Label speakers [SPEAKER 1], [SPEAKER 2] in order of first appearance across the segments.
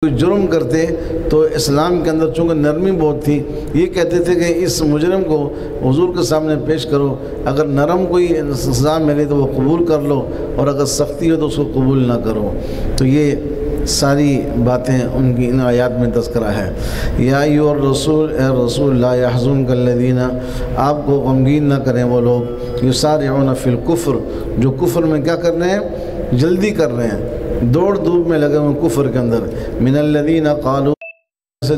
[SPEAKER 1] کوئی جرم کرتے تو اسلام کے اندر چونکہ نرمی بہت تھی، یہ کہتے تھے کہ اس مجرم کو حضور کے سامنے پیش کرو، اگر نرم کوئی سزا ملے تو وہ قبول کر لو، اور اگر سختی ہو تو اس کو قبول نہ کرو۔ تو یہ ساری باتیں ان کی ان آیات میں تذکرہ ہے۔ یا ایھا الرسول، اے رسول، لا یحزنک الذین، آپ کو غمگین نہ کریں وہ لوگ، یسارعون فی الکفر، جو کفر میں کیا کر رہے ہیں؟ جلدی کر رہے ہیں، دوڑ دھوپ میں لگے ہوئے کفر کے اندر۔ من الذین قالوا،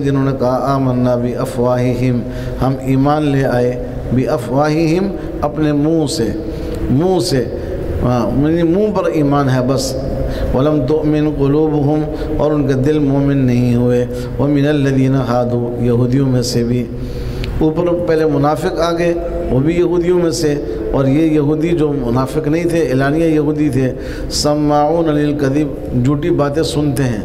[SPEAKER 1] جنہوں نے کہا آمنا بافواہہم، ہم ایمان لے آئے، بافواہہم، اپنے منہ سے منہ پر ایمان ہے بس، ولم تؤمن قلوبہم، اور ان کے دل مومن نہیں ہوئے، ومن الذین ہادوا، یہودیوں میں سے بھی، اوپر پہلے منافق آگے، وہ بھی یہودیوں میں سے، اور یہ یہودی جو منافق نہیں تھے، اعلانیہ یہودی تھے، سماعون للکذب، جھوٹی باتیں سنتے ہیں۔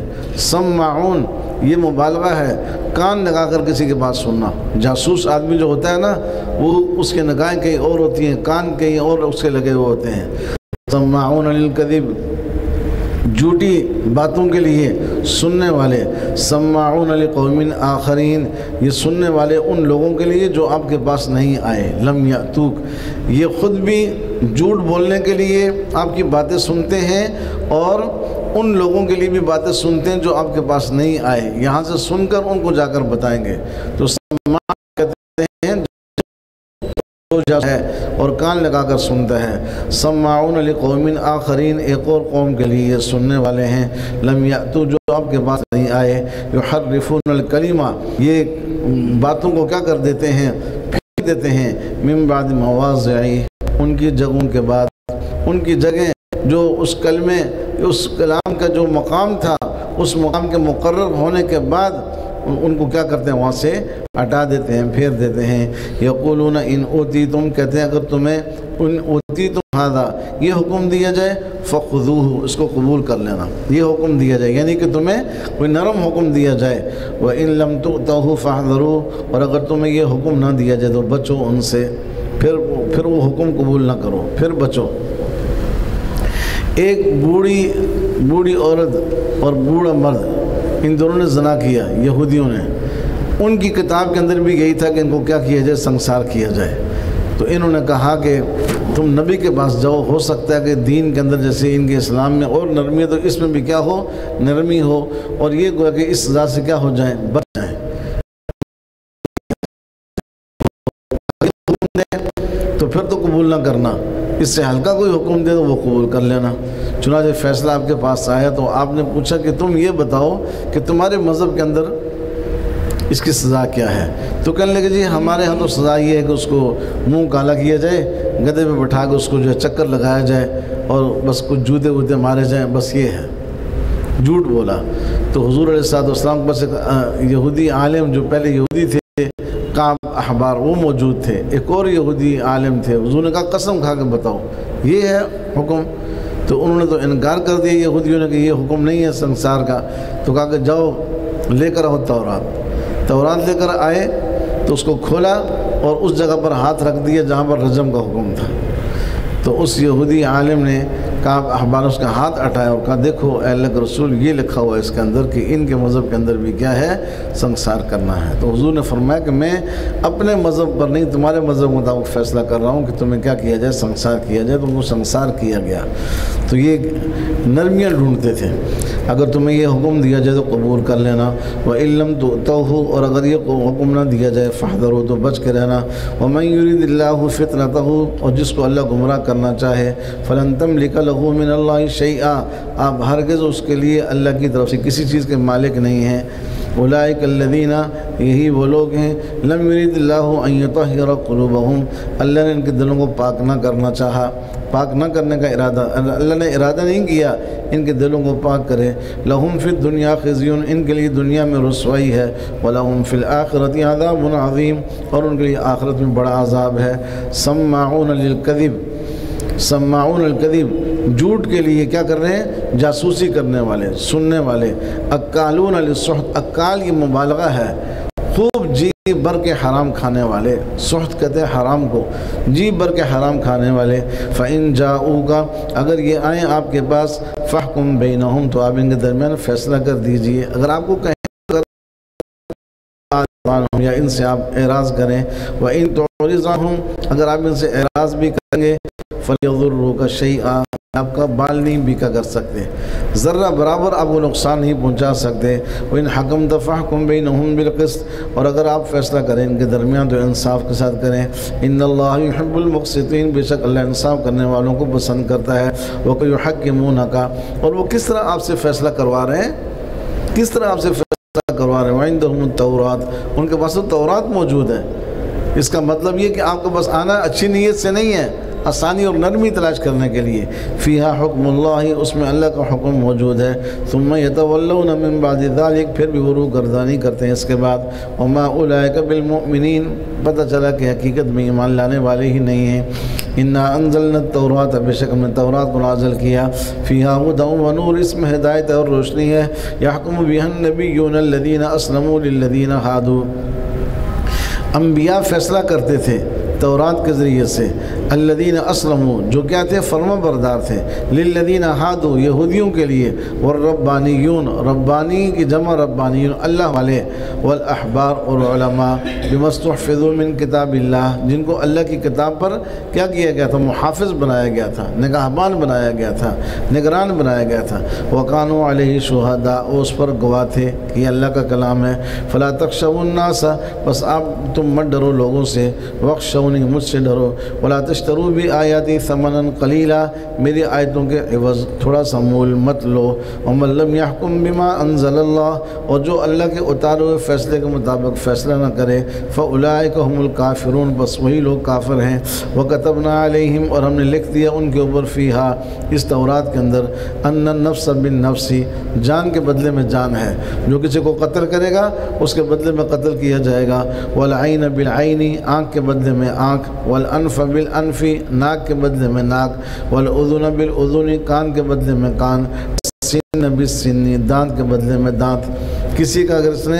[SPEAKER 1] سماعون یہ مبالغہ ہے، کان لگا کر کسی کی بات سننا۔ جاسوس آدمی جو ہوتا ہے نا، وہ اس کے نگاہیں کہیں اور ہوتی ہیں، کان کہیں اور اس کے لگے ہوئے ہوتے ہیں۔ سماعون للکذب، جھوٹی باتوں کے لیے سننے والے۔ سماعون لقوم آخرین، یہ سننے والے ان لوگوں کے لیے جو آپ کے پاس نہیں آئے۔ لم یأتوک، یہ خود بھی جھوٹ بولنے کے لیے آپ کی باتیں سنتے ہیں، اور ان لوگوں کے لیے بھی باتیں سنتے ہیں جو آپ کے پاس نہیں آئے، یہاں سے سن کر ان کو جا کر بتائیں گے۔ تو سماع کہتے ہیں جو ہے اور کان لگا کر سنتا ہے۔ سماعون لقوم آخرین، ایک اور قوم کے لیے یہ سننے والے ہیں۔ لم یأتوا، جو آپ کے پاس نہیں آئے۔ یحرفون الکلمہ، یہ باتوں کو کیا کر دیتے ہیں؟ پھیر دیتے ہیں۔ من بعد مواضعہ، ان کی جگہوں کے بعد، ان کی جگہیں جو اس کلمے، اس کلام کا جو مقام تھا، اس مقام کے مقرر ہونے کے بعد ان کو کیا کرتے ہیں؟ وہاں سے ہٹا دیتے ہیں، پھیر دیتے ہیں۔ یقولون ان اوتیتم، کہتے ہیں اگر تمہیں ان اوتیتم ھذا، یہ حکم دیا جائے، فخذوہ، اس کو قبول کر لینا، یہ حکم دیا جائے، یعنی کہ تمہیں کوئی نرم حکم دیا جائے۔ وَإِن لَمْ تُؤْتَوْهُ فَاحْذَرُوا، اور اگر تمہیں یہ حکم نہ دیا جائے تو بچو ان سے، پھر وہ حکم قبول نہ کرو، پھر بچو۔ ایک بوڑھی عورت اور بوڑھا مرد، ان دونوں نے زنا کیا، یہودیوں نے۔ ان کی کتاب کے اندر بھی یہی تھا کہ ان کو کیا کیا جائے؟ سنسار کیا جائے۔ تو انہوں نے کہا کہ تم نبی کے پاس جاؤ، ہو سکتا ہے کہ دین کے اندر جیسے ان کے اسلام میں اور نرمی ہے تو اس میں بھی کیا ہو؟ نرمی ہو، اور یہ گویا کہ اس سزا سے کیا ہو جائیں؟ بچ جائیں۔ تو پھر تو قبول نہ کرنا، اس سے ہلکا کوئی حکم دے تو وہ قبول کر لینا۔ چنانچہ فیصلہ آپ کے پاس آیا تو آپ نے پوچھا کہ تم یہ بتاؤ کہ تمہارے مذہب کے اندر اس کی سزا کیا ہے؟ تو کہنے لگے جی ہمارے ہاں تو سزا یہ ہے کہ اس کو منہ کالا کیا جائے، گدھے پہ بٹھا کے اس کو جو ہے چکر لگایا جائے، اور بس کچھ جوتے ووتے مارے جائیں، بس یہ ہے۔ جھوٹ بولا۔ تو حضور علیہ السلام کے پاس ایک یہودی عالم، جو پہلے یہودی تھے، کعب احبار، وہ موجود تھے، ایک اور یہودی عالم تھے۔ حضور نے کہا قسم کھا کے بتاؤ یہ ہے حکم؟ تو انہوں نے تو انکار کر دیا یہودیوں نے کہ یہ حکم نہیں ہے سنسار کا۔ تو کہا کہ جاؤ لے کر آؤ تورات لے کر آئے، تو اس کو کھولا اور اس جگہ پر ہاتھ رکھ دیا جہاں پر رجم کا حکم تھا۔ تو اس یہودی عالم نے کعب احبار اس کا ہاتھ اٹھایا اور کہا دیکھو اے اللہ کے رسول، یہ لکھا ہوا ہے اس کے اندر کہ ان کے مذہب کے اندر بھی کیا ہے؟ سنسار کرنا ہے۔ تو حضور نے فرمایا کہ میں اپنے مذہب پر نہیں، تمہارے مذہب کے مطابق فیصلہ کر رہا ہوں کہ تمہیں کیا کیا جائے؟ سنسار کیا جائے۔ تو ان کو سنسار کیا گیا۔ تو یہ نرمیاں ڈھونڈتے تھے، اگر تمہیں یہ حکم دیا جائے تو قبول کر لینا، وَإِن لَمْ تُؤْتَوْهُ، اور اگر یہ حکم نہ دیا جائے، فَاحْذَرُوا، تو بچ کے رہنا۔ وَمَن يُرِدِ اللَّهُ فِتْنَتَهُ، اور جس کو اللہ گمراہ کرنا چاہے، فَلَن تَمْلِكَ لَهُ مِنَ اللَّهِ شَيْئًا، آپ ہرگز اس کے لیے اللہ کی طرف سے کسی چیز کے مالک نہیں ہیں۔ اولئک الذین، یہی وہ لوگ ہیں، لم یرید اللہ ان یطہر قلوبہم، اللہ نے ان کے دلوں کو پاک نہ کرنا چاہا، پاک نہ کرنے کا ارادہ، اللہ نے ارادہ نہیں کیا ان کے دلوں کو پاک کرے۔ لہم فی الدنیا خزی، ان کے لیے دنیا میں رسوائی ہے، ولہم فی الآخرۃ عذاب عظیم، اور ان کے لیے آخرت میں بڑا عذاب ہے۔ سماعون للکذب، سماعون الکذب، جھوٹ کے لیے کیا کر رہے ہیں؟ جاسوسی کرنے والے، سننے والے۔ اکالون للسحت، اکال یہ مبالغہ ہے، خوب جی بھر کے حرام کھانے والے، سحت کہتے ہیں حرام کو، جی بھر کے حرام کھانے والے، فَإِن جَاءُوكَ اگر یہ آئیں آپ کے پاس، فَحْكُم بَيْنَهُمْ تو آپ ان کے درمیان فیصلہ کر دیجئے۔ اگر آپ کو کہیں یا ان سے آپ اعراض کریں، وَإِن تُعْرِضْ عَنْهُمْ اگر آپ ان سے اعراض بھی کریں گے، فَلْيَضُرُّوكَ شَيْئًا آپ کا بال نہیں بیکا کر سکتے، ذرہ برابر آپ کو نقصان نہیں پہنچا سکتے۔ وَإِنْ حَكَمْتَ فَاحْكُمْ بَيْنَهُمْ بِالْقِسْطِ اور اگر آپ فیصلہ کریں ان کے درمیان تو انصاف کے ساتھ کریں۔ إِنَّ اللَّهَ يُحِبُّ الْمُقْسِطِينَ بے شک اللہ انصاف کرنے والوں کو پسند کرتا ہے۔ وَيُحَكِّمُونَكَ اور وہ کس طرح آپ سے فیصلہ کروا رہے ہیں، کس طرح آپ سے فیصلہ کروا رہے ہیں، وَعِنْدَهُمُ التَّوْرَاتُ ان کے پاس تو تورات موجود ہے۔ اس کا مطلب یہ کہ آپ کو بس آنا اچھی نیت سے نہیں ہے، آسانی اور نرمی تلاش کرنے کے لیے۔ فیہا حکم اللہ اس میں اللہ کا حکم موجود ہے۔ ثم یتولون من بعد ذلک پھر بھی وہ روگردانی کرتے ہیں اس کے بعد۔ وما اولئک بالمؤمنین پتہ چلا کہ حقیقت میں ایمان لانے والے ہی نہیں ہیں۔ انا انزلنا التوراۃ بے شک ہم نے تورات کو نازل کیا، فیہا ھدی و نور اس میں ہدایت اور روشنی ہے۔ یحکم بہا النبیون الذین اسلموا للذین ھادوا انبیاء فیصلہ کرتے تھے تورات کے ذریعے سے، الذین اسلموا جو کیا تھے فرما بردار تھے، للذین ھادوا یہودیوں کے لیے، والربانیون ربانی کی جمع ربانیون اللہ والے، والاحبار اور علماء بما استحفظوا من کتاب اللہ جن کو اللہ کی کتاب پر کیا کیا گیا تھا، محافظ بنایا گیا تھا، نگہبان بنایا گیا تھا، نگران بنایا گیا تھا۔ وکانوا علیہ شہداء اس پر گواہ تھے کہ یہ اللہ کا کلام ہے۔ فلا تخشوا الناس بس آپ تم مت ڈرو لوگوں سے، واخشونی مجھ سے ڈرو، ولا تشتروا بآیاتی ثمنا قلیلا میری آیتوں کے عوض تھوڑا سا مول مت لو۔ ومن لم یحکم بما انزل اللہ اور جو اللہ کے اتارے ہوئے فیصلے کے مطابق فیصلہ نہ کرے، فاولئک هم الکافرون بس وہی لوگ کافر ہیں۔ وکتبنا علیہم اور ہم نے لکھ دیا ان کے اوپر فیہا اس تورات کے اندر، ان النفس بالنفس جان کے بدلے میں جان ہے، جو کسی کو قتل کرے گا اس کے بدلے میں قتل کیا جائے گا، والعین بالعین آنکھ کے بدلے میں آنکھ، والانف بالانف ناک کے بدلے میں ناک، والاذن بالاذن کان کے بدلے میں کان، سن بالسن دانت کے بدلے میں دانت۔ کسی کا اگر اس نے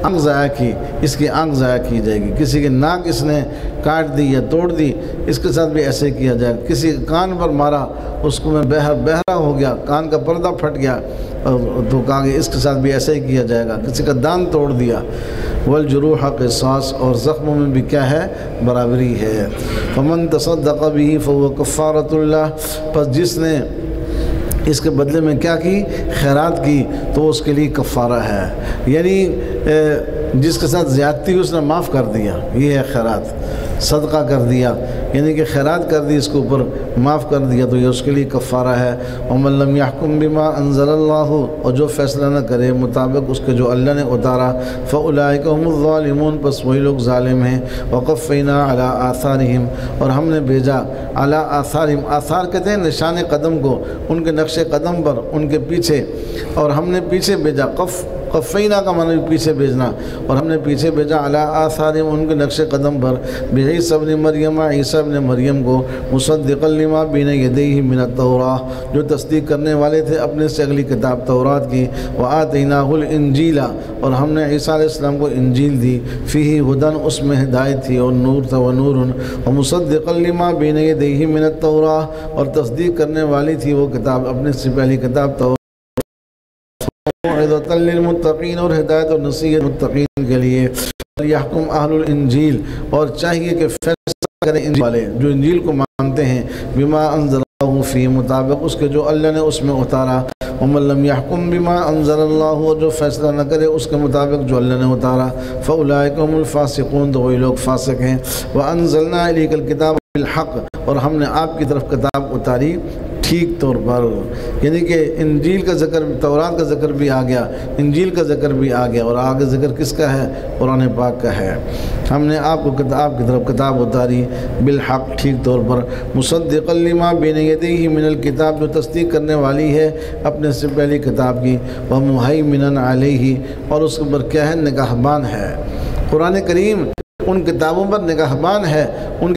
[SPEAKER 1] آنکھ ضائع کی اس کی آنکھ ضائع کی جائے گی، کسی کی ناک اس نے کاٹ دی یا توڑ دی اس کے ساتھ بھی ایسے کیا جائے گا، کسی کان پر مارا اس کو میں بہرا ہو گیا کان کا پردہ پھٹ گیا تو کہا کہ اس کے ساتھ بھی ایسے ہی کیا جائے گا، کسی کا دان توڑ دیا۔ والجروح قصاص اور زخموں میں بھی کیا ہے برابری ہے۔ فمن تصدق به فهو کفارۃ اللہ پس جس نے اس کے بدلے میں کیا کی خیرات کی تو اس کے لیے کفارہ ہے، یعنی جس کے ساتھ زیادتی ہوئی اس نے معاف کر دیا، یہ ہے خیرات، صدقہ کر دیا یعنی کہ خیرات کر دی اس کے اوپر معاف کر دیا تو یہ اس کے لیے کفارہ ہے۔ ومن لم یحکم بما انزل اللہ اور جو فیصلہ نہ کرے مطابق اس کے جو اللہ نے اتارا، فاولئک هم الظالمون بس وہی لوگ ظالم ہیں۔ وقفینا علی آثارہم اور ہم نے بھیجا علی آثارہم آثار کہتے ہیں نشان قدم کو، ان کے نقش قدم پر ان کے پیچھے، اور ہم نے پیچھے بھیجا قفینا کا معنی پیچھے بھیجنا، اور ہم نے پیچھے بھیجا علی آثارہم ان کے نقش قدم پر، بعیسی ابن مریم عیسیٰ ابن مریم کو، مصدقا لما بین یدیہ من التوراۃ جو تصدیق کرنے والے تھے اپنے سے اگلی کتاب تورات کی، وآتیناہ الانجیل اور ہم نے عیسیٰ علیہ السلام کو انجیل دی، فیہ ھدی اس میں ہدایت تھی اور نور تھا، ونور ومصدقا لما بین یدیہ من التوراۃ اور تصدیق کرنے والی تھی وہ کتاب اپنے سے پہلی کتاب تورات، موعظۃ للمتقین اور ہدایت اور نصیحت متقین کے لیے۔ یحکم اہل الانجیل اور چاہیے کہ فیصلہ کریں انجیل والے جو انجیل کو مانتے ہیں، بما انزل اللہ فی مطابق اس کے جو اللہ نے اس میں اتارا، ومن لم یحکم بما انزل اللہ اور جو فیصلہ نہ کرے اس کے مطابق جو اللہ نے اتارا، فاولئک هم الفاسقون تو وہی لوگ فاسق ہیں۔ وانزلنا الیک الکتاب بالحق اور ہم نے آپ کی طرف کتاب اتاری ٹھیک طور پر، یعنی کہ انجیل کا ذکر تورات کا ذکر بھی آ گیا، انجیل کا ذکر بھی آ گیا، اور آگے ذکر کس کا ہے قرآن پاک کا ہے۔ ہم نے آپ کو آپ کی طرف کتاب اتاری بالحق ٹھیک طور پر، مصدقا لما بین یدیہ من الکتاب جو تصدیق کرنے والی ہے اپنے سے پہلی کتاب کی، ومہیمنا علیہ اور اس کے اوپر کیا ہے نگہبان ہے۔ قرآن کریم ان کتابوں پر نگہبان ہے، ان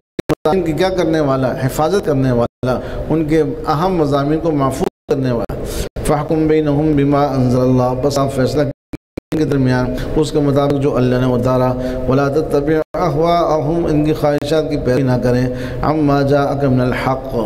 [SPEAKER 1] کی کیا کرنے والا حفاظت کرنے والا، ان کے اہم مضامین کو محفوظ کرنے والا۔ فاحکم بینہم بما انزل اللہ بس آپ فیصلہ کے درمیان اس کے مطابق جو اللہ نے اتارا، ولا تتبع اہواءہم، ان کی خواہشات کی پیروی نہ کریں، عما جاءک من الحق،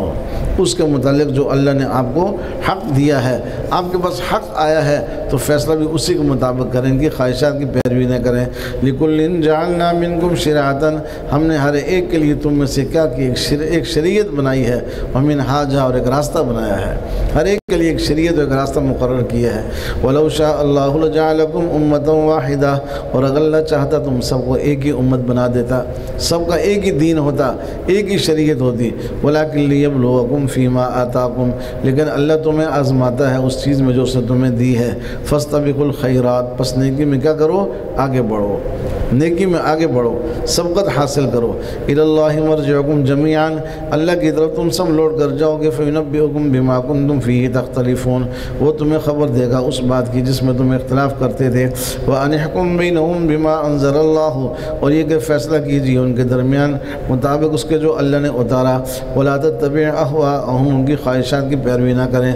[SPEAKER 1] اس کے متعلق جو اللہ نے آپ کو حق دیا ہے، آپ کے پاس حق آیا ہے تو فیصلہ بھی اسی کے مطابق کریں، کہ خواہشات کی پیروی نہ کریں۔ لِكُلٍّ جَعَلْنَا مِنْكُمْ شِرْعَةً، ہم نے ہر ایک کے لیے تم میں سے کیا کی ایک شریعت بنائی ہے، وَمِنْهَاجًا، اور ایک راستہ بنایا ہے، ہر ایک کے لیے ایک شریعت اور ایک راستہ مقرر کیا ہے۔ وَلَوْ شَاءَ اللَّهُ لَجَعَلَكُمْ أُمَّةً وَاحِدَةً، اور اگر اللہ چاہتا تم سب کو ایک ہی امت بنا دیتا، سب کا ایک ہی دین ہوتا، ایک ہی شریعت ہوتی۔ وَلَكِنْ لِيَبْلُوَكُمْ فِي مَا آتَاكُمْ، لیکن اللہ تمہیں آزماتا ہے اس چیز میں جو اس نے تمہیں دی ہے۔ فَاسْتَبِقُوا الْخَيْرَاتِ، پس نیکی میں کیا کرو؟ آگے بڑھو، نیکی میں آگے بڑھو، سبقت حاصل کرو۔ إِلَى اللَّهِ مَرْجِعُكُمْ جَمِيعًا، اللہ کی طرف تم سب لوٹ کر جاؤ گے۔ فَيُنَبِّئُكُمْ بِمَا كُنْتُمْ فِيهِ تَخْتَلِفُونَ، وہ تمہیں خبر دے گا اس بات کی جس میں تم اختلاف کرتے تھے۔ وَأَنِحْكُمْ بَيْنَهُمْ بِمَا أَنزَلَ اللَّهُ، اور یہ کہ فیصلہ کیجیے ان کے درمیان مطابق اس کے جو اللہ نے اتارا۔ وَلَا تَتَّبِعْ أَهْوَاءَهُمْ، ان کی خواہشات کی پیروی نہ کریں۔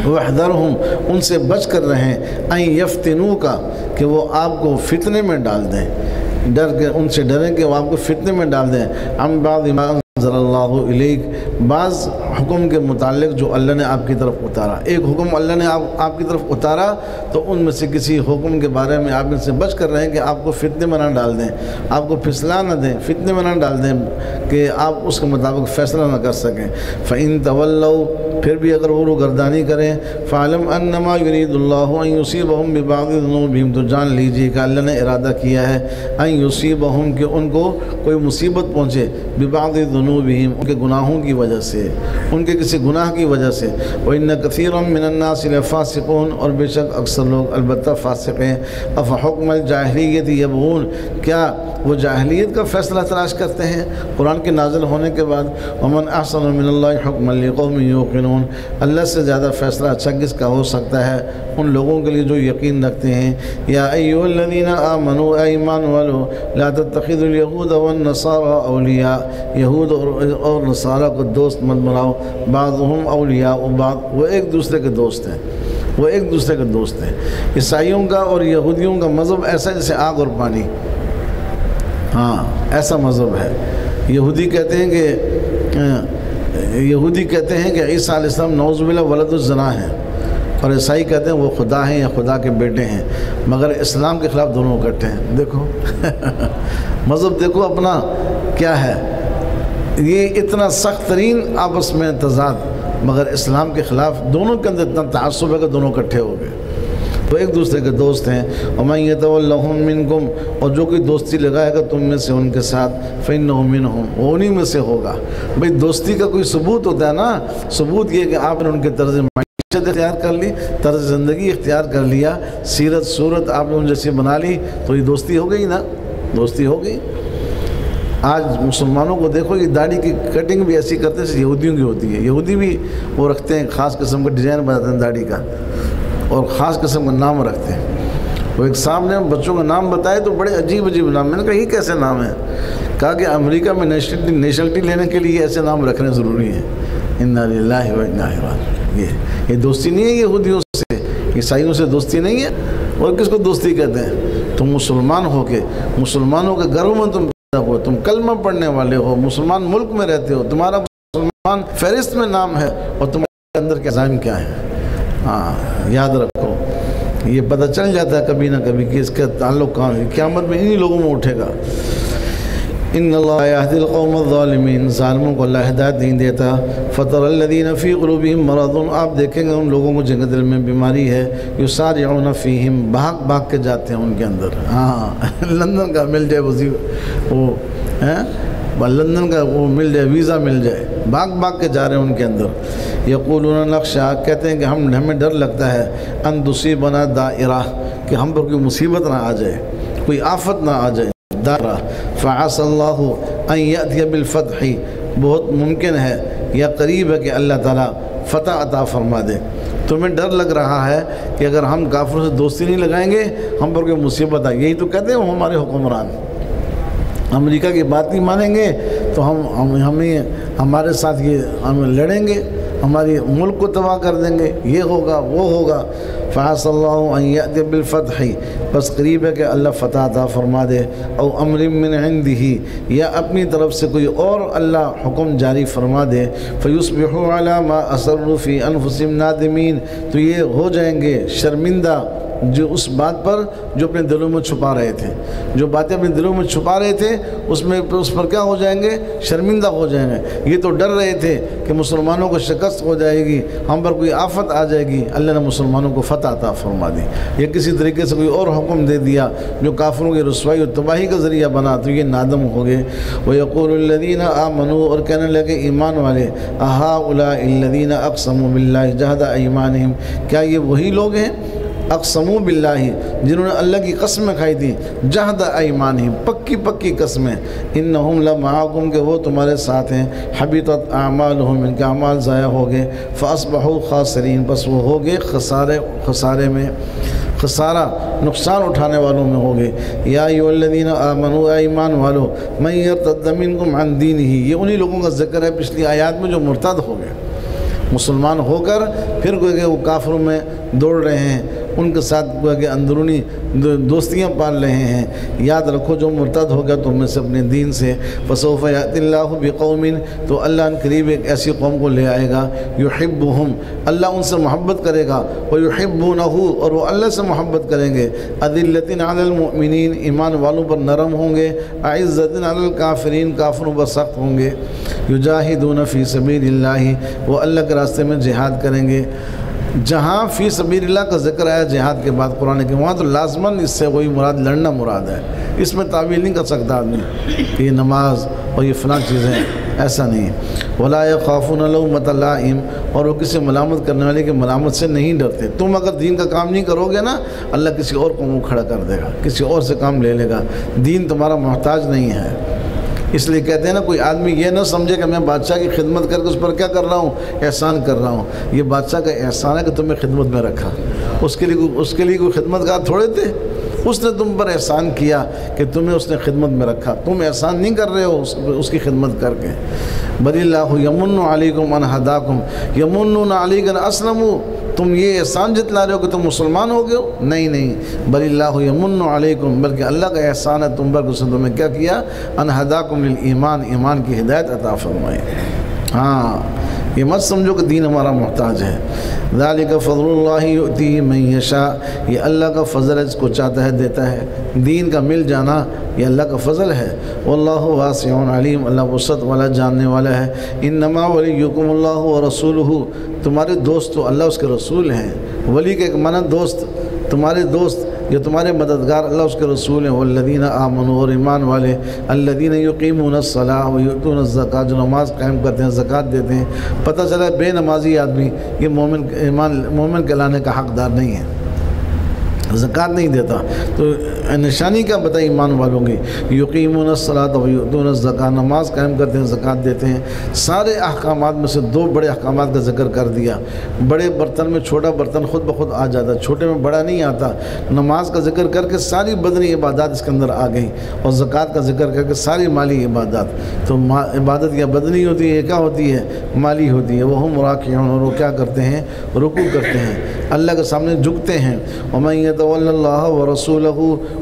[SPEAKER 1] وَاحْذَرْهُمْ، ان سے بچ کر رہیں، أَن يَفْتِنُوكَ، کہ وہ آپ کو فتنے میں ڈال دیں، ڈر کے ان سے ڈریں کہ وہ آپ کو فتنے میں ڈال دیں۔ عَن بَعْضِ مَا أَنزَلَ اللَّهُ إِلَيْكَ، بعض حکم کے متعلق جو اللہ نے آپ کی طرف اتارا، ایک حکم اللہ نے آپ کی طرف اتارا تو ان میں سے کسی حکم کے بارے میں آپ ان سے بچ کر رہیں کہ آپ کو فتنے میں نہ ڈال دیں، آپ کو پھسلا نہ دیں، فتنے میں نہ ڈال دیں کہ آپ اس کے مطابق فیصلہ نہ کر سکیں۔ فَإِن تَوَلَّوْا، پھر بھی اگر وہ روگردانی کریں، فَعْلَمْ أَنَّمَا يُرِيدُ اللَّهُ أَن يُصِيبَهُم بِبَعْضِ ذُنُوبِهِمْ، تو جان لیجیے کہ اللہ نے ارادہ کیا ہے أَن يُصِيبَهُم، کہ ان کو کوئی مصیبت پہنچے، بِبَعْضِ ذُنُوبِهِمْ، ان کے گناہوں کی وجہ سے، ان کے کسی گناہ کی وجہ سے۔ وَإِنَّ كَثِيرًا مِّنَ النَّاسِ لَفَاسِقُونَ، اور بے شک اکثر لوگ البتہ فاسق ہیں۔ أَفَحُكْمَ الْجَاهِلِيَّةِ يَبْغُونَ، کیا وہ جاہلیت کا فیصلہ تلاش کرتے ہیں قرآن کے نازل ہونے کے بعد؟ وَمَنْ أَحْسَنُ مِنَ اللَّهِ حُكْمًا لِقَوْمٍ يُوقِنُونَ، اللہ سے زیادہ فیصلہ اچھا کس کا ہو سکتا ہے؟ ان لوگوں کے لیے جو یقین رکھتے ہیں۔ یا ایھا الذین آمنوا، اے ایمان والو، لا تتخذوا اليہود والنصارى اولیاء، یہود اور نصارہ کو دوست مت بناؤ، بعضهم اولیاء بعض، وہ ایک دوسرے کے دوست ہیں، وہ ایک دوسرے کے دوست ہیں۔ عیسائیوں کا اور یہودیوں کا مذہب ایسا جیسے آگ اور پانی، ہاں ایسا مذہب ہے۔ یہودی کہتے ہیں کہ عیسیٰ علیہ السلام نعوذ باللہ ولد الزنا ہیں، اور عیسائی کہتے ہیں وہ خدا ہیں یا خدا کے بیٹے ہیں، مگر اسلام کے خلاف دونوں اکٹھے ہیں۔ دیکھو مذہب دیکھو اپنا کیا ہے، یہ اتنا سخت ترین آپس میں تضاد، مگر اسلام کے خلاف دونوں کے اندر اتنا تعصب ہے کہ دونوں اکٹھے ہو گئے، وہ ایک دوسرے کے دوست ہیں۔ وَمَن يَتَوَلَّهُم مِّنكُمْ، اور جو کوئی دوستی لگائے گا تم میں سے ان کے ساتھ، فَإِنَّهُ مِنْهُمْ، وہ انہی میں سے ہوگا۔ بھئی دوستی کا کوئی ثبوت ہوتا ہے نا، ثبوت یہ کہ آپ نے ان کے طرز معیشت اختیار کر لی، طرز زندگی اختیار کر لیا، سیرت صورت آپ نے ان جیسی بنا لی، تو یہ دوستی ہو گئی نا، دوستی ہو گئی۔ آج مسلمانوں کو دیکھو، یہ داڑھی کی کٹنگ بھی ایسی کرتے ہیں جیسے یہودیوں کی ہوتی ہے۔ یہودی بھی وہ رکھتے ہیں، خاص قسم کا ڈیزائن بناتے ہیں داڑھی کا، اور خاص قسم کا نام رکھتے ہیں۔ وہ ایک صاحب نے بچوں کا نام بتائے تو بڑے عجیب عجیب نام، میں نے کہا یہ کیسے نام ہے؟ کہا کہ امریکہ میں نیشنلٹی لینے کے لیے ایسے نام رکھنے ضروری ہیں۔ انا للہ و انا الیہ راجعون۔ یہ دوستی نہیں ہے یہودیوں سے، عیسائیوں سے دوستی نہیں ہے۔ اور کس کو دوستی کہتے ہیں؟ تم مسلمان ہو کے، مسلمانوں کے گھروں میں تم پیدا ہو، تم کلمہ پڑھنے والے ہو، مسلمان ملک میں رہتے ہو، تمہارا مسلمان فہرست میں نام ہے، اور تمہارے اندر کے عزائم کیا ہیں۔ ہاں یاد رکھو، یہ پتہ چل جاتا ہے کبھی نہ کبھی کہ اس کا تعلق کہاں ہے۔ قیامت میں انہی لوگوں میں اٹھے گا۔ ان اللہ یہدی القوم الظالمین، ظالموں کو اللہ ہدایت نہیں دیتا۔ فَتَرَى الَّذِينَ فِي قُلُوبِهِم مَرَضٌ، آپ دیکھیں گے ان لوگوں کو جن کے دل میں بیماری ہے، یُسَارِعُونَ فِيهِم، بھاگ کے جاتے ہیں ان کے اندر۔ ہاں لندن کا مل جائے وہ لندن کا وہ مل جائے، ویزا مل جائے، بھاگ کے جا رہے ہیں ان کے اندر۔ یقولون نخشیٰ، کہتے ہیں کہ ہمیں ڈر لگتا ہے، ان تصیبنا دائرہ، کہ ہم پر کوئی مصیبت نہ آ جائے، کوئی آفت نہ آ جائے۔ دائرہ فعسى اللہ ان یأتی بالفتح، بہت ممکن ہے یا قریب ہے کہ اللہ تعالیٰ فتح عطا فرما دے۔ تمہیں ڈر لگ رہا ہے کہ اگر ہم کافروں سے دوستی نہیں لگائیں گے ہم پر کوئی مصیبت آئے، یہی تو کہتے ہیں وہ ہمارے حکمران، امریکہ کی بات نہیں مانیں گے تو ہمارے ساتھ ہم لڑیں گے، ہماری ملک کو تباہ کر دیں گے، یہ ہوگا وہ ہوگا۔ فعسى الله ان يأتي بالفتح، بس قریب ہے کہ اللہ فتح عطا فرما دے، او امر من عنده، یا اپنی طرف سے کوئی اور اللہ حکم جاری فرما دے، فیصبحوا علی ما اسروا فی انفسهم نادمین، تو یہ ہو جائیں گے شرمندہ جو اس بات پر جو اپنے دلوں میں چھپا رہے تھے، جو باتیں اپنے دلوں میں چھپا رہے تھے اس پر کیا ہو جائیں گے؟ شرمندہ ہو جائیں گے۔ یہ تو ڈر رہے تھے کہ مسلمانوں کو شکست ہو جائے گی، ہم پر کوئی آفت آ جائے گی، اللہ نے مسلمانوں کو فتح عطا فرما دی، یا کسی طریقے سے کوئی اور حکم دے دیا جو کافروں کی رسوائی اور تباہی کا ذریعہ بنا، تو یہ نادم ہو گئے۔ وَيَقُولُ الَّذِينَ آمَنُوا، اور کہنے لگے ایمان والے، أَهَٰؤُلَاءِ الَّذِينَ أَقْسَمُوا بِاللَّهِ جَهْدَ أَيْمَانِهِمْ، کیا یہ وہی لوگ ہیں اقسموا باللہ جنہوں نے اللہ کی قسمیں کھائی تھی، جہد ایمانہم، پکی پکی قسمیں، انہم لمعاکم، کہ وہ تمہارے ساتھ ہیں، حبطت اعمالہم، ان کے اعمال ضائع ہو گئے، فاصبحوا خاسرین، بس وہ ہو گئے خسارے میں، خسارہ نقصان اٹھانے والوں میں ہو گئے۔ یا ایھا الذین آمنوا، اے ایمان والو، من یرتد منکم عن دینہ، یہ انہی لوگوں کا ذکر ہے پچھلی آیات میں جو مرتد ہو گئے، مسلمان ہو کر پھر کوئی کہ وہ کافروں میں دوڑ رہے ہیں، ان کے ساتھ کوئی کہ اندرونی دوستیاں پال رہے ہیں۔ یاد رکھو جو مرتد ہو گیا تم میں سے اپنے دین سے، فسوف یأتی اللہ بقوم، تو اللہ ان قریب ایک ایسی قوم کو لے آئے گا، یحبہم، اللہ ان سے محبت کرے گا، ویحبونہ، اور وہ اللہ سے محبت کریں گے، اذلۃ علی المؤمنین، ایمان والوں پر نرم ہوں گے، اعزۃ علی الکافرین، کافروں پر سخت ہوں گے، یجاہدون فی سبیل اللہ، وہ اللہ کے راستے میں جہاد کریں گے۔ جہاں فی سبیل اللہ کا ذکر آیا جہاد کے بعد قرآن کے، وہاں تو لازماً اس سے وہی مراد لڑنا مراد ہے، اس میں تعویل نہیں کر سکتا آدمی کہ یہ نماز اور یہ فلاں چیزیں، ایسا نہیں۔ ولا یخافون لومۃ لائم، اور وہ کسی ملامت کرنے والے کی ملامت سے نہیں ڈرتے۔ تم اگر دین کا کام نہیں کرو گے نا، اللہ کسی اور کو منہ کھڑا کر دے گا، کسی اور سے کام لے لے گا، دین تمہارا محتاج نہیں ہے۔ اس لیے کہتے ہیں نا، کوئی آدمی یہ نہ سمجھے کہ میں بادشاہ کی خدمت کر کے اس پر کیا کر رہا ہوں، احسان کر رہا ہوں۔ یہ بادشاہ کا احسان ہے کہ تمہیں خدمت میں رکھا، اس کے لیے کوئی خدمت گار تھوڑے تھے، اس نے تم پر احسان کیا کہ تمہیں اس نے خدمت میں رکھا، تم احسان نہیں کر رہے ہو اس کی خدمت کر کے۔ بل اللہ یمن علیکم ان ہداکم، یمنون علیک ان اسلموا، تم یہ احسان جتلا رہے ہو کہ تم مسلمان ہو گئے ہو، نہیں، بل اللہ یمن علیکم، بلکہ اللہ کا احسان ہے تم پر کہ اس نے تمہیں کیا کیا، ان ہداکم للایمان، ایمان کی ہدایت عطا فرمائی۔ ہاں، یہ مت سمجھو کہ دین ہمارا محتاج ہے۔ ذالک فضل اللہ یؤتیہ من یشاء، یہ اللہ کا فضل ہے، جس کو چاہتا ہے دیتا ہے۔ دین کا مل جانا یہ اللہ کا فضل ہے۔ واللہ واسع علیم، اللہ وسعت والا جاننے والا ہے۔ انما ولیکم اللہ ورسولہ، تمہارے دوست تو اللہ اس کے رسول ہیں۔ ولی کے ایک معنی دوست، تمہارے دوست یہ تمہارے مددگار اللہ اس کے رسول ہیں۔ والذین آمنوا، اور ایمان والے، الذین یقیمون الصلاۃ ویؤتون الزکاۃ، جو نماز قائم کرتے ہیں، زکوٰۃ دیتے ہیں۔ پتہ چلا بے نمازی آدمی یہ مومن کہلانے کا حقدار نہیں ہے، زکوٰۃ نہیں دیتا، تو نشانی کیا بتائی ایمان والوں کی، یقیمون الصلاۃ ویؤتون الزکاۃ، نماز قائم کرتے ہیں، زکوٰۃ دیتے ہیں۔ سارے احکامات میں سے دو بڑے احکامات کا ذکر کر دیا۔ بڑے برتن میں چھوٹا برتن خود بخود آ جاتا، چھوٹے میں بڑا نہیں آتا۔ نماز کا ذکر کر کے ساری بدنی عبادات اس کے اندر آ گئیں، اور زکوٰۃ کا ذکر کر کے ساری مالی عبادات۔ تو عبادت یا بدنی ہوتی ہے، کیا ہوتی ہے، مالی ہوتی ہے۔ وہم راکعون، اور وہ کیا کرتے ہیں، رکوع کرتے ہیں، اللہ کے سامنے جھکتے ہیں۔ ومن یتول اللہ ورسولہ،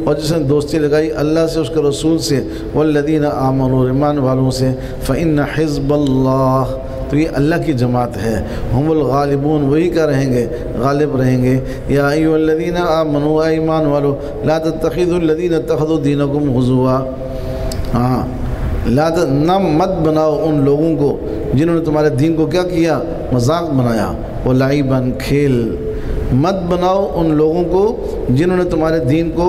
[SPEAKER 1] اور جس نے دوستی لگائی اللہ سے، اس کے رسول سے، والذین آمنوا، ایمان والوں سے، فإن حزب اللہ، تو یہ اللہ کی جماعت ہے، ہم الغالبون، وہی کیا رہیں گے، غالب رہیں گے۔ یا ایھا الذین آمنوا، ایمان والو، لا تتخذوا الذین اتخذوا دینکم ہزوا، نہ مت بناؤ ان لوگوں کو جنہوں نے تمہارے دین کو کیا کیا، مذاق بنایا، ولعباً، کھیل۔ مت بناؤ ان لوگوں کو جنہوں نے تمہارے دین کو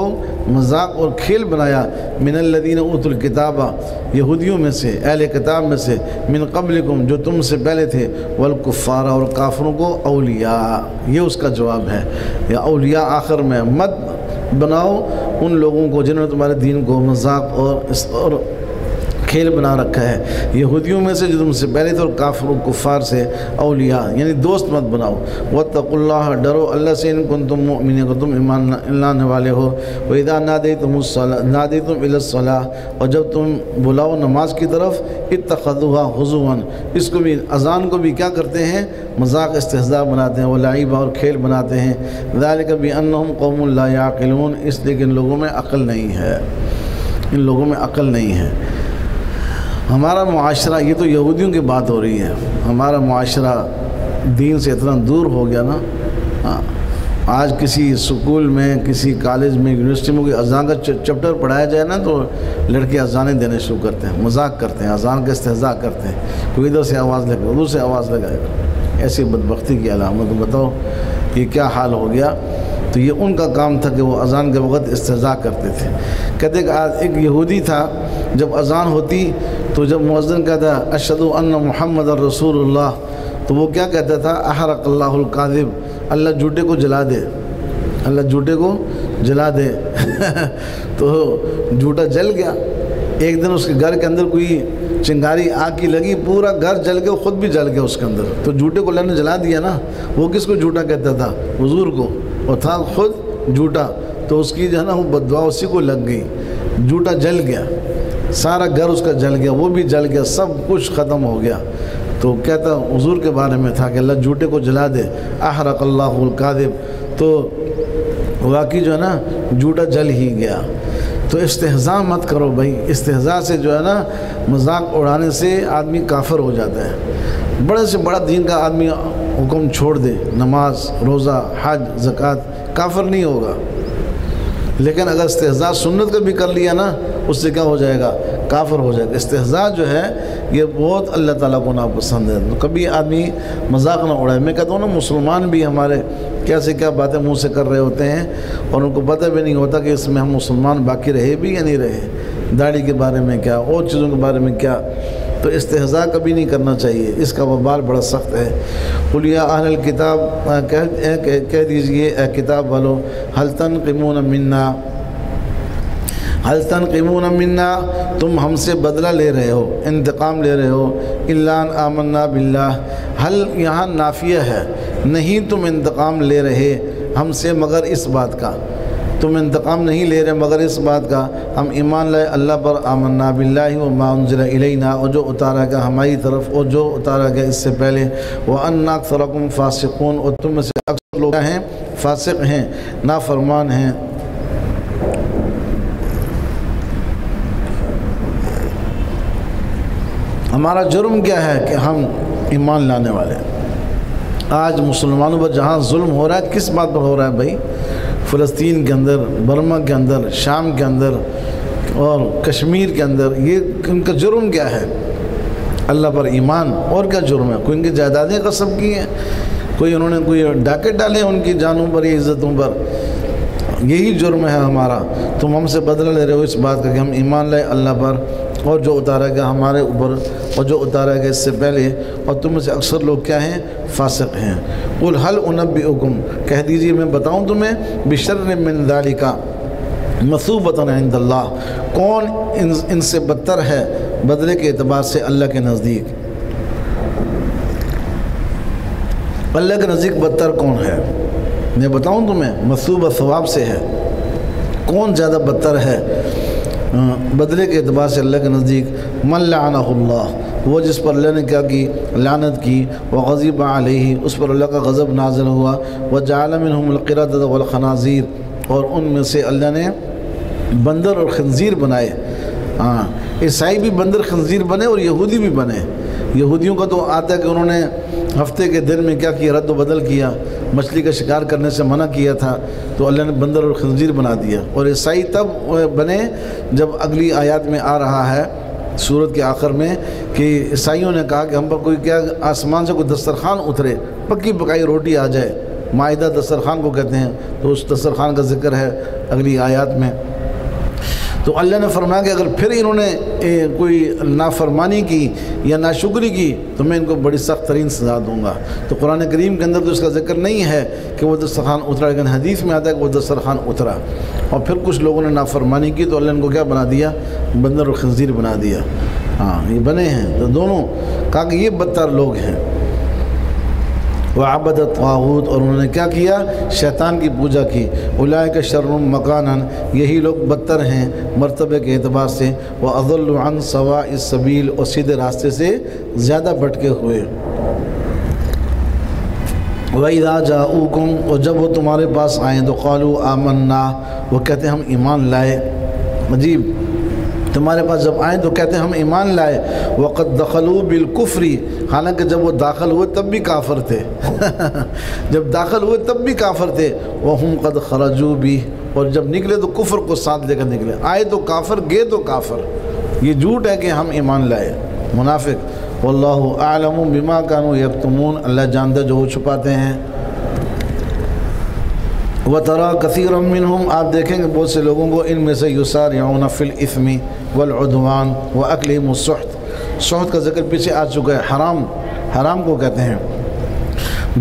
[SPEAKER 1] مذاق اور کھیل بنایا، من الذین اوتوا الکتاب، یہودیوں میں سے، اہل کتاب میں سے، من قبلکم، جو تم سے پہلے تھے، والکفار، اور کافروں کو، اولیاء، یہ اس کا جواب ہے، یا اولیاء آخر میں۔ مت بناؤ ان لوگوں کو جنہوں نے تمہارے دین کو مذاق اور کھیل بنا رکھا ہے۔ یہودیوں میں سے جو تم سے پہلے تھے اور کافر و کفار سے اولیاء یعنی دوست مت بناؤ۔ واتقوا اللہ، ڈرو اللہ سے، ان کنتم مؤمنین، کہ تم ایمان لانے والے ہو۔ وَإِذَا نَادَيْتُمْ إِلَى الصَّلَاةِ، اور جب تم بلاؤ نماز کی طرف، اتخذوها هزوا، اس کو بھی اذان کو بھی کیا کرتے ہیں؟ مذاق استہزاء بناتے ہیں، ولعبا، اور کھیل بناتے ہیں۔ ذَلِكَ بِأَنَّهُمْ قَوْمٌ لَا يَعْقِلُونَ، اس لیے کہ ان لوگوں میں عقل نہیں ہے، ان لوگوں میں عقل نہیں ہے۔ ہمارا معاشرہ، یہ تو یہودیوں کی بات ہو رہی ہے، ہمارا معاشرہ دین سے اتنا دور ہو گیا نا۔ آج کسی سکول میں، کسی کالج میں، یونیورسٹی میں کوئی اذان کا چیپٹر پڑھایا جائے نا تو لڑکے اذانیں دینے شروع کرتے ہیں، مذاق کرتے ہیں، اذان کا استہزاء کرتے ہیں، کوئی ادھر سے آواز لگائے، ادھر سے آواز لگائے گا۔ ایسی بدبختی کی علامت، بتاؤ یہ کیا حال ہو گیا؟ تو یہ ان کا کام تھا کہ وہ اذان کے وقت استہزاء کرتے تھے۔ کہتے کہ ایک یہودی تھا، جب اذان ہوتی تو جب مؤذن کہتا اشہد ان محمد رسول اللہ، تو وہ کیا کہتا تھا؟ احرق اللہ الکاذب، اللہ جھوٹے کو جلا دے، اللہ جھوٹے کو جلا دے۔ تو جھوٹا جل گیا۔ ایک دن اس کے گھر کے اندر کوئی چنگاری آگ کی لگی، پورا گھر جل گیا، خود بھی جل گیا اس کے اندر۔ تو جھوٹے کو اللہ نے جلا دیا نا۔ وہ کس کو جھوٹا کہتا تھا؟ حضور کو، اور تھا خود جھوٹا۔ تو اس کی جو ہے نا وہ بددعا اسی کو لگ گئی، جھوٹا جل گیا، سارا گھر اس کا جل گیا، وہ بھی جل گیا، سب کچھ ختم ہو گیا۔ تو کہتا حضور کے بارے میں تھا کہ اللہ جھوٹے کو جلا دے، احرق اللہ الکاذب۔ تو واقعی جو ہے نا جھوٹا جل ہی گیا۔ تو استہزاء مت کرو بھائی، استہزاء سے جو ہے نا مذاق اڑانے سے آدمی کافر ہو جاتا ہے۔ بڑے سے بڑا دین کا آدمی حکم چھوڑ دے، نماز، روزہ، حج، زکوٰۃ، کافر نہیں ہوگا۔ لیکن اگر استہزاء سنت کا بھی کر لیا نا، اس سے کیا ہو جائے گا؟ کافر ہو جائے گا۔ استہزاء جو ہے یہ بہت اللہ تعالیٰ کو ناپسند ہے۔ تو کبھی آدمی مذاق نہ اڑائے۔ میں کہتا ہوں نا، مسلمان بھی ہمارے کیسے کیا باتیں منہ سے کر رہے ہوتے ہیں اور ان کو پتہ بھی نہیں ہوتا کہ اس میں ہم مسلمان باقی رہے بھی یا نہیں رہے۔ داڑھی کے بارے میں کیا، اور چیزوں کے بارے میں کیا۔ تو استہزاء کبھی نہیں کرنا چاہیے، اس کا وبال بڑا سخت ہے۔ قل یا اہل الکتاب، کہہ دیجئے اے کتاب والو، هل تنقمون منا، هل تنقمون منا، تم ہم سے بدلہ لے رہے ہو، انتقام لے رہے ہو، الا ان آمنا باللہ، حل یہاں نافیہ ہے، نہیں تم انتقام لے رہے ہم سے مگر اس بات کا، تم انتقام نہیں لے رہے مگر اس بات کا، ہم ایمان لائے اللہ پر، آمنا باللہ وما انزل الینا، اور جو اتارا گیا ہماری طرف اور جو اتارا گیا اس سے پہلے، وان اکثرکم فاسقون، اور تم میں سے اکثر لوگ ہیں فاسق ہیں، نافرمان ہیں۔ ہمارا جرم کیا ہے کہ ہم ایمان لانے والے ہیں۔ آج مسلمانوں پر جہاں ظلم ہو رہا ہے، کس بات پر ہو رہا ہے بھائی؟ فلسطین کے اندر، برما کے اندر، شام کے اندر اور کشمیر کے اندر، یہ ان کا جرم کیا ہے؟ اللہ پر ایمان، اور کیا جرم ہے؟ کوئی ان کی جائیدادیں غصب کی ہیں، کوئی انہوں نے کوئی ڈاکے ڈالے ان کی جانوں پر یا عزتوں پر، یہی جرم ہے ہمارا۔ تم ہم سے بدلہ لے رہے ہو اس بات کا کہ ہم ایمان لائے اللہ پر اور جو اتارا گیا ہمارے اوپر اور جو اتارا گیا اس سے پہلے، اور تم میں سے اکثر لوگ کیا ہیں؟ فاسق ہیں۔ قل هل انبئکم، کہہ دیجئے میں بتاؤں تمہیں، بشر من ذالک مثوبۃ عند اللہ، کون ان سے بدتر ہے بدلے کے اعتبار سے اللہ کے نزدیک؟ اللہ کے نزدیک بدتر کون ہے؟ میں بتاؤں تمہیں، مثوبہ ثواب سے ہے، کون زیادہ بدتر ہے بدلے کے اعتبار سے اللہ کے نزدیک؟ من لعنہ اللہ، وہ جس پر اللہ نے کیا کی؟ لعنت کی، وغضب علیہ، اس پر اللہ کا غضب نازل ہوا، وجعل منہم القردۃ والخنازیر، اور ان میں سے اللہ نے بندر اور خنزیر بنائے۔ عیسائی بھی بندر خنزیر بنے اور یہودی بھی بنے۔ یہودیوں کا تو آتا ہے کہ انہوں نے ہفتے کے دن میں کیا کیا؟ رد و بدل کیا، مچھلی کا شکار کرنے سے منع کیا تھا، تو اللہ نے بندر اور خنزیر بنا دیا۔ اور عیسائی تب بنے جب اگلی آیات میں آ رہا ہے سورت کے آخر میں کہ عیسائیوں نے کہا کہ ہم پر کوئی کیا آسمان سے کوئی دسترخوان اترے، پکی پکائی روٹی آ جائے، مائدہ دسترخوان کو کہتے ہیں، تو اس دسترخوان کا ذکر ہے اگلی آیات میں۔ تو اللہ نے فرمایا کہ اگر پھر انہوں نے کوئی نافرمانی کی یا ناشکری کی تو میں ان کو بڑی سخت ترین سزا دوں گا۔ تو قرآن کریم کے اندر تو اس کا ذکر نہیں ہے کہ وہ دسترخوان اترا، لیکن حدیث میں آتا ہے کہ وہ دسترخوان اترا، اور پھر کچھ لوگوں نے نافرمانی کی تو اللہ نے ان کو کیا بنا دیا؟ بندر اور خنزیر بنا دیا۔ ہاں یہ بنے ہیں تو دونوں، کہا کہ یہ بدتر لوگ ہیں۔ وعبد الطاغوت، اور انہوں نے کیا کیا؟ شیطان کی پوجا کی۔ اولئک شر مکانا، یہی لوگ بدتر ہیں مرتبے کے اعتبار سے۔ واضل عن سواء السبیل، اور سیدھے راستے سے زیادہ بھٹکے ہوئے۔ وَإِذَا جَاءُوكُمْ، اور جب وہ تمہارے پاس آئیں تو قالوا آمنا، وہ کہتے ہیں ہم ایمان لائے۔ عجیب، تمہارے پاس جب آئیں تو کہتے ہیں ہم ایمان لائے۔ وَقَدْ دَخَلُوا بِالْكُفْرِ، حالانکہ جب وہ داخل ہوئے تب بھی کافر تھے جب داخل ہوئے تب بھی کافر تھے۔ وَهُمْ قَدْ خَرَجُوا بِهِ، اور جب نکلے تو کفر کو ساتھ لے کر نکلے، آئے تو کافر گئے تو کافر۔ یہ جھوٹ ہے کہ ہم ایمان لائے، منافق۔ وَاللَّهُ أَعْلَمُ بِمَا كَانُوا يَكْتُمُونَ، اللہ جانتا جو وہ چھپاتے ہیں۔ وَتَرَى كَثِيرًا مِّنْهُمْ، آپ دیکھیں گے بہت سے لوگوں کو ان میں سے يُسَارِعُونَ فِي الْإِثْمِ وَالْعُدْوَانِ وَأَكْلِهِمُ السُّحْتَ، سحت کا ذکر پیچھے آ چکا ہے، حرام کو کہتے ہیں۔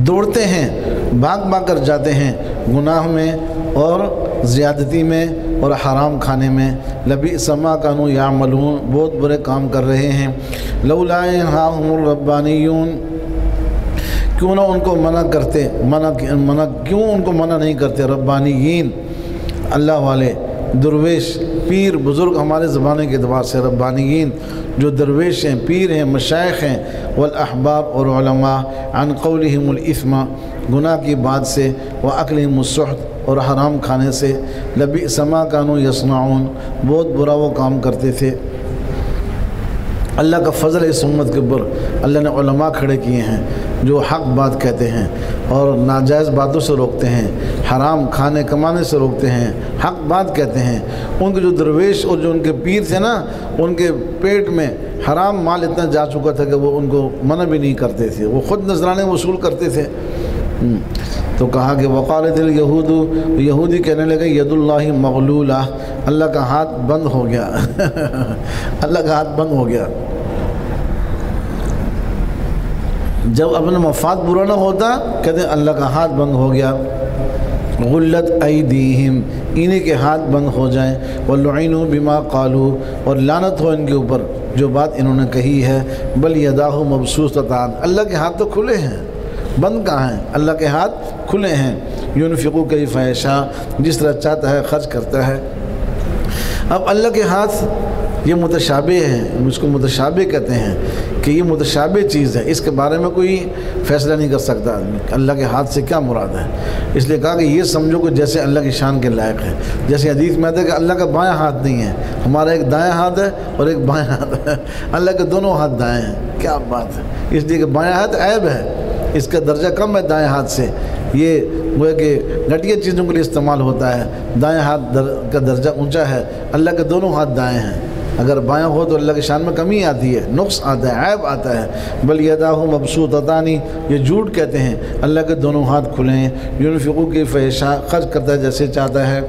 [SPEAKER 1] دوڑتے ہیں، بھاگ کر جاتے ہیں گناہ میں اور زیادتی میں اور حرام کھانے میں۔ لبئس ما كانوا يعملون، بہت برے کام کر رہے ہیں۔ لولا ينهاهم الربانيون، کیوں نہ ان کو منع کرتے، کیوں ان کو منع نہیں کرتے ربانیین، اللہ والے، درویش، پیر، بزرگ ہمارے زمانے کے اعتبار سے ربانیین جو درویش ہیں، پیر ہیں، مشائخ ہیں، والاحبار اور علماء، عن قولہم الاثم، گناہ کی بات سے، واکلہم السحت اور حرام کھانے سے، لبئس ما كانوا يصنعون، بہت برا وہ کام کرتے تھے۔ اللہ کا فضل ہے اس امت کے اوپر، اللہ نے علماء کھڑے کیے ہیں جو حق بات کہتے ہیں اور ناجائز باتوں سے روکتے ہیں، حرام کھانے کمانے سے روکتے ہیں، حق بات کہتے ہیں۔ ان کے جو درویش اور جو ان کے پیر تھے نا، ان کے پیٹ میں حرام مال اتنا جا چکا تھا کہ وہ ان کو منع بھی نہیں کرتے تھے، وہ خود نذرانے وصول کرتے تھے۔ تو کہا کہ وقالت الیہود، یہودی کہنے لگے ید اللہ مغلولہ، اللہ کا ہاتھ بند ہو گیا اللہ کا ہاتھ بند ہو گیا۔ جب اپنا مفاد برا نہ ہوتا کہتے ہیں اللہ کا ہاتھ بند ہو گیا۔ غلت ایدیہم، انہی کے ہاتھ بند ہو جائیں۔ ولعنوا بما قالوا، اور لعنت ہو ان کے اوپر جو بات انہوں نے کہی ہے۔ بل یداہ مبسوطتان، اللہ کے ہاتھ تو کھلے ہیں، بند کہاں ہیں؟ اللہ کے ہاتھ کھلے ہیں۔ ينفق کیف یشاء، جس طرح چاہتا ہے خرچ کرتا ہے۔ اب اللہ کے ہاتھ یہ متشابہ ہے، اس کو متشابہ کہتے ہیں کہ یہ متشابہ چیز ہے، اس کے بارے میں کوئی فیصلہ نہیں کر سکتا آدمی اللہ کے ہاتھ سے کیا مراد ہے۔ اس لیے کہا کہ یہ سمجھو کہ جیسے اللہ کی شان کے لائق ہے، جیسے حدیث میں آتا ہے کہ اللہ کا بایاں ہاتھ نہیں ہے، ہمارا ایک دایاں ہاتھ ہے اور ایک بایاں ہاتھ ہے، اللہ کے دونوں ہاتھ دائیں ہیں۔ کیا بات ہے! اس لیے کہ بایاں ہاتھ عیب ہے، اس کا درجہ کم ہے دائیں ہاتھ سے، یہ وہ کہ گھٹیا چیزوں کے لیے استعمال ہوتا ہے، دائیں ہاتھ کا درجہ اونچا ہے، اللہ کے دونوں ہاتھ دائیں ہیں۔ اگر بایاں ہو تو اللہ کی شان میں کمی آتی ہے، نقص آتا ہے، عیب آتا ہے۔ بل یداہ مبسوطتان، یہ جھوٹ کہتے ہیں، اللہ کے دونوں ہاتھ کھلے ہیں۔ ينفق کیف یشاء، خرچ کرتا ہے جیسے چاہتا ہے۔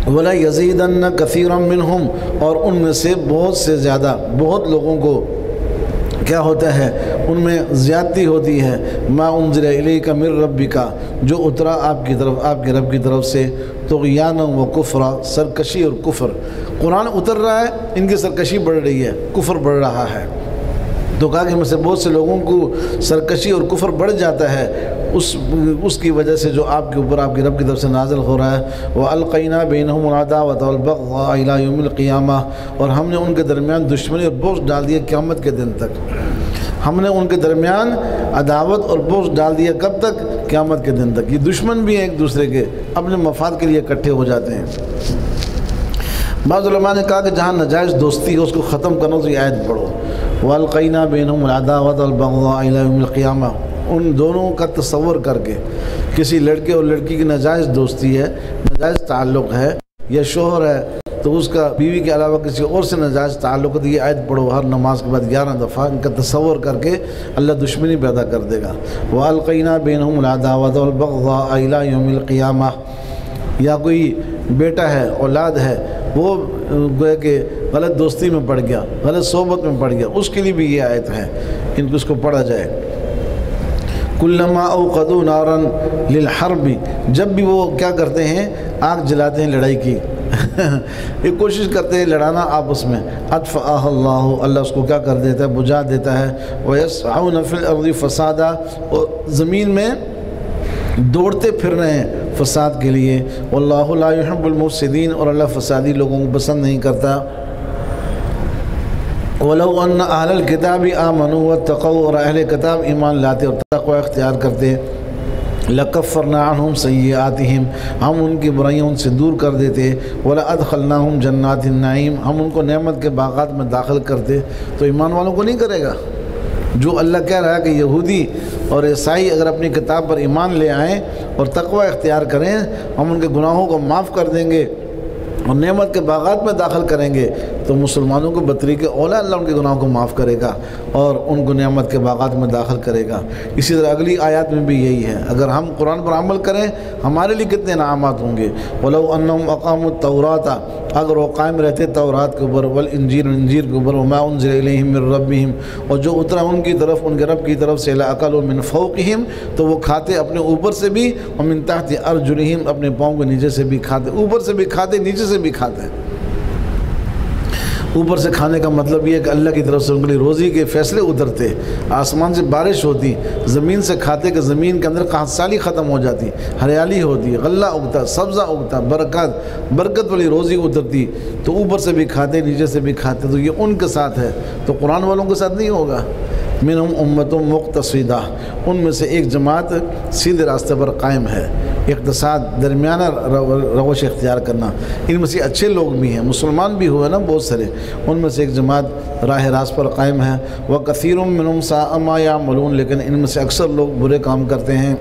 [SPEAKER 1] ولا یزیدن کثیرا منہم، اور ان میں سے بہت سے زیادہ، بہت لوگوں کو کیا ہوتا ہے، ان میں زیادتی ہوتی ہے۔ ما انزل الیک من ربک، جو اترا آپ کی طرف، آپ کے رب کی طرف سے، طغیانا و کفرا، سرکشی اور کفر۔ قرآن اتر رہا ہے، ان کی سرکشی بڑھ رہی ہے، کفر بڑھ رہا ہے۔ تو کہا کہ میں سے بہت سے لوگوں کو سرکشی اور کفر بڑھ جاتا ہے اس کی وجہ سے جو آپ کے اوپر آپ کے رب کی طرف سے نازل ہو رہا ہے۔ وَأَلْقَيْنَا بَيْنَهُمُ الْعَدَاوَةَ وَالْبَغْضَاءَ إِلَىٰ يَوْمِ الْقِيَامَةِ، اور ہم نے ان کے درمیان دشمنی اور بغض ڈال دیا قیامت کے دن تک۔ ہم نے ان کے درمیان عداوت اور بغض ڈال دیا کب تک؟ قیامت کے دن تک۔ یہ دشمن بھی ہیں ایک دوسرے کے، اپنے مفاد کے لیے اکٹھے ہو جاتے ہیں۔ بعض علماء نے کہا کہ جہاں ناجائز دوستی ہے اس کو ختم کرنا تو یہ آیت پڑھو، وَأَلْقَيْنَا بَيْنَهُمُ الْعَدَاوَةَ وَالْبَغْضَاءَ إِلَىٰ يَوْمِ الْقِيَامَةِ، ان دونوں کا تصور کر کے، کسی لڑکے اور لڑکی کی ناجائز دوستی ہے، ناجائز تعلق ہے، یا شوہر ہے تو اس کا بیوی کے علاوہ کسی اور سے ناجائز تعلق ہے، تو یہ آیت پڑھو ہر نماز کے بعد 11 دفعہ، ان کا تصور کر کے اللہ دشمنی پیدا کر دے گا۔ وَأَلْقَيْنَا بَيْنَهُمُ الْعَدَاوَةَ وَالْبَغْضَاءَ إِلَىٰ يَوْمِ الْقِيَامَةِ، یا کوئی بیٹا ہے، اولاد ہے، وہ گویا کہ غلط دوستی میں پڑ گیا، غلط صحبت میں پڑ گیا، اس کے لیے بھی یہ آیت ہے، ان کو اس کو پڑھا جائے۔ کلما اوقدوا نارا للحرب، جب بھی وہ کیا کرتے ہیں، آگ جلاتے ہیں لڑائی کی یہ کوشش کرتے ہیں لڑانا آپس میں، اطفأها اللہ، اللہ اس کو کیا کر دیتا ہے، بجھا دیتا ہے۔ وَيَسْعَوْنَ فِي الْأَرْضِ فَسَادًا، اور زمین میں دوڑتے پھر رہے ہیں فساد کے لیے۔ واللہ لا يحب المفسدین، اور اللہ فسادی لوگوں کو پسند نہیں کرتا۔ وَلَوْ أَنَّ أَهْلَ الْكِتَابِ آمَنُوا وَاتَّقَوْا، اور اہل کتاب ایمان لاتے اور تقوی اختیار کرتے، لَكَفَّرْنَا عَنْهُمْ سَيِّئَاتِهِمْ، ہم ان کی برائیاں ان سے دور کر دیتے، وَلَأَدْخَلْنَاهُمْ جَنَّاتِ النَّعِيمِ، ہم ان کو نعمت کے باغات میں داخل کرتے۔ تو ایمان والوں کو نہیں کرے گا، جو اللہ کہہ رہا ہے کہ یہودی اور عیسائی اگر اپنی کتاب پر ایمان لے آئیں اور تقوی اختیار کریں، ہم ان کے گناہوں کو معاف کر دیں گے اور نعمت کے باغات میں داخل کریں گے، تو مسلمانوں کو بطریق اولا اللہ ان کے گناہوں کو معاف کرے گا اور ان کو نعمت کے باغات میں داخل کرے گا۔ اسی طرح اگلی آیات میں بھی یہی ہے، اگر ہم قرآن پر عمل کریں ہمارے لیے کتنے انعامات ہوں گے۔ وَلَوْ أَنَّهُمْ أَقَامُوا التَّوْرَاةَ، اگر وہ قائم رہتے تورات کے اوپر، والانجیل، انجیل کے اوپر، وما انزل الیہم من ربہم، اور جو اترا ان کی طرف، ان کے رب کی طرف سے، لأکلوا من فوقہم، تو وہ کھاتے اپنے اوپر سے بھی، ومن تحت ارجلہم، اپنے پاؤں کے نیچے سے بھی کھاتے، اوپر سے بھی کھاتے نیچے سے بھی کھاتے۔ اوپر سے کھانے کا مطلب یہ ہے کہ اللہ کی طرف سے ان کے لیے روزی کے فیصلے اترتے، آسمان سے بارش ہوتی، زمین سے کھاتے کہ زمین کے اندر قحط سالی ختم ہو جاتی، ہریالی ہوتی، غلہ اگتا، سبزہ اگتا، برکت والی روزی اترتی، تو اوپر سے بھی کھاتے نیچے سے بھی کھاتے، تو یہ ان کے ساتھ ہے، تو قرآن والوں کے ساتھ نہیں ہوگا۔ منہم امت مقتصدہ، ان میں سے ایک جماعت سیدھے راستے پر قائم ہے، اقتصاد، درمیانہ روش اختیار کرنا، ان میں سے اچھے لوگ بھی ہیں، مسلمان بھی ہوئے نا بہت سارے، ان میں سے ایک جماعت راہ راست پر قائم ہے۔ وَكَثِيرٌ مِّنْهُمْ سَاءَ مَا يَعْمَلُونَ، لیکن ان میں سے اکثر لوگ برے کام کرتے ہیں۔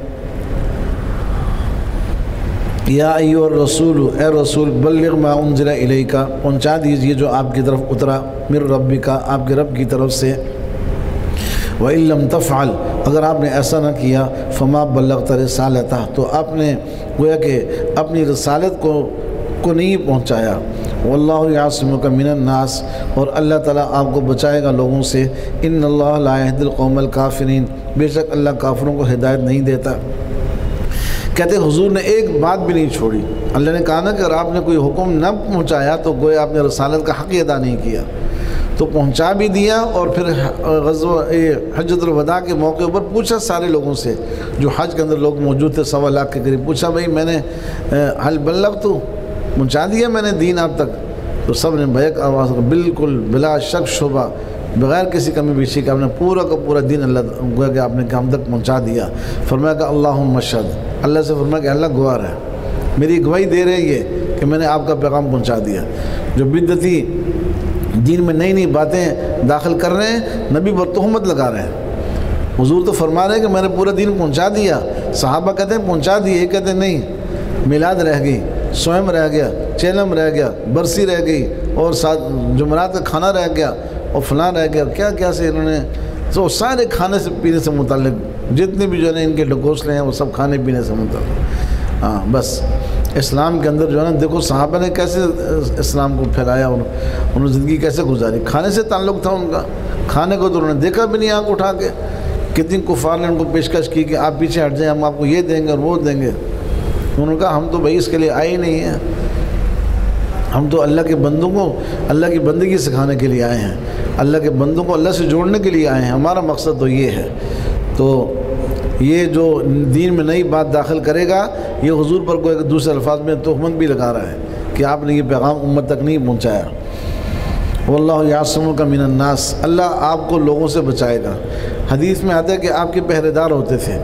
[SPEAKER 1] یا ایھا الرسول، اے رسول، بلغ ما انزل الیک، پہنچا دیجیے جو آپ کی طرف اترا، من ربک، آپ کے رب کی طرف سے۔ وَإِن لَّمْ تَفْعَلْ، اگر آپ نے ایسا نہ کیا، فَمَا بَلَّغْتَ رِسَالَتَهُ، تو آپ نے گویا کہ اپنی رسالت کو نہیں پہنچایا۔ وَاللَّهُ يَعْصِمُكَ مِنَ النَّاسِ، اور اللہ تعالیٰ آپ کو بچائے گا لوگوں سے۔ إِنَّ اللَّهَ لَا يَهْدِي الْقَوْمَ الْكَافِرِينَ، بے شک اللہ کافروں کو ہدایت نہیں دیتا۔ کہتے حضور نے ایک بات بھی نہیں چھوڑی، اللہ نے کہا نا کہ اگر آپ نے کوئی حکم نہ پہنچایا تو گویا آپ نے رسالت کا حق ادا نہیں کیا، تو پہنچا بھی دیا۔ اور پھر غزوہ حجۃ الوداع کے موقع پر پوچھا سارے لوگوں سے، جو حج کے اندر لوگ موجود تھے 1.25 لاکھ کے قریب، پوچھا بھائی میں نے حل بلغت، پہنچا دیا میں نے دین آپ تک؟ تو سب نے بیک آواز، بالکل بلا شک شبہ، بغیر کسی کمی بیشی کا آپ نے پورا کا پورا دین اللہ گویا کہ آپ نے ہم تک پہنچا دیا۔ فرمایا کہ اللہم اشہد، اللہ سے فرمایا کہ اللہ گواہ ہے، میری گواہی دے رہے یہ کہ میں نے آپ کا پیغام پہنچا دیا۔ جو بدعتی دین میں نئی نئی باتیں داخل کر رہے ہیں، نبی پر تہمت لگا رہے ہیں۔ حضور تو فرما رہے ہیں کہ میں نے پورا دین پہنچا دیا، صحابہ کہتے ہیں پہنچا دیے، یہ کہتے ہیں نہیں، میلاد رہ گئی، سوئم رہ گیا، چیلم رہ گیا، برسی رہ گئی، اور ساتھ جمعرات کا کھانا رہ گیا، اور فلاں رہ گیا، کیا کیا سے انہوں نے، تو سارے کھانے سے پینے سے متعلق جتنے بھی جو ہے ان کے ڈھکوسلے ہیں وہ سب کھانے پینے سے متعلق۔ ہاں بس اسلام کے اندر جو ہے نا، دیکھو صحابہ نے کیسے اسلام کو پھیلایا، انہوں نے زندگی کیسے گزاری، کھانے سے تعلق تھا ان کا، کھانے کو تو انہوں نے دیکھا بھی نہیں آنکھ اٹھا کے۔ کتنی کفار نے ان کو پیشکش کی کہ آپ پیچھے ہٹ جائیں، ہم آپ کو یہ دیں گے اور وہ دیں گے، انہوں نے کہا ہم تو بھائی اس کے لیے آئے ہی نہیں ہیں، ہم تو اللہ کے بندوں کو اللہ کی بندگی سکھانے کے لیے آئے ہیں، اللہ کے بندوں کو اللہ سے جوڑنے کے لیے آئے ہیں، ہمارا مقصد تو یہ ہے۔ تو یہ جو دین میں نئی بات داخل کرے گا، یہ حضور پر کوئی دوسرے الفاظ میں تہمت بھی لگا رہا ہے کہ آپ نے یہ پیغام امت تک نہیں پہنچایا۔ واللہ یعصمک من الناس، اللہ آپ کو لوگوں سے بچائے گا۔ حدیث میں آتا ہے کہ آپ کے پہرے دار ہوتے تھے،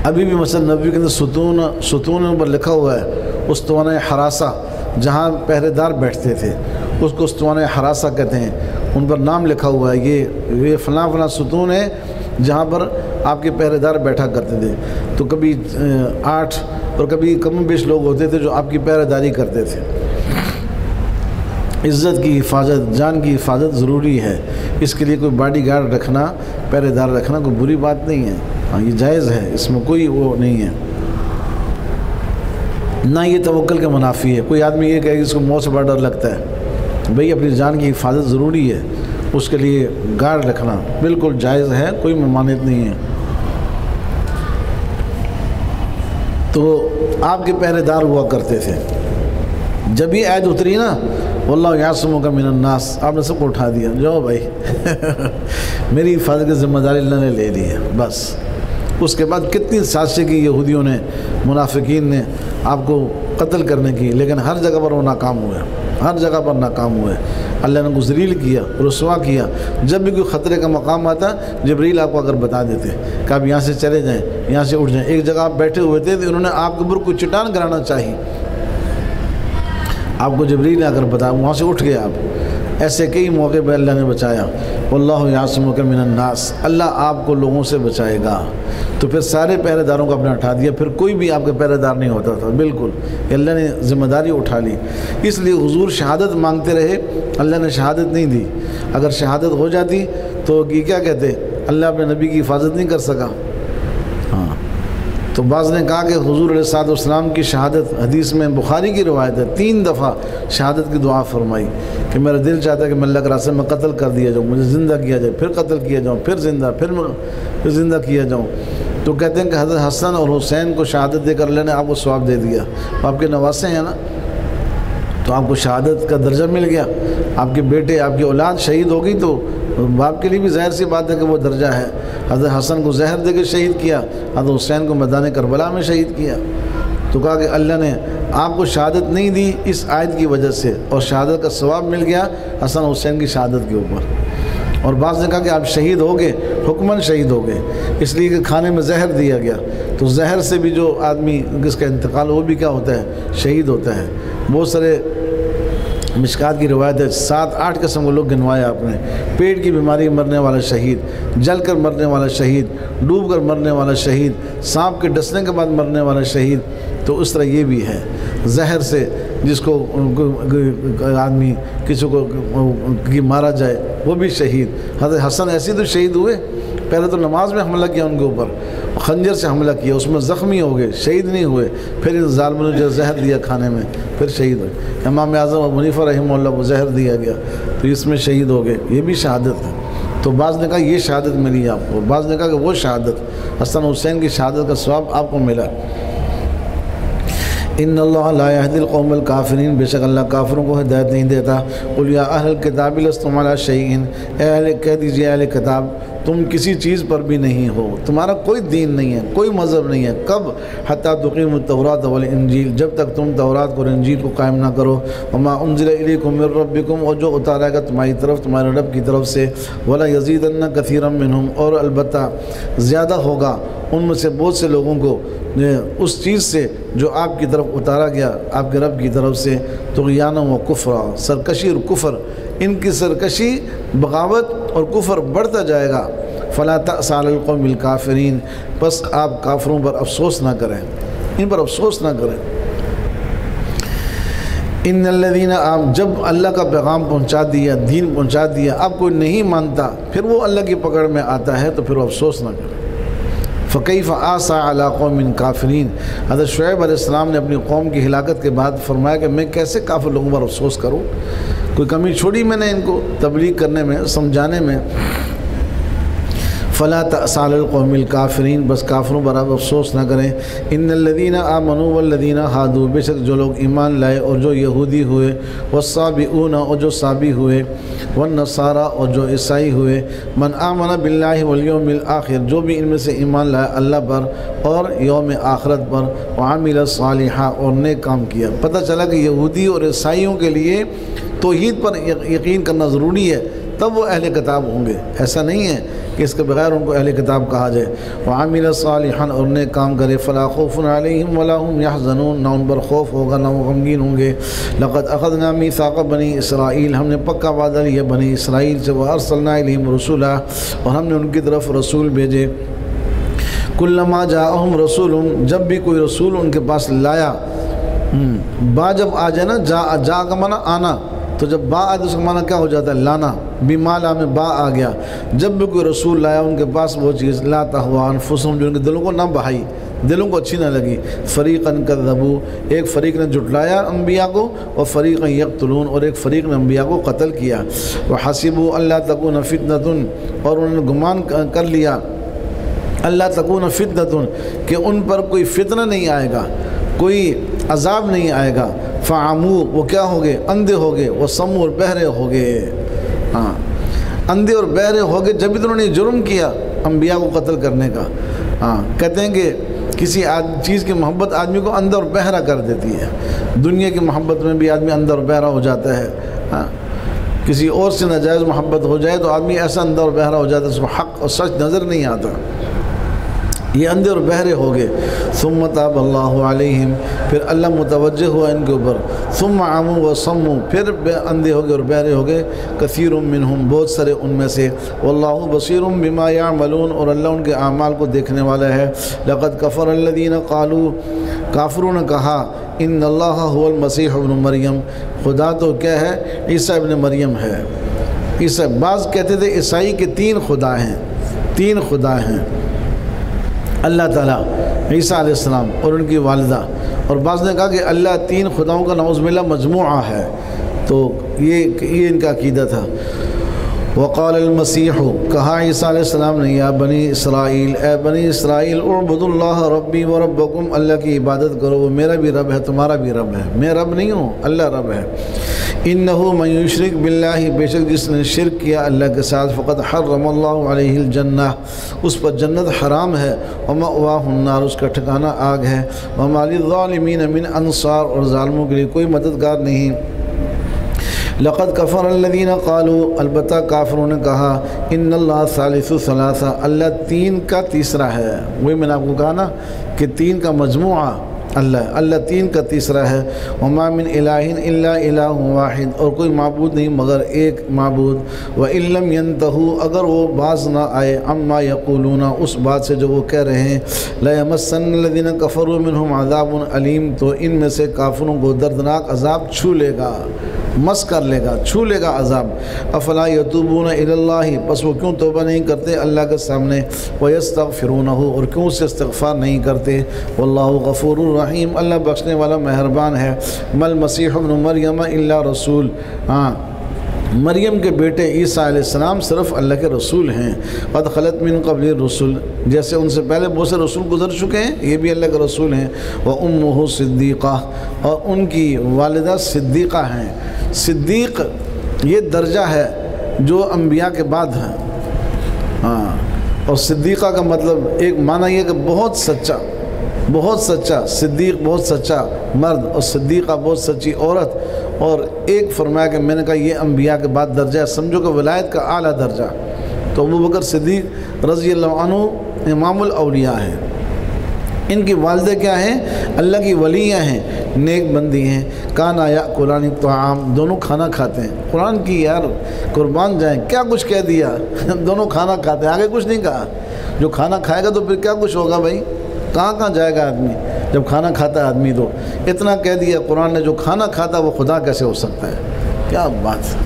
[SPEAKER 1] ابھی بھی مثلا نبی کے اندر ستون پر لکھا ہوا ہے، استوانہ حراسہ، جہاں پہرے دار بیٹھتے تھے اس کو استوانہ حراسہ کہتے ہیں، ان پر نام لکھا ہوا ہے، یہ فلاں فلاں ستون ہے جہاں پر آپ کے پہرے دار بیٹھا کرتے تھے۔ تو کبھی 8 اور کبھی کم بیش لوگ ہوتے تھے جو آپ کی پہرے داری کرتے تھے۔ عزت کی حفاظت، جان کی حفاظت ضروری ہے، اس کے لیے کوئی باڈی گارڈ رکھنا، پہرے دار رکھنا کوئی بری بات نہیں ہے، ہاں یہ جائز ہے، اس میں کوئی وہ نہیں ہے۔ نہ یہ توکل کا منافی ہے۔ کوئی آدمی یہ کہے کہ اس کو موت سے بڑا ڈر لگتا ہے، بھئی اپنی جان کی حفاظت ضروری ہے، اس کے لیے گارڈ رکھنا بالکل جائز ہے، کوئی ممانعت نہیں ہے۔ تو آپ کے پہرے دار ہوا کرتے تھے، جب یہ آیت اتری نا واللہ یعصمک من الناس، آپ نے سب کو اٹھا دیا، جاؤ بھائی میری حفاظت کی ذمہ داری اللہ نے لے لی ہے بس۔ اس کے بعد کتنی سازشیں کی یہودیوں نے، منافقین نے آپ کو قتل کرنے کی، لیکن ہر جگہ پر وہ ناکام ہوئے، ہر جگہ پر ناکام ہوئے۔ اللہ نے ان کو ذلیل کیا، رسوا کیا۔ جب بھی کوئی خطرے کا مقام آتا جبریل آپ کو اگر بتا دیتے کہ آپ یہاں سے چلے جائیں، یہاں سے اٹھ جائیں۔ ایک جگہ آپ بیٹھے ہوئے تھے تو انہوں نے آپ کے اوپر کوئی چٹان گرانا چاہیے، آپ کو جبریل آ کر بتایا، وہاں سے اٹھ گئے آپ۔ ایسے کئی موقع پہ اللہ نے بچایا۔ واللہ یعصمک من الناس، اللہ آپ کو لوگوں سے بچائے گا۔ تو پھر سارے پہرے داروں کو اپنے اٹھا دیا، پھر کوئی بھی آپ کے پہرے دار نہیں ہوتا تھا، بالکل اللہ نے ذمہ داری اٹھا لی۔ اس لیے حضور شہادت مانگتے رہے، اللہ نے شہادت نہیں دی۔ اگر شہادت ہو جاتی تو یہ کیا کہتے، اللہ اپنے نبی کی حفاظت نہیں کر سکا۔ ہاں، تو بعض نے کہا کہ حضور علیہ الصلوۃ والسلام کی شہادت، حدیث میں بخاری کی روایت ہے، 3 دفعہ شہادت کی دعا فرمائی کہ میرا دل چاہتا ہے کہ میں اللہ کے راستے میں قتل کر دیا جاؤں، مجھے زندہ کیا جائے، پھر قتل کیا جاؤں، پھر زندہ، پھر زندہ کیا جاؤں۔ تو کہتے ہیں کہ حضرت حسن اور حسین کو شہادت دے کر اللہ نے آپ کو ثواب دے دیا، آپ کے نواسے ہیں نا، تو آپ کو شہادت کا درجہ مل گیا۔ آپ کے بیٹے، آپ کی اولاد شہید ہو گئی تو باپ کے لیے بھی ظاہر سی بات ہے کہ وہ درجہ ہے۔ حضرت حسن کو زہر دے کے شہید کیا، حضرت حسین کو میدان کربلا میں شہید کیا۔ تو کہا کہ اللہ نے آپ کو شہادت نہیں دی اس آیت کی وجہ سے، اور شہادت کا ثواب مل گیا حسن حسین کی شہادت کے اوپر۔ اور بعض نے کہا کہ آپ شہید ہو گئے، حکماً شہید ہو گئے، اس لیے کہ کھانے میں زہر دیا گیا، تو زہر سے بھی جو آدمی جس کا انتقال وہ بھی کیا ہوتا ہے، شہید ہوتا ہے۔ بہت سارے مشکات کی روایت ہے، 7-8 قسم کے لوگ گنوائے آپ نے۔ پیٹ کی بیماری مرنے والا شہید، جل کر مرنے والا شہید، ڈوب کر مرنے والا شہید، سانپ کے ڈسنے کے بعد مرنے والا شہید۔ تو اس طرح یہ بھی ہے، زہر سے جس کو آدمی کسی کو مارا جائے وہ بھی شہید۔ حضرت حسن ایسے تو شہید ہوئے، پہلے تو نماز میں حملہ کیا ان کے اوپر، خنجر سے حملہ کیا، اس میں زخمی ہو گئے، شہید نہیں ہوئے، پھر ان ظالموں نے جو زہر دیا کھانے میں پھر شہید ہوئے۔ امام اعظم ابو حنیفہ رحمہ اللہ کو زہر دیا گیا تو اس میں شہید ہو گئے، یہ بھی شہادت ہے۔ تو بعض نے کہا یہ شہادت ملی آپ کو، بعض نے کہا کہ وہ شہادت حسن حسین کی شہادت کا ثواب آپ کو ملا۔ ان اللہ لا یہدی القوم الکافرین، بے شک اللہ کافروں کو ہدایت نہیں دیتا۔ قل یا اہل الکتاب لستم علی شیء، کہہ دیجیے اہل کتاب تم کسی چیز پر بھی نہیں ہو، تمہارا کوئی دین نہیں ہے، کوئی مذہب نہیں ہے۔ کب؟ حتی تقیموا التوراۃ والانجیل، جب تک تم تورات اور انجیل کو قائم نہ کرو۔ وما انزل الیکم من ربکم، اور جو اتارا گا تمہاری طرف تمہارے رب کی طرف سے۔ ولا یزیدن کثیرا منہم، اور البتہ زیادہ ہوگا ان میں سے بہت سے لوگوں کو اس چیز سے جو آپ کی طرف اتارا گیا آپ کے رب کی طرف سے، طغیانا و کفرا، سرکشی اور کفر، ان کی سرکشی، بغاوت اور کفر بڑھتا جائے گا۔ فلا تأس علی القوم الکافرین، بس آپ کافروں پر افسوس نہ کریں، ان پر افسوس نہ کریں۔ ان الذین، آپ جب اللہ کا پیغام پہنچا دیا، دین پہنچا دیا، اب کوئی نہیں مانتا، پھر وہ اللہ کی پکڑ میں آتا ہے تو پھر وہ افسوس نہ کریں۔ فکیف آسیٰ علی قوم کافرین، حضرت شعیب علیہ السلام نے اپنی قوم کی ہلاکت کے بعد فرمایا کہ میں کیسے کافر لوگوں پر افسوس کروں، کوئی کمی چھوڑی میں نے ان کو تبلیغ کرنے میں، سمجھانے میں۔ فلا تأس علی القوم الکافرین، بس کافروں پر آپ افسوس نہ کریں۔ ان الذین آمنوا والذین ہادوا، بے شک جو لوگ ایمان لائے اور جو یہودی ہوئے، والصابئون، اور جو صابی ہوئے، والنصارى، اور جو عیسائی ہوئے، من آمن باللہ والیوم الآخر، جو بھی ان میں سے ایمان لائے اللہ پر اور یوم آخرت پر، وعمل صالحا، اور نیک کام کیا۔ پتہ چلا کہ یہودی اور عیسائیوں کے لیے توحید پر یقین کرنا ضروری ہے، تب وہ اہل کتاب ہوں گے، ایسا نہیں ہے کہ اس کے بغیر ان کو اہل کتاب کہا جائے۔ وعمل صالحا، اور نیک کام کرے، فلا خوف علیہم ولا هم يحزنون، نہ ان پر خوف ہوگا نہ وہ غمگین ہوں گے۔ لقد اخذنا میثاق بنی اسرائیل، ہم نے پکا وعدہ لیا بنی اسرائیل سے، وارسلنا الیہم رسولا، اور ہم نے ان کی طرف رسول بھیجے۔ کلما جاءہم رسول، جب بھی کوئی رسول ان کے پاس لایا، با جب آ جائے نا، جا کا معنی آنا، تو جب با آئے تو اس کا معنی کیا ہو جاتا ہے؟ لانا، بیمالا میں با آ گیا۔ جب بھی کوئی رسول لایا ان کے پاس وہ چیز، لا تہوی انفسہم، جو ان کے دلوں کو نہ بہائی، دلوں کو اچھی نہ لگی۔ فریقاً کذبوا، ایک فریق نے جھٹلایا انبیاء کو، اور فریقاً یقتلون، اور ایک فریق نے انبیاء کو قتل کیا۔ وحسبوا الا تکون فتنۃ، اور انہوں نے گمان کر لیا اللہ تکون فتنۃ کہ ان پر کوئی فتنہ نہیں آئے گا، کوئی عذاب نہیں آئے گا۔ فعموا، وہ کیا ہو گئے؟ اندھے ہو گئے۔ وصموا، اور بہرے ہو گئے۔ ہاں، اندھے اور بہرے ہو گئے جب انہوں نے جرم کیا انبیاء کو قتل کرنے کا۔ ہاں، کہتے ہیں کہ کسی چیز کی محبت آدمی کو اندھا اور بہرا کر دیتی ہے۔ دنیا کی محبت میں بھی آدمی اندھا اور بہرا ہو جاتا ہے۔ ہاں، کسی اور سے ناجائز محبت ہو جائے تو آدمی ایسا اندھا اور بہرا ہو جاتا ہے، اس کو حق اور سچ نظر نہیں آتا۔ یہ اندھے اور بہرے ہو گئے۔ ثم تاب اللہ علیہم، پھر اللہ متوجہ ہوا ان کے اوپر۔ ثم عموا وصموا، پھر اندھے ہو گئے اور بہرے ہو گئے۔ کثیر منہم، بہت سارے ان میں سے۔ واللہ بصیر بما یعملون، اور اللہ ان کے اعمال کو دیکھنے والا ہے۔ لقد کفر الذین قالوا، کافروں نے کہا ان اللہ هو المسیح ابن مریم، خدا تو کیا ہے؟ عیسیٰ ابن مریم ہے۔ عیسیٰ، بعض کہتے تھے عیسائی کے 3 خدا ہیں، 3 خدا ہیں، اللہ تعالیٰ، عیسیٰ علیہ السلام اور ان کی والدہ، اور بعض نے کہا کہ اللہ 3 خداؤں کا نعوذ باللہ مجموعہ ہے۔ تو یہ ان کا عقیدہ تھا۔ وقال المسیح، کہا عیسیٰ علیہ السلام نے یا بنی اسرائیل، اے بنی اسرائیل، اعبدوا اللہ ربی و ربکم، اللہ کی عبادت کرو، وہ میرا بھی رب ہے تمہارا بھی رب ہے، میں رب نہیں ہوں، اللہ رب ہے۔ انہ من یشرک باللہ، بے شک جس نے شرک کیا اللہ کے ساتھ، فقد حرم اللہ علیہ الجنہ، اس پر جنت حرام ہے، ومأواہ النار، اس کا ٹھکانہ آگ ہے، وما للظالمین من انصار، اور ظالموں کے لیے کوئی مددگار نہیں۔ لقد کفر الذین قالوا، البتہ کافروں نے کہا ان اللہ ثالث ثلاثہ، اللہ 3 کا تیسرا ہے۔ وہی میں نے آپ کو کہا نا کہ 3 کا مجموعہ اللہ 3 کا تیسرا ہے۔ وما من الہ الا الہ واحد، اور کوئی معبود نہیں مگر ایک معبود۔ وان لم ينتهوا، اگر وہ باز نہ آئے، عما یقولون، اس بات سے جو وہ کہہ رہے ہیں، لیمسن الذین کفروا منہم عذاب علیم، تو ان میں سے کافروں کو دردناک عذاب چھو لے گا، مس کر لے گا، چھو لے گا عذاب۔ افلا یتوبون الی اللہ، پس وہ کیوں توبہ نہیں کرتے اللہ کے سامنے، ویستغفرونہ، اور کیوں اس سے استغفار نہیں کرتے۔ واللہ غفور الرحیم، اللہ بخشنے والا مہربان ہے۔ مل مسیح ابن مریم الا رسول، ہاں، مریم کے بیٹے عیسیٰ علیہ السلام صرف اللہ کے رسول ہیں۔ قد خلت من قبل الرسل، جیسے ان سے پہلے بہت سے رسول گزر چکے ہیں، یہ بھی اللہ کے رسول ہیں۔ وامہ صدیقہ، اور ان کی والدہ صدیقہ ہیں۔ صدیق یہ درجہ ہے جو انبیاء کے بعد ہے۔ ہاں، اور صدیقہ کا مطلب ایک معنی یہ کہ بہت سچا، بہت سچا، صدیق بہت سچا مرد، اور صدیقہ بہت سچی عورت۔ اور ایک فرمایا کہ میں نے کہا یہ انبیاء کے بعد درجہ ہے، سمجھو کہ ولایت کا اعلیٰ درجہ۔ تو ابوبکر صدیق رضی اللہ عنہ امام الاولیاء ہیں۔ ان کی والدہ کیا ہیں؟ اللہ کی ولیاں ہیں، نیک بندی ہیں۔ کانا یاکلان الطعام، دونوں کھانا کھاتے ہیں۔ قرآن کی یار قربان جائیں، کیا کچھ کہہ دیا، دونوں کھانا کھاتے ہیں، آگے کچھ نہیں کہا۔ جو کھانا کھائے گا تو پھر کیا کچھ ہوگا بھائی، کہاں جائے گا آدمی جب کھانا کھاتا ہے آدمی؟ تو اتنا کہہ دیا قرآن نے، جو کھانا کھاتا ہے وہ خدا کیسے ہو سکتا ہے؟ کیا بات ہے!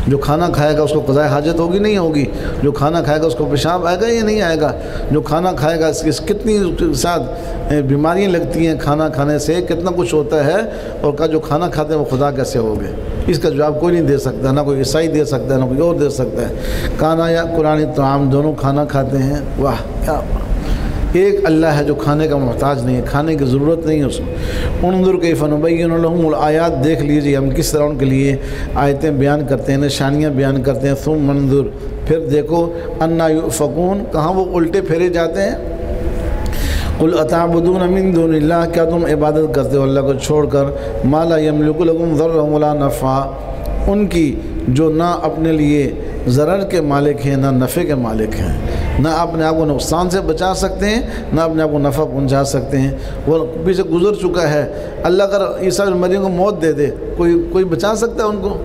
[SPEAKER 1] جو کھانا کھائے گا اس کو قضاء حاجت ہوگی نہیں ہوگی؟ جو کھانا کھائے گا اس کو پیشاب آئے گا یا نہیں آئے گا؟ جو کھانا کھائے گا اس کی کتنی ساتھ بیماریاں لگتی ہیں کھانا کھانے سے، کتنا کچھ ہوتا ہے، اور کہا جو کھانا کھاتے ہیں وہ خدا کیسے ہو گئے؟ اس کا جواب کوئی نہیں دے سکتا، نہ کوئی عیسائی دے سکتا ہے، نہ کوئی اور دے سکتا ہے۔ کانا یا قرآن طعام، دونوں کھانا کھاتے ہیں۔ واہ، کیا ایک اللہ ہے جو کھانے کا محتاج نہیں ہے، کھانے کی ضرورت نہیں ہے اس کو۔ انظر کیف نبین لہم الآیات، دیکھ لیجیے ہم کس طرح ان کے لیے آیتیں بیان کرتے ہیں، نشانیاں بیان کرتے ہیں۔ ثم انظر، پھر دیکھو، انا یؤفکون، کہاں وہ الٹے پھیرے جاتے ہیں۔ قل اتعبدون من دون اللہ، کیا تم عبادت کرتے ہو اللہ کو چھوڑ کر، ما لا یملک لکم ضرا ولا نفع، ان کی جو نہ اپنے لیے ضرر کے مالک ہیں نہ نفع کے مالک ہیں، نہ اپنے آپ کو نقصان سے بچا سکتے ہیں نہ اپنے آپ کو نفع پہنچا سکتے ہیں۔ وہ پیچھے گزر چکا ہے۔ اللہ اگر عیسیٰ ابن مریم کو موت دے دے، کوئی بچا سکتا ہے ان کو؟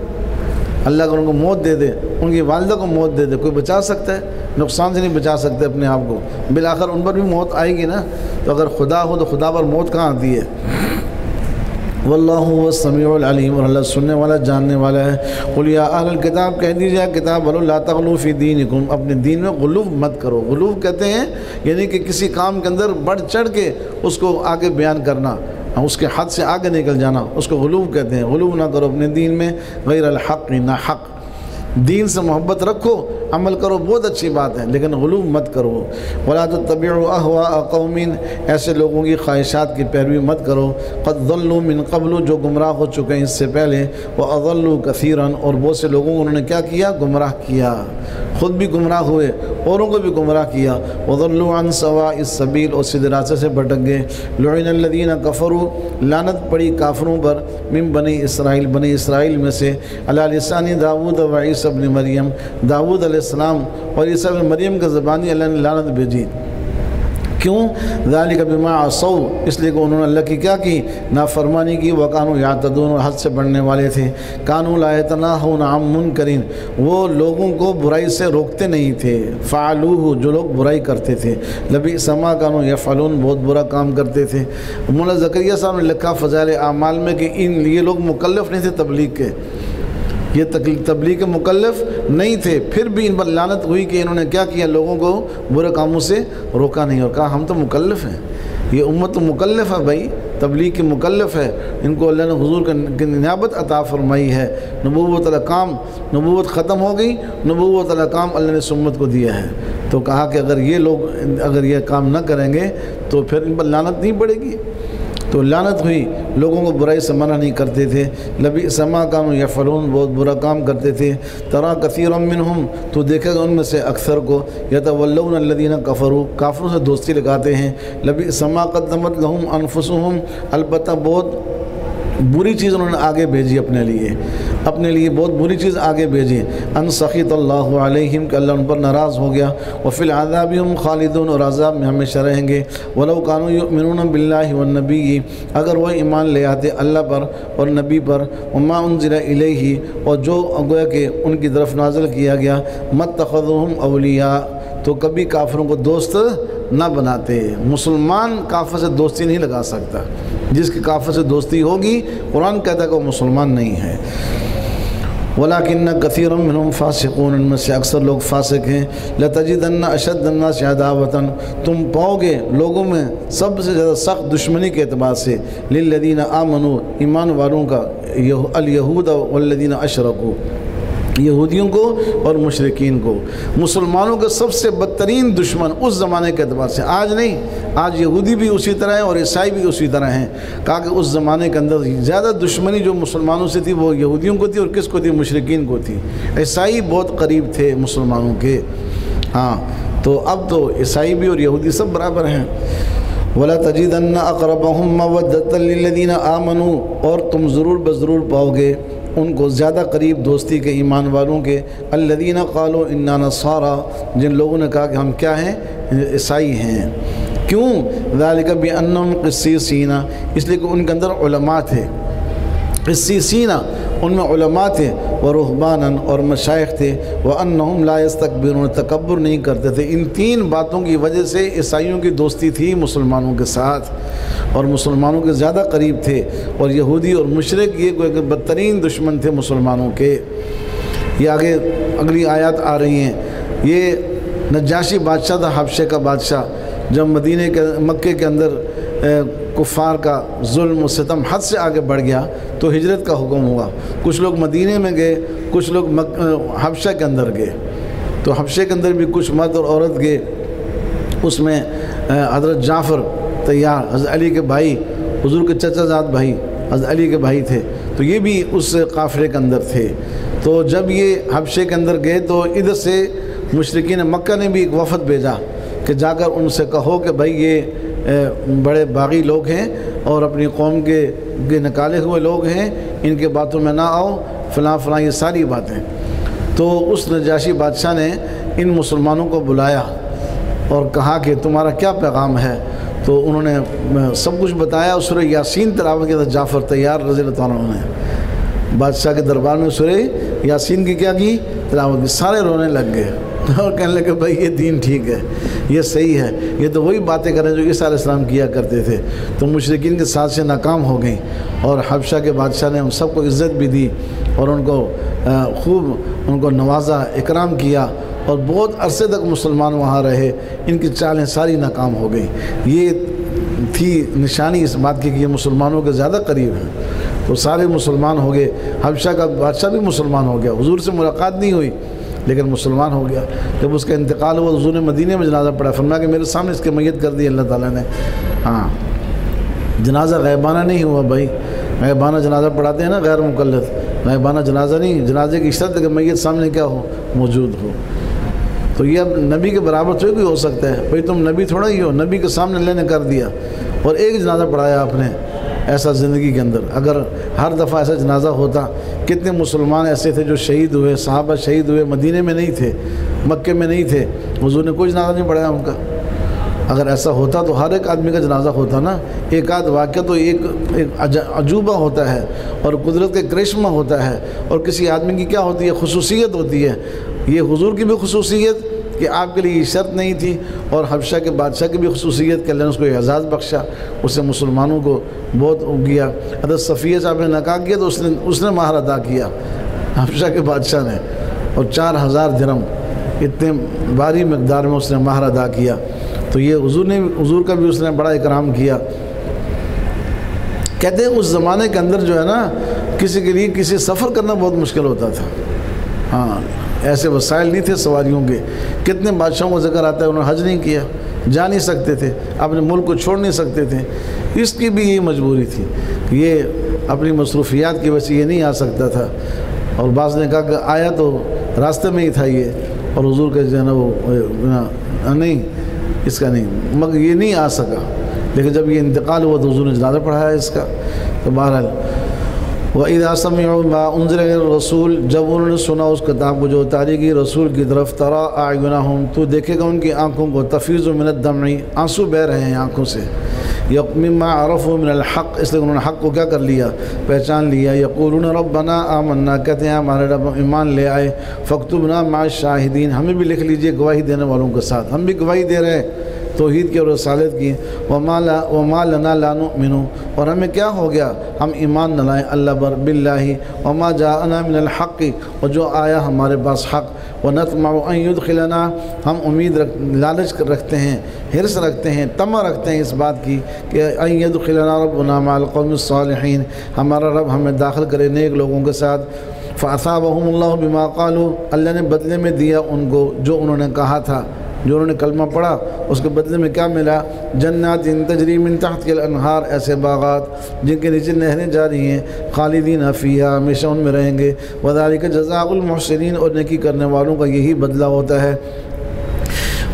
[SPEAKER 1] اللہ اگر ان کو موت دے دے، ان کی والدہ کو موت دے دے، کوئی بچا سکتا ہے؟ نقصان سے نہیں بچا سکتے اپنے آپ کو، بالآخر ان پر بھی موت آئے گی نا۔ تو اگر خدا ہو تو خدا پر موت کہاں آتی ہے؟ واللہ هو السمیع العلیم، اور اللہ سننے والا جاننے والا ہے۔ قل یا اہل الکتاب، کہہ دیجیے کتاب والو، لا تغلوا فی دینکم، اپنے دین میں غلو مت کرو۔ غلو کہتے ہیں یعنی کہ کسی کام کے اندر بڑھ چڑھ کے اس کو آگے بیان کرنا، اس کے حد سے آگے نکل جانا، اس کو غلو کہتے ہیں۔ غلو نہ کرو اپنے دین میں، غیر الحق، نہ حق۔ دین سے محبت رکھو، عمل کرو، بہت اچھی بات ہے، لیکن غلو مت کرو۔ ولا تتبعوا اهواء قوم، ایسے لوگوں کی خواہشات کی پیروی مت کرو، قد ضلوا من قبل، جو گمراہ ہو چکے ہیں اس سے پہلے، واضلوا كثيرا، اور بہت سے لوگوں کو انہوں نے کیا کیا؟ گمراہ کیا، خود بھی گمراہ ہوئے، اوروں کو بھی گمراہ کیا۔ وضلوا عن سواء السبيل، اور سیدھے راستے سے بھٹک گئے۔ لعن الذين كفروا، لعنت پڑی کافروں پر، من بنی اسرائیل، بنی اسرائیل میں سے، علی لسان داؤد و عیسی ابن مریم، داؤد علیہ السلام اور عیسی ابن مریم کے زبانی اللہ نے لعنت بھیجی۔ کیوں؟ ذالک بما عصوا، اس لیے کہ انہوں نے اللہ کی کیا کی؟ نافرمانی کی، وکانوا یعتدون، اور حد سے بڑھنے والے تھے۔ کانوا لا یتناہون عن منکر، وہ لوگوں کو برائی سے روکتے نہیں تھے، فعلوہ، جو لوگ برائی کرتے تھے، لبئس ما کانوا یفعلون، بہت برا کام کرتے تھے۔ مولانا زکریا صاحب نے لکھا فضائل اعمال میں کہ یہ لوگ مکلف نہیں تھے تبلیغ کے، یہ تبلیغ کے مکلف نہیں تھے، پھر بھی ان پر لعنت ہوئی کہ انہوں نے کیا کیا؟ لوگوں کو برے کاموں سے روکا نہیں، اور کہا ہم تو مکلف ہیں، یہ امت تو مکلف ہے بھائی، تبلیغ کی مکلف ہے، ان کو اللہ نے حضور کی نیابت عطا فرمائی ہے، نبوت علیہ کام، نبوت ختم ہو گئی، نبوت علیہ کام اللہ نے اس امت کو دیا ہے۔ تو کہا کہ اگر یہ لوگ اگر یہ کام نہ کریں گے تو پھر ان پر لعنت نہیں پڑے گی، تو لعنت ہوئی، لوگوں کو برائی سے منع نہیں کرتے تھے۔ لبئس ما کانوا یفعلون، بہت برا کام کرتے تھے۔ ترا کثیرا منہم، تو دیکھے گا ان میں سے اکثر کو، یتولون الذین کفروا، کافروں سے دوستی لگاتے ہیں۔ لبئس ما قدمت لہم انفسہم، البتہ بہت بری چیز انہوں نے آگے بھیجی اپنے لیے بہت بری چیز آگے بھیجی۔ ان سخط اللہ علیہم، کہ اللہ ان پر ناراض ہو گیا۔ وفی العذاب ہم خالدون، اور عذاب میں ہمیشہ رہیں گے۔ ولو کانوا یؤمنون باللہ والنبی، اگر وہ ایمان لے آتے اللہ پر اور نبی پر، وما انزل الیہ، اور جو گویا کہ ان کی طرف نازل کیا گیا، متخذوہم اولیاء، تو کبھی کافروں کو دوست نہ بناتے۔ مسلمان کافر سے دوستی نہیں لگا سکتا، جس کی کافر سے دوستی ہوگی قرآن کہتا ہے کہ وہ مسلمان نہیں ہے۔ ولیکن کثیر منہم فاسقون، ان میں سے اکثر لوگ فاسق ہیں۔ لتجدن اشد الناس عداوۃ، تم پاؤ گے لوگوں میں سب سے زیادہ سخت دشمنی کے اعتبار سے، للذین آمنوا، ایمان والوں کا، الیہود والذین اشرکوا، یہودیوں کو اور مشرکین کو۔ مسلمانوں کے سب سے بدترین دشمن اس زمانے کے اعتبار سے، آج نہیں، آج یہودی بھی اسی طرح ہیں اور عیسائی بھی اسی طرح ہیں، کہا کہ اس زمانے کے اندر زیادہ دشمنی جو مسلمانوں سے تھی وہ یہودیوں کو تھی، اور کس کو تھی؟ مشرکین کو تھی۔ عیسائی بہت قریب تھے مسلمانوں کے، ہاں، تو اب تو عیسائی بھی اور یہودی سب برابر ہیں۔ وَلَا تَجِدَنَّ أَقْرَبَهُمْ مَوَدَّةً لِّلَّذِينَ آمَنُوا، اور تم ضرور بضرور پاؤ گے ان کو زیادہ قریب دوستی کے ایمان والوں کے، الذین قالوا انا نصارى، جن لوگوں نے کہا کہ ہم کیا ہیں؟ عیسائی ہیں۔ کیوں؟ ذالک بانہم قسیسین، اس لیے کہ ان کے اندر علماء تھے، قسیسین، ان میں علماء تھے، ورہبانا، اور مشائخ تھے، وانہم لا یستکبرون، تکبر نہیں کرتے تھے۔ ان تین باتوں کی وجہ سے عیسائیوں کی دوستی تھی مسلمانوں کے ساتھ، اور مسلمانوں کے زیادہ قریب تھے، اور یہودی اور مشرک یہ کوئی بدترین دشمن تھے مسلمانوں کے۔ یہ آگے اگلی آیات آ رہی ہیں۔ یہ نجاشی بادشاہ تھا، حبشے کا بادشاہ، جب مکے کے اندر کفار کا ظلم و ستم حد سے آگے بڑھ گیا تو ہجرت کا حکم ہوا۔ کچھ لوگ مدینے میں گئے، کچھ لوگ حبشہ کے اندر گئے، تو حبشے کے اندر بھی کچھ مرد اور عورت گئے، اس میں حضرت جعفر طیار، حضرت علی کے بھائی، حضور کے چچا زاد بھائی حضرت علی کے بھائی تھے، تو یہ بھی اس قافلے کے اندر تھے۔ تو جب یہ حبشے کے اندر گئے تو ادھر سے مشرکین مکہ نے بھی ایک وفد بھیجا کہ جا کر ان سے کہو کہ بھائی یہ بڑے باغی لوگ ہیں اور اپنی قوم کے نکالے ہوئے لوگ ہیں، ان کے باتوں میں نہ آؤ، فلاں فلاں، یہ ساری باتیں۔ تو اس نجاشی بادشاہ نے ان مسلمانوں کو بلایا اور کہا کہ تمہارا کیا پیغام ہے؟ تو انہوں نے سب کچھ بتایا، سورہ یاسین تلاوت کیا تھا جعفر طیار رضی اللہ عنہ نے، بادشاہ کے دربار میں سورہ یاسین کی کیا کی؟ تلاوت کی۔ سارے رونے لگ گئے اور کہنے لگے بھائی یہ دین ٹھیک ہے، یہ صحیح ہے، یہ تو وہی باتیں کریں جو عیسیٰ علیہ السلام کیا کرتے تھے۔ تو مشرکین کے ساتھ سے ناکام ہو گئیں، اور حبشہ کے بادشاہ نے ان سب کو عزت بھی دی اور ان کو خوب ان کو نوازا، اکرام کیا، اور بہت عرصے تک مسلمان وہاں رہے۔ ان کی چالیں ساری ناکام ہو گئیں۔ یہ تھی نشانی اس بات کی کہ یہ مسلمانوں کے زیادہ قریب ہیں، تو سارے مسلمان ہو گئے۔ حبشہ کا بادشاہ بھی مسلمان ہو گیا، حضور سے ملاقات نہیں ہوئی لیکن مسلمان ہو گیا۔ جب اس کا انتقال ہوا، حضور نے مدینے میں جنازہ پڑھا، فرمایا کہ میرے سامنے اس کی میت کر دی اللہ تعالیٰ نے۔ ہاں، جنازہ غیبانہ نہیں ہوا بھائی، غیبانہ جنازہ پڑھاتے ہیں نا غیر مقلد، غیبانہ جنازہ نہیں، جنازے کی شرط ہے کہ میت سامنے کیا ہو، موجود ہو۔ تو یہ اب نبی کے برابر تو کوئی ہو سکتا ہے بھائی، تم نبی تھوڑا ہی ہو، نبی کے سامنے اللہ نے کر دیا اور ایک جنازہ پڑھایا آپ نے ایسا زندگی کے اندر۔ اگر ہر دفعہ ایسا جنازہ ہوتا، کتنے مسلمان ایسے تھے جو شہید ہوئے، صحابہ شہید ہوئے، مدینے میں نہیں تھے، مکے میں نہیں تھے، حضور نے کوئی جنازہ نہیں پڑھایا ان کا۔ اگر ایسا ہوتا تو ہر ایک آدمی کا جنازہ ہوتا نا۔ ایک آدھ واقعہ تو ایک عجوبہ ہوتا ہے اور قدرت کا کرشمہ ہوتا ہے، اور کسی آدمی کی کیا ہوتی ہے، خصوصیت ہوتی ہے۔ یہ حضور کی بھی خصوصیت کہ آپ کے لیے یہ شرط نہیں تھی، اور حبشہ کے بادشاہ کی بھی خصوصیت کہ اللہ نے اس کو اعزاز بخشا، اس نے مسلمانوں کو بہت کیا۔ حضرت صفیہ صاحب نے نکاح کیا تو اس نے مہر ادا کیا حبشہ کے بادشاہ نے، اور 4000 درہم اتنے بھاری مقدار میں اس نے مہر ادا کیا۔ تو یہ حضور کا بھی اس نے بڑا اکرام کیا۔ کہتے ہیں اس زمانے کے اندر جو ہے نا، کسی کے لیے کسی سفر کرنا بہت مشکل ہوتا تھا۔ ہاں، ایسے وسائل نہیں تھے سواریوں کے۔ کتنے بادشاہوں کا ذکر آتا ہے انہوں نے حج نہیں کیا، جا نہیں سکتے تھے، اپنے ملک کو چھوڑ نہیں سکتے تھے۔ اس کی بھی یہی مجبوری تھی، یہ اپنی مصروفیات کی وجہ سے یہ نہیں آ سکتا تھا۔ اور بعض نے کہا کہ آیا تو راستے میں ہی تھا یہ، اور حضور کا جو ہے نا وہ نہیں، اس کا نہیں، مگر یہ نہیں آ سکا۔ لیکن جب یہ انتقال ہوا تو حضور نے جنازہ پڑھایا اس کا۔ تو بہرحال وَإِذَا سَمِعُوا مَا أُنزِلَ إِلَى الرَّسُولِ، جب انہوں نے سنا اس کتاب کو جو اتاری گئی رسول کی طرف، تَرَىٰ أَعْيُنَهُمْ، تو دیکھے گا ان کی آنکھوں کو، تَفِيضُ مِنَ الدَّمْعِ، آنسو بہہ رہے ہیں آنکھوں سے، مِمَّا عَرَفُوا مِنَ الْحَقِّ، اس لیے انہوں نے حق کو کیا کر لیا، پہچان لیا۔ يَقُولُونَ رَبَّنَا آمَنَّا، کہتے ہیں ہمارے رب ایمان لے آئے، فَاكْتُبْنَا مَعَ الشَّاهِدِينَ، ہمیں بھی لکھ لیجئے گواہی دینے والوں کے ساتھ، ہم بھی گواہی دے رہے ہیں توحید کی اور رسالت کی۔ وَمَا لَنَا لَا نُؤْمِنُ، اور ہمیں کیا ہو گیا، ہم ایمان نہ لائیں اللہ پر، بِاللَّهِ وَمَا جَاءَنَا مِنَ الْحَقِّ، اور جو آیا ہمارے پاس حق، وَنَطْمَعُ أَن يُدْخِلَنَا، ہم امید لالچ رکھتے ہیں، حرص رکھتے ہیں، طمع رکھتے ہیں اس بات کی کہ أن يدخلنا ربنا مع القوم الصالحين، ہمارا رب ہمیں داخل کرے نیک لوگوں کے ساتھ۔ فَأَثَابَهُمُ اللَّهُ بِمَا قَالُوا، اللہ نے بدلے میں دیا ان کو جو انہوں نے کہا تھا، جو انہوں نے کلمہ پڑھا اس کے بدلے میں کیا ملا، جنات تجری من تحت الانہار، ایسے باغات جن کے نیچے نہریں جاری ہیں، خالدین فیہا، ہمیشہ ان میں رہیں گے، وذالک جزاء المحسنین، اور نیکی کرنے والوں کا یہی بدلہ ہوتا ہے۔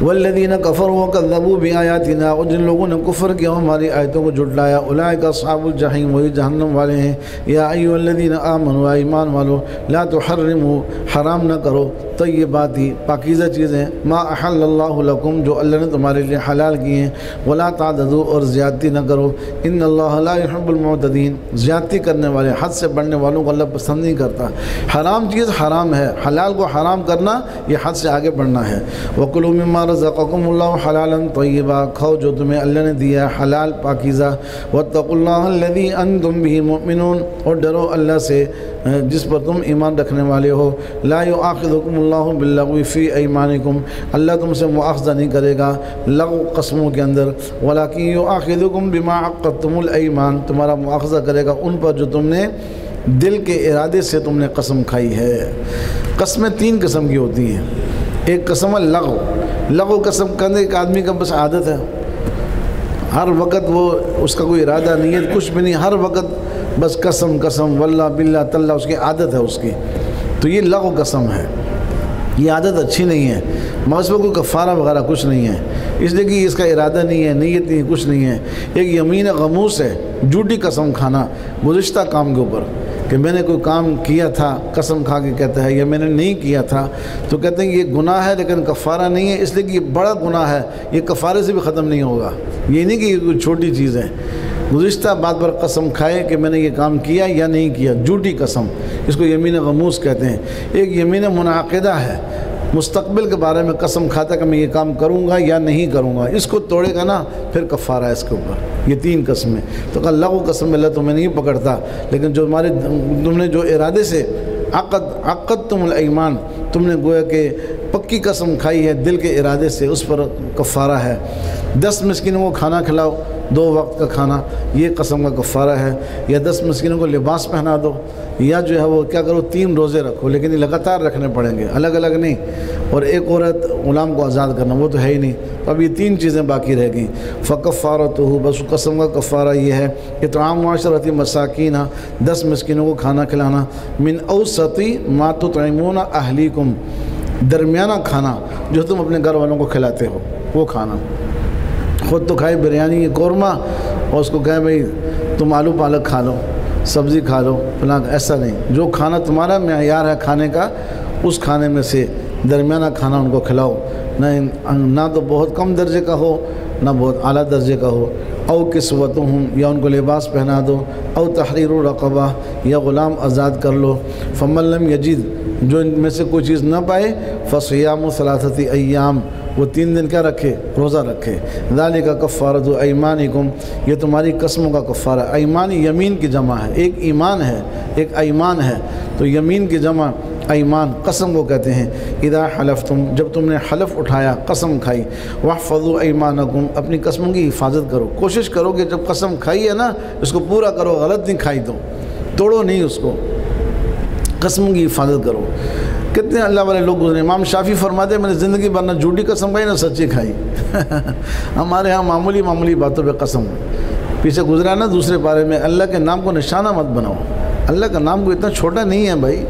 [SPEAKER 1] والذین کفروا وکذبوا بآیاتنا، اور جن لوگوں نے کفر کیا ہماری آیتوں کو جھٹلایا، اولئک اصحاب الجحیم، وہی جہنم والے ہیں۔ یا ایھا الذین آمنوا، ایمان والو، لا تحرموا، حرام نہ کرو، طیبات، پاکیزہ چیزیں، ما احل اللہ لکم، جو اللہ نے تمہارے لیے حلال کیے ہیں، ولا تعتدوا، اور زیادتی نہ کرو، ان اللہ لا يحب المعتدین، زیادتی کرنے والے، حد سے بڑھنے والوں کو اللہ پسند نہیں کرتا۔ حرام چیز حرام ہے، حلال کو حرام کرنا یہ حد سے آگے بڑھنا ہے۔ وَكُلُوا مِمَّا رَزَقَكُمُ اللَّهُ حَلَالًا طَيِّبًا، کھاؤ جو تمہیں اللہ نے دیا ہے حلال پاکیزہ۔ وَاتَّقُوا اللَّهَ الَّذِي أَنتُم بِهِ مُؤْمِنُونَ، اور ڈرو اللہ سے جس پر تم ایمان رکھنے والے ہو۔ لا يُؤَاخِذُكُمُ اللَّهُ بِاللَّغْوِ فِي أَيْمَانِكُمْ، اللہ تم سے مؤاخذہ نہیں کرے گا لغو قسموں کے اندر، وَلَكِنْ يُؤَاخِذُكُمْ بِمَا عَقَّدتُّمُ الْأَيْمَانَ، تمہارا مؤاخذہ کرے گا ان پر جو تم نے دل کے ارادے سے تم نے قسم کھائی ہے۔ قسمیں 3 قسم کی ہوتی ہیں۔ ایک قسم ہے لغو قسم کرنے ایک آدمی کا بس عادت ہے، ہر وقت وہ اس کا کوئی ارادہ نیت کچھ بھی نہیں، ہر وقت بس قسم واللہ باللہ تاللہ، اس کی عادت ہے اس کی، تو یہ لغو قسم ہے۔ یہ عادت اچھی نہیں ہے، مگر کوئی کفارہ وغیرہ کچھ نہیں ہے، اس لیے کہ اس کا ارادہ نہیں ہے، نیت نہیں، کچھ نہیں ہے۔ ایک یمین غموس ہے، جھوٹی قسم کھانا گزشتہ کام کے اوپر، کہ میں نے کوئی کام کیا تھا قسم کھا کے کہتا ہے، یا میں نے نہیں کیا تھا، تو کہتے ہیں یہ گناہ ہے لیکن کفارہ نہیں ہے، اس لیے کہ یہ بڑا گناہ ہے، یہ کفارے سے بھی ختم نہیں ہوگا۔ یہ نہیں کہ یہ کوئی چھوٹی چیز ہے، گزشتہ بات پر قسم کھائے کہ میں نے یہ کام کیا یا نہیں کیا، جھوٹی قسم، اس کو یمین غموس کہتے ہیں۔ ایک یمین منعقدہ ہے، مستقبل کے بارے میں قسم کھاتا ہے کہ میں یہ کام کروں گا یا نہیں کروں گا، اس کو توڑے گا نا پھر کفارہ ہے اس کے اوپر۔ یہ 3 قسمیں، تو کہا لغو قسم اللہ تمہیں نہیں پکڑتا، لیکن جو تم نے جو ارادے سے عقدتم الایمان، تم نے گویا کہ پکی قسم کھائی ہے دل کے ارادے سے، اس پر کفارہ ہے۔ 10 مسکینوں کو کھانا کھلاؤ، 2 وقت کا کھانا، یہ قسم کا کفارہ ہے۔ یا 10 مسکینوں کو لباس پہنا دو، یا جو ہے وہ کیا کرو 3 روزے رکھو، لیکن یہ لگاتار رکھنے پڑیں گے، الگ الگ نہیں۔ اور ایک عورت غلام کو آزاد کرنا، وہ تو ہے ہی نہیں، تو اب یہ 3 چیزیں باقی رہ گئیں۔ فکفارتہ، بس قسم کا کفارہ یہ ہے اطعام 10 مساکین، 10 مسکینوں کو کھانا کھلانا، من اوسط ما تطعمون اہلیکم، درمیانہ کھانا جو تم اپنے گھر والوں کو کھلاتے ہو وہ کھانا۔ خود تو کھائے بریانی قورمہ اور اس کو کہے بھئی تم آلو پالک کھا لو، سبزی کھا لو فلاں، ایسا نہیں، جو کھانا تمہارا معیار ہے کھانے کا اس کھانے میں سے درمیانہ کھانا ان کو کھلاؤ، نہ تو بہت کم درجے کا ہو نہ بہت اعلیٰ درجے کا ہو۔ او کسوتہم، یا ان کو لباس پہنا دو، او تحریر رقبہ، یا غلام آزاد کر لو۔ فمن لم یجد، جو ان میں سے کوئی چیز نہ پائے، فصیام 3 ایام، وہ 3 دن کیا رکھے، روزہ رکھے۔ ذالک کفارۃ ایمانکم، یہ تمہاری قسموں کا کفارہ۔ ایمان یمین کی جمع ہے، ایک ایمان ہے ایک ایمان ہے، تو یمین کی جمع ایمان قسم کو کہتے ہیں۔ اذا حلفتم، جب تم نے حلف اٹھایا، قسم کھائی، واحفظوا ایمانکم، اپنی قسموں کی حفاظت کرو، کوشش کرو کہ جب قسم کھائی ہے نا اس کو پورا کرو، غلط نہیں کھائی تو توڑو نہیں اس کو، قسموں کی حفاظت کرو۔ کتنے اللہ والے لوگ گزرے، امام شافعی فرماتے ہیں میں نے زندگی بھر نہ جھوٹی قسم کھائی نہ سچی کھائی۔ ہمارے ہاں معمولی باتوں پہ قسم پیچھے گزرا نا دوسرے پارے میں، اللہ کے نام کو نشانہ مت بناؤ، اللہ کا نام کو اتنا چھوٹا نہیں ہے بھائی،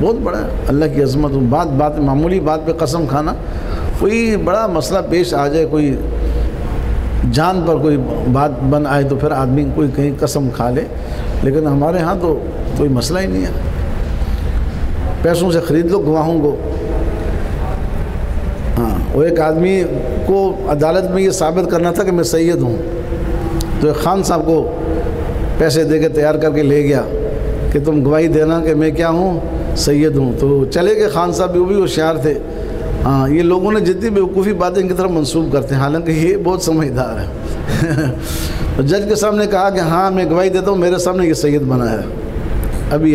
[SPEAKER 1] بہت بڑا ہے، اللہ کی عظمت۔ بات معمولی بات پہ قسم کھانا، کوئی بڑا مسئلہ پیش آ جائے، کوئی جان پر کوئی بات بن آئے تو پھر آدمی کوئی کہیں قسم کھا لے، لیکن ہمارے ہاں تو کوئی مسئلہ ہی نہیں ہے، پیسوں سے خرید لو گواہوں کو۔ ہاں، وہ ایک آدمی کو عدالت میں یہ ثابت کرنا تھا کہ میں سید ہوں، تو ایک خان صاحب کو پیسے دے کے تیار کر کے لے گیا کہ تم گواہی دینا کہ میں کیا ہوں، سید ہوں۔ تو چلے گئے خان صاحب، وہ بھی ہوشیار تھے۔ ہاں، یہ لوگوں نے جتنی بیوقوفی باتیں ان کی طرف منسوب کرتے ہیں، حالانکہ یہ بہت سمجھدار ہے۔ تو جج کے سامنے کہا کہ ہاں میں گواہی دیتا ہوں، میرے سامنے یہ سید بنا ہے ابھی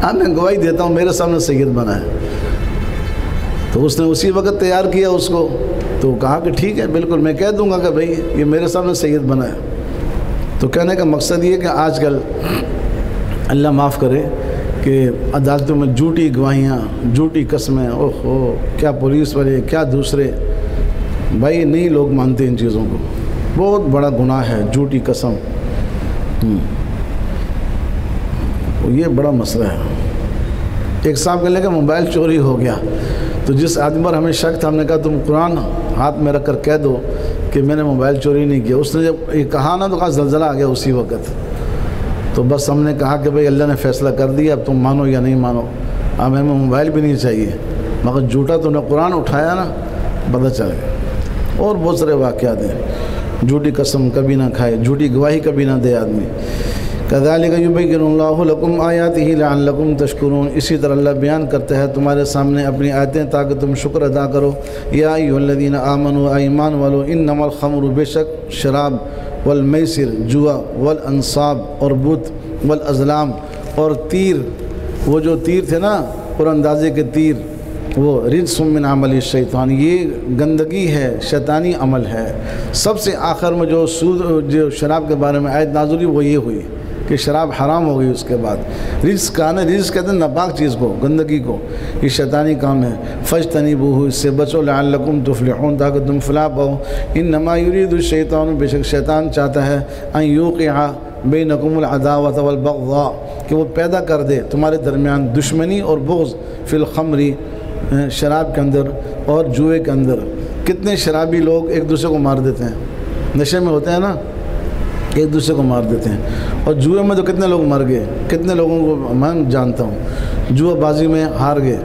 [SPEAKER 1] ہاں میں گواہی دیتا ہوں، میرے سامنے سید بنا ہے۔ تو اس نے اسی وقت تیار کیا اس کو، تو کہا کہ ٹھیک ہے بالکل میں کہہ دوں گا کہ بھائی یہ میرے سامنے سید بنا ہے۔ تو کہنے کا مقصد یہ کہ آج کل اللہ معاف کرے کہ عدالتوں میں جھوٹی گواہیاں، جھوٹی قسمیں، اوہ کیا پولیس والے کیا دوسرے، بھائی نہیں لوگ مانتے ان چیزوں کو، بہت بڑا گناہ ہے جھوٹی قسم، یہ بڑا مسئلہ ہے۔ ایک صاحب کہنے لگا موبائل چوری ہو گیا، تو جس آدمی پر ہمیں شک تھا ہم نے کہا تم قرآن ہاتھ میں رکھ کر کہہ دو کہ میں نے موبائل چوری نہیں کیا۔ اس نے جب یہ کہا نا تو کہا زلزلہ آ گیا اسی وقت۔ تو بس ہم نے کہا کہ بھئی اللہ نے فیصلہ کر دیا، اب تم مانو یا نہیں مانو، اب ہمیں موبائل بھی نہیں چاہیے، مگر جھوٹا تو نے قرآن اٹھایا نا، پتہ چل گیا۔ اور بہت سارے واقعات ہیں، جھوٹی قسم کبھی نہ کھائے، جھوٹی گواہی کبھی نہ دے آدمی۔ کذالک یبین اللہ لکم آیاتہ لعلکم تشکرون، اسی طرح اللہ بیان کرتا ہے تمہارے سامنے اپنی آیتیں تاکہ تم شکر ادا کرو۔ یا ایھا الذین آمنوا، ایمان والو، انما الخمر، بے شک شراب، والمیسر جوا، والانصاب اور بت، والازلام اور تیر، وہ جو تیر تھے نا اور اندازے کے تیر، وہ رجس من عمل الشیطان، یہ گندگی ہے، شیطانی عمل ہے۔ سب سے آخر میں جو شراب کے بارے میں آیت نازل ہوئی وہ یہ ہوئی کہ شراب حرام ہو گئی۔ اس کے بعد رجس کا نا، رجس کہتے ہیں ناپاک چیز کو، گندگی کو، یہ شیطانی کام ہے۔ فاجتنبوہ، اس سے بچو، لعلکم تفلحون، تاکہ تم فلاح پاؤ۔ انما یرید الشیطان، بے شک شیطان چاہتا ہے، ان یوقع بینکم العداوۃ والبغضاء، کہ وہ پیدا کر دے تمہارے درمیان دشمنی اور بغض، فی الخمر، شراب کے اندر اور جوئے کے اندر۔ کتنے شرابی لوگ ایک دوسرے کو مار دیتے ہیں، نشے میں ہوتے ہیں نا، ایک دوسرے کو مار دیتے ہیں۔ اور جوئے میں تو کتنے لوگ مر گئے، کتنے لوگوں کو میں جانتا ہوں، جوا بازی میں ہار گئے،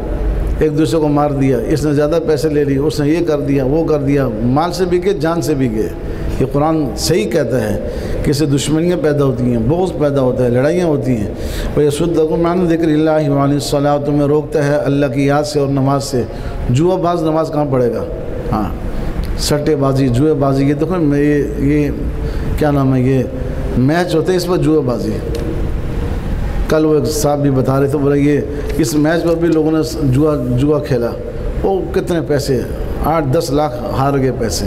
[SPEAKER 1] ایک دوسرے کو مار دیا، اس نے زیادہ پیسے لے لیے، اس نے یہ کر دیا وہ کر دیا، مال سے بھی گئے، جان سے بھی گئے۔ یہ قرآن صحیح کہتا ہے کہ اس سے دشمنیاں پیدا ہوتی ہیں، بغض پیدا ہوتا ہے، لڑائیاں ہوتی ہیں۔ وَيَصُدَّكُمْ عَنْ ذِكْرِ اللَّهِ وَعَنِ الصَّلَاةِ، تمہیں روکتا ہے اللہ کی یاد سے اور نماز سے۔ جوا باز نماز کہاں پڑھے گا؟ ہاں، سٹے بازی، جوئے بازی، یہ دیکھو یہ کیا نام ہے، یہ میچ ہوتے ہیں، اس پر جوئے بازی۔ کل وہ ایک صاحب بھی بتا رہے تھے، بولے یہ اس میچ پر بھی لوگوں نے جوا کھیلا، وہ کتنے پیسے، 8-10 لاکھ ہار گئے پیسے،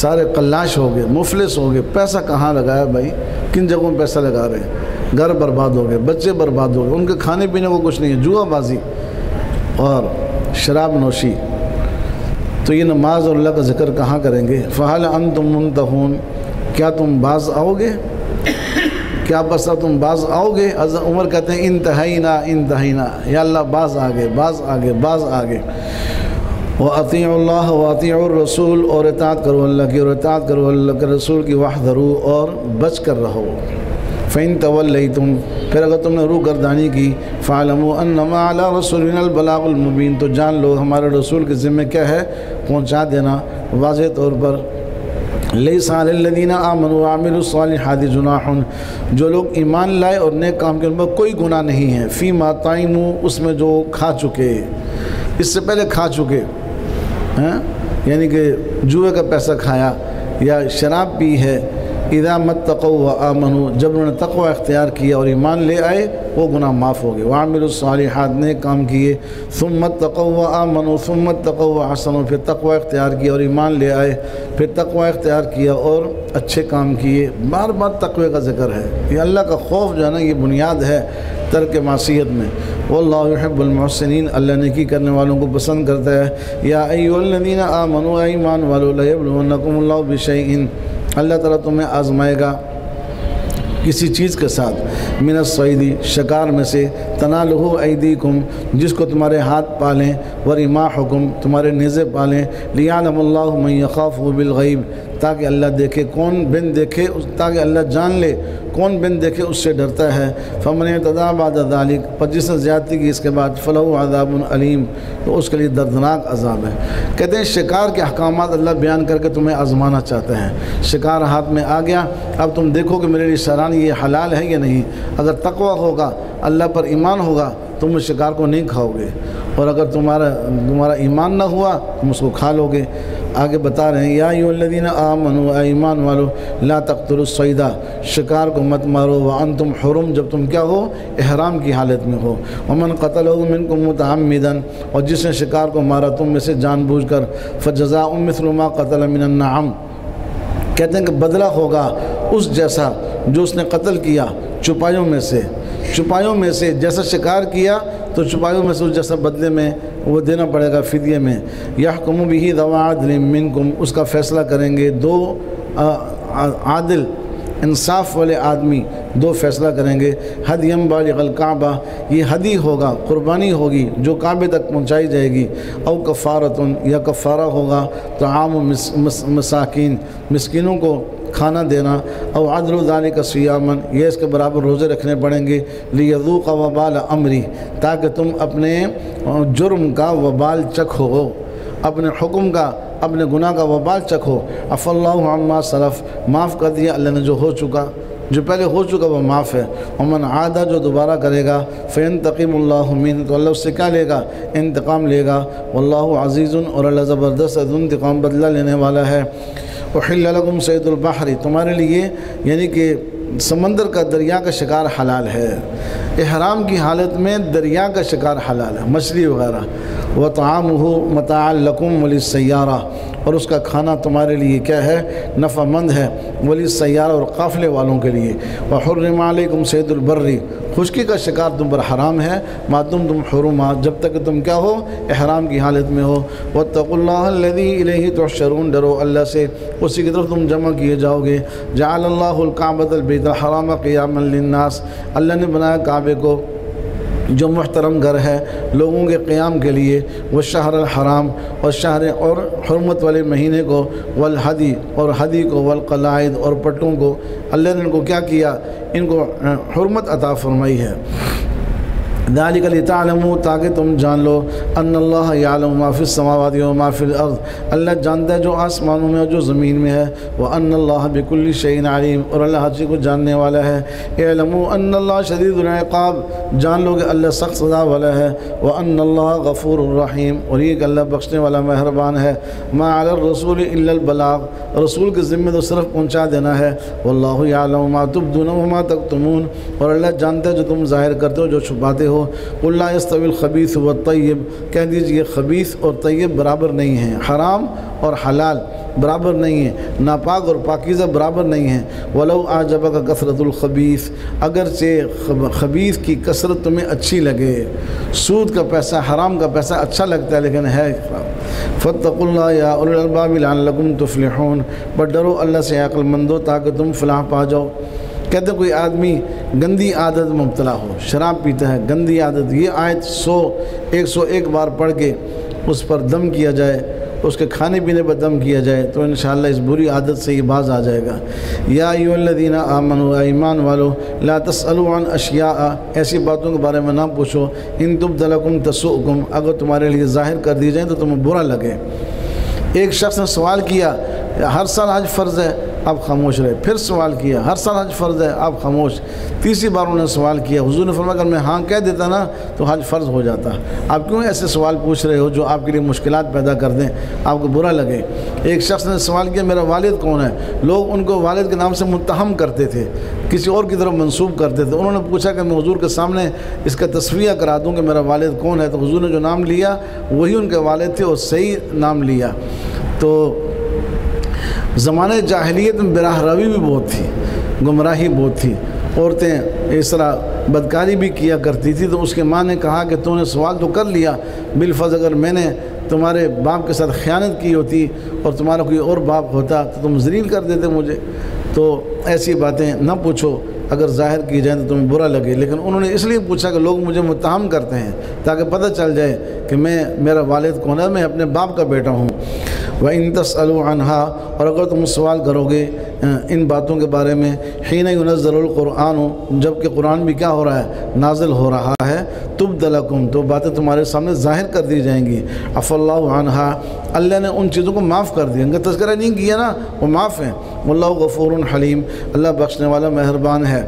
[SPEAKER 1] سارے قلاش ہو گئے، مفلس ہو گئے۔ پیسہ کہاں لگایا بھائی؟ کن جگہوں میں پیسہ لگا رہے ہیں؟ گھر برباد ہو گئے، بچے برباد ہو گئے، ان کے کھانے پینے کو کچھ نہیں ہے، جوا بازی اور شراب نوشی۔ تو یہ نماز اور اللہ کا ذکر کہاں کریں گے؟ فَهَلْ أَنْتُمْ مُنْتَهُونَ، کیا تم باز آؤ گے؟ کیا بسا تم باز آؤ گے؟ حضرت عمر کہتے ہیں انتہینا، یا اللہ باز آگے، باز آگے، باز آگے۔ وَأَطِيعُوا اللَّهَ وَأَطِيعُوا الرَّسُولَ، اور اطاعت کرو اللہ کی اور اطاعت کرو اللہ کے رسول کی، وَاحْذَرُوا، اور بچ کر رہو۔ فَإِن تَوَلَّيْتُمْ، پھر اگر تم نے روح گردانی کی، فَاعْلَمُوا أَنَّمَا عَلَىٰ رَسُولِنَا الْبَلَاغُ الْمُبِينُ، تو جان لو ہمارے رسول کے ذمہ کیا ہے؟ پہنچا دینا واضح طور پر۔ لَيْسَ عَلَى الَّذِينَ آمَنُوا وَعَمِلُوا الصَّالِحَاتِ جُنَاحٌ، جو لوگ ایمان لائے اور نیک کام کے، ان پر کوئی گناہ نہیں ہے، فِيمَا طَعِمُوا، اس میں جو کھا چکے، اس سے پہلے کھا چکے ہیں، یعنی کہ جوئے کا پیسہ کھایا یا شراب پی ہے۔ اذا متقوا وآمنوا، جب انہوں نے تقوی اختیار کیا اور ایمان لے آئے، وہ گناہ معاف ہو گئے۔ وعملوا الصالحات، نیک کام کیے، ثم اتقوا وآمنوا ثم اتقوا وحسنوا، پھر تقوی اختیار کیا اور ایمان لے آئے، پھر تقوی اختیار کیا اور اچھے کام کیے۔ بار بار تقوی کا ذکر ہے، یہ اللہ کا خوف جو ہے نا، یہ بنیاد ہے ترک معصیت میں۔ واللہ یحب المحسنین، اللہ نیکی کرنے والوں کو پسند کرتا ہے۔ یا ایھا الذین آمنوا، ایمان والو، لیبلونکم اللہ بشیء، اللہ تعالیٰ تمہیں آزمائے گا کسی چیز کے ساتھ، من الصید، شکار میں سے، تنالہ ایدیکم، جس کو تمہارے ہاتھ پالیں، ورماحکم، تمہارے نیزے پالیں، لیعلم اللہ من یخافہ بالغیب، تاکہ اللہ دیکھے، کون بن دیکھے، تاکہ اللہ جان لے کون بن دیکھے اس سے ڈرتا ہے۔ فمن اعتدی بعد ذلک، پر جس نے زیادتی کی اس کے بعد، فلہ عذاب علیم، تو اس کے لیے دردناک عذاب ہے۔ کہتے ہیں شکار کے احکامات اللہ بیان کر کے تمہیں آزمانا چاہتے ہیں۔ شکار ہاتھ میں آ گیا، اب تم دیکھو کہ میرے لیے شرانی یہ حلال ہے یا نہیں۔ اگر تقوی ہوگا، اللہ پر ایمان ہوگا، تم اس شکار کو نہیں کھاؤ گے، اور اگر تمہارا ایمان نہ ہوا، تم اس کو کھا لو گے۔ آگے بتا رہے ہیں، یا ایھا الذین آمنوا، ایمان والو، لا تقتلوا الصید، شکار کو مت مارو، وانتم حرم، جب تم کیا ہو؟ احرام کی حالت میں ہو۔ ومن قتلہ منکم متعمدا، اور جس نے شکار کو مارا تم میں سے جان بوجھ کر، فجزاء مثل ما قتل من النعم، کہتے ہیں کہ بدلہ ہوگا اس جیسا جو اس نے قتل کیا چپائیوں میں سے جیسا شکار کیا، تو چپائیوں میں سے اس جیسا بدلے میں وہ دینا پڑے گا فدیے میں۔ یحکم بہ ذوی عدل منکم، اس کا فیصلہ کریں گے دو عادل انصاف والے آدمی، دو فیصلہ کریں گے۔ ہدیم بالغ الکعبہ، یہ ہدی ہوگا، قربانی ہوگی جو کعبے تک پہنچائی جائے گی۔ او کفارۃ، یا کفارہ ہوگا، طعام مساکین، مسکینوں کو کھانا دینا۔ او عدل ذالک صیاما، یہ اس کے برابر روزے رکھنے پڑیں گے۔ لیذوق وبال امری، تاکہ تم اپنے جرم کا وبال چکھو، اپنے حکم کا، اپنے گناہ کا وبال چکھو۔ عفا اللہ عما سلف، معاف کر دیا اللہ نے جو ہو چکا، جو پہلے ہو چکا وہ معاف ہے۔ ومن عاد، جو دوبارہ کرے گا، فینتقم اللہ منہ، تو اللہ اس سے کیا لے گا؟ انتقام لے گا۔ واللہ عزیز، اور اللہ زبردست انتقام بدلہ لینے والا ہے۔ احل لکم صید البحر، تمہارے لیے یعنی کہ سمندر کا، دریا کا شکار حلال ہے۔ احرام کی حالت میں دریا کا شکار حلال ہے، مچھلی وغیرہ۔ وطعامہ متاعا لکم وللسیارہ، اور اس کا کھانا تمہارے لیے کیا ہے؟ نفع مند ہے، وللسیارہ، اور قافلے والوں کے لیے۔ وحرم علیکم صید البر، خشکی کا شکار تم پر حرام ہے، ما دمتم حرما، جب تک کہ تم کیا ہو؟ احرام کی حالت میں ہو۔ واتقوا اللہ الذی الیہ تحشرون، ڈرو اللہ سے، اسی کی طرف تم جمع کیے جاؤ گے۔ جعل اللہ الکعبۃ البیت الحرام قیاما للناس، اللہ نے بنایا کعبے کو جو محترم گھر ہے لوگوں کے قیام کے لیے۔ والشہر الحرام، اور شہر اور حرمت والے مہینے کو، والہدی، اور ہدی کو، والقلائد، اور پٹوں کو، اللہ نے ان کو کیا کیا؟ ان کو حرمت عطا فرمائی ہے۔ ذالک لتعلموا تاکہ تم جان لو ان اللہ یعلم ما فی السماوات و ما فی الارض اللہ جانتا ہے جو آسمانوں میں اور جو زمین میں ہے وان اللہ بکل شیء علیم اور اللہ ہر چیز کو جاننے والا ہے اعلموا ان اللہ شدید العقاب جان لو کہ اللہ سخت سزا والا ہے وان اللہ غفور الرحیم اور یہ کہ اللہ بخشنے والا مہربان ہے ما علی الرسول الا البلاغ رسول کے ذمہ تو صرف پہنچا دینا ہے واللہ یعلم ما تبدون وما تکتمون اور اللہ جانتا ہے جو تم ظاہر کرتے ہو جو چھپاتے ہو قل لا يستوي الخبيث والطيب کہہ دیجئے خبیث اور طیب برابر نہیں ہیں حرام اور حلال برابر نہیں ہیں ناپاک اور پاکیزہ برابر نہیں ہیں ولو اعجبک کثرت الخبیث اگرچہ خبیث کی کثرت تمہیں اچھی لگے سود کا پیسہ حرام کا پیسہ اچھا لگتا ہے لیکن ہے فاتقوا اللہ یا اولی الالباب لعلکم تفلحون پر ڈرو اللہ سے عقل مندو تاکہ تم فلاح پا جاؤ کہتے کوئی آدمی گندی عادت مبتلا ہو شراب پیتا ہے گندی عادت یہ آیت 101 بار پڑھ کے اس پر دم کیا جائے اس کے کھانے پینے پر دم کیا جائے تو انشاءاللہ اس بری عادت سے یہ باز آ جائے گا یا ایھا الذین آمنوا ایمان والو لا تسألوا عن اشیاء ایسی باتوں کے بارے میں نہ پوچھو ان تبد لکم تسؤکم اگر تمہارے لیے ظاہر کر دی جائیں تو تمہیں برا لگے ایک شخص نے سوال کیا ہر سال حج فرض ہے آپ خاموش رہے پھر سوال کیا ہر سال حج فرض ہے آپ خاموش تیسری بار انہوں نے سوال کیا حضور نے فرمایا اگر میں ہاں کہہ دیتا نا تو حج فرض ہو جاتا آپ کیوں ایسے سوال پوچھ رہے ہو جو آپ کے لیے مشکلات پیدا کر دیں آپ کو برا لگے ایک شخص نے سوال کیا میرا والد کون ہے لوگ ان کو والد کے نام سے متہم کرتے تھے کسی اور کی طرف منسوب کرتے تھے انہوں نے پوچھا کہ میں حضور کے سامنے اس کا تصفیہ کرا دوں کہ میرا والد کون ہے تو حضور نے جو نام لیا وہی ان کے والد تھے اور صحیح نام لیا تو زمانہ جاہلیت میں براہ روی بھی بہت تھی گمراہی بہت تھی عورتیں اس طرح بدکاری بھی کیا کرتی تھی تو اس کے ماں نے کہا کہ تو نے سوال تو کر لیا بالفرض اگر میں نے تمہارے باپ کے ساتھ خیانت کی ہوتی اور تمہارا کوئی اور باپ ہوتا تو تم ذلیل کر دیتے مجھے تو ایسی باتیں نہ پوچھو اگر ظاہر کی جائیں تو تمہیں برا لگے لیکن انہوں نے اس لیے پوچھا کہ لوگ مجھے متہم کرتے ہیں تاکہ پتہ چل جائے کہ میرا والد کون ہے میں اپنے باپ کا بیٹا ہوں وَإِن تَسْأَلُوا عَنْهَا اور اگر تم سوال کرو گے ان باتوں کے بارے میں حین ينزل القرآن جب کہ قرآن بھی کیا ہو رہا ہے نازل ہو رہا ہے تبد لکم تو باتیں تمہارے سامنے ظاہر کر دی جائیں گی عفا اللہ عنہا اللہ نے ان چیزوں کو معاف کر دیا ان کا تذکرہ نہیں کیا نا وہ معاف ہیں واللہ غفور حلیم اللہ بخشنے والا مہربان ہے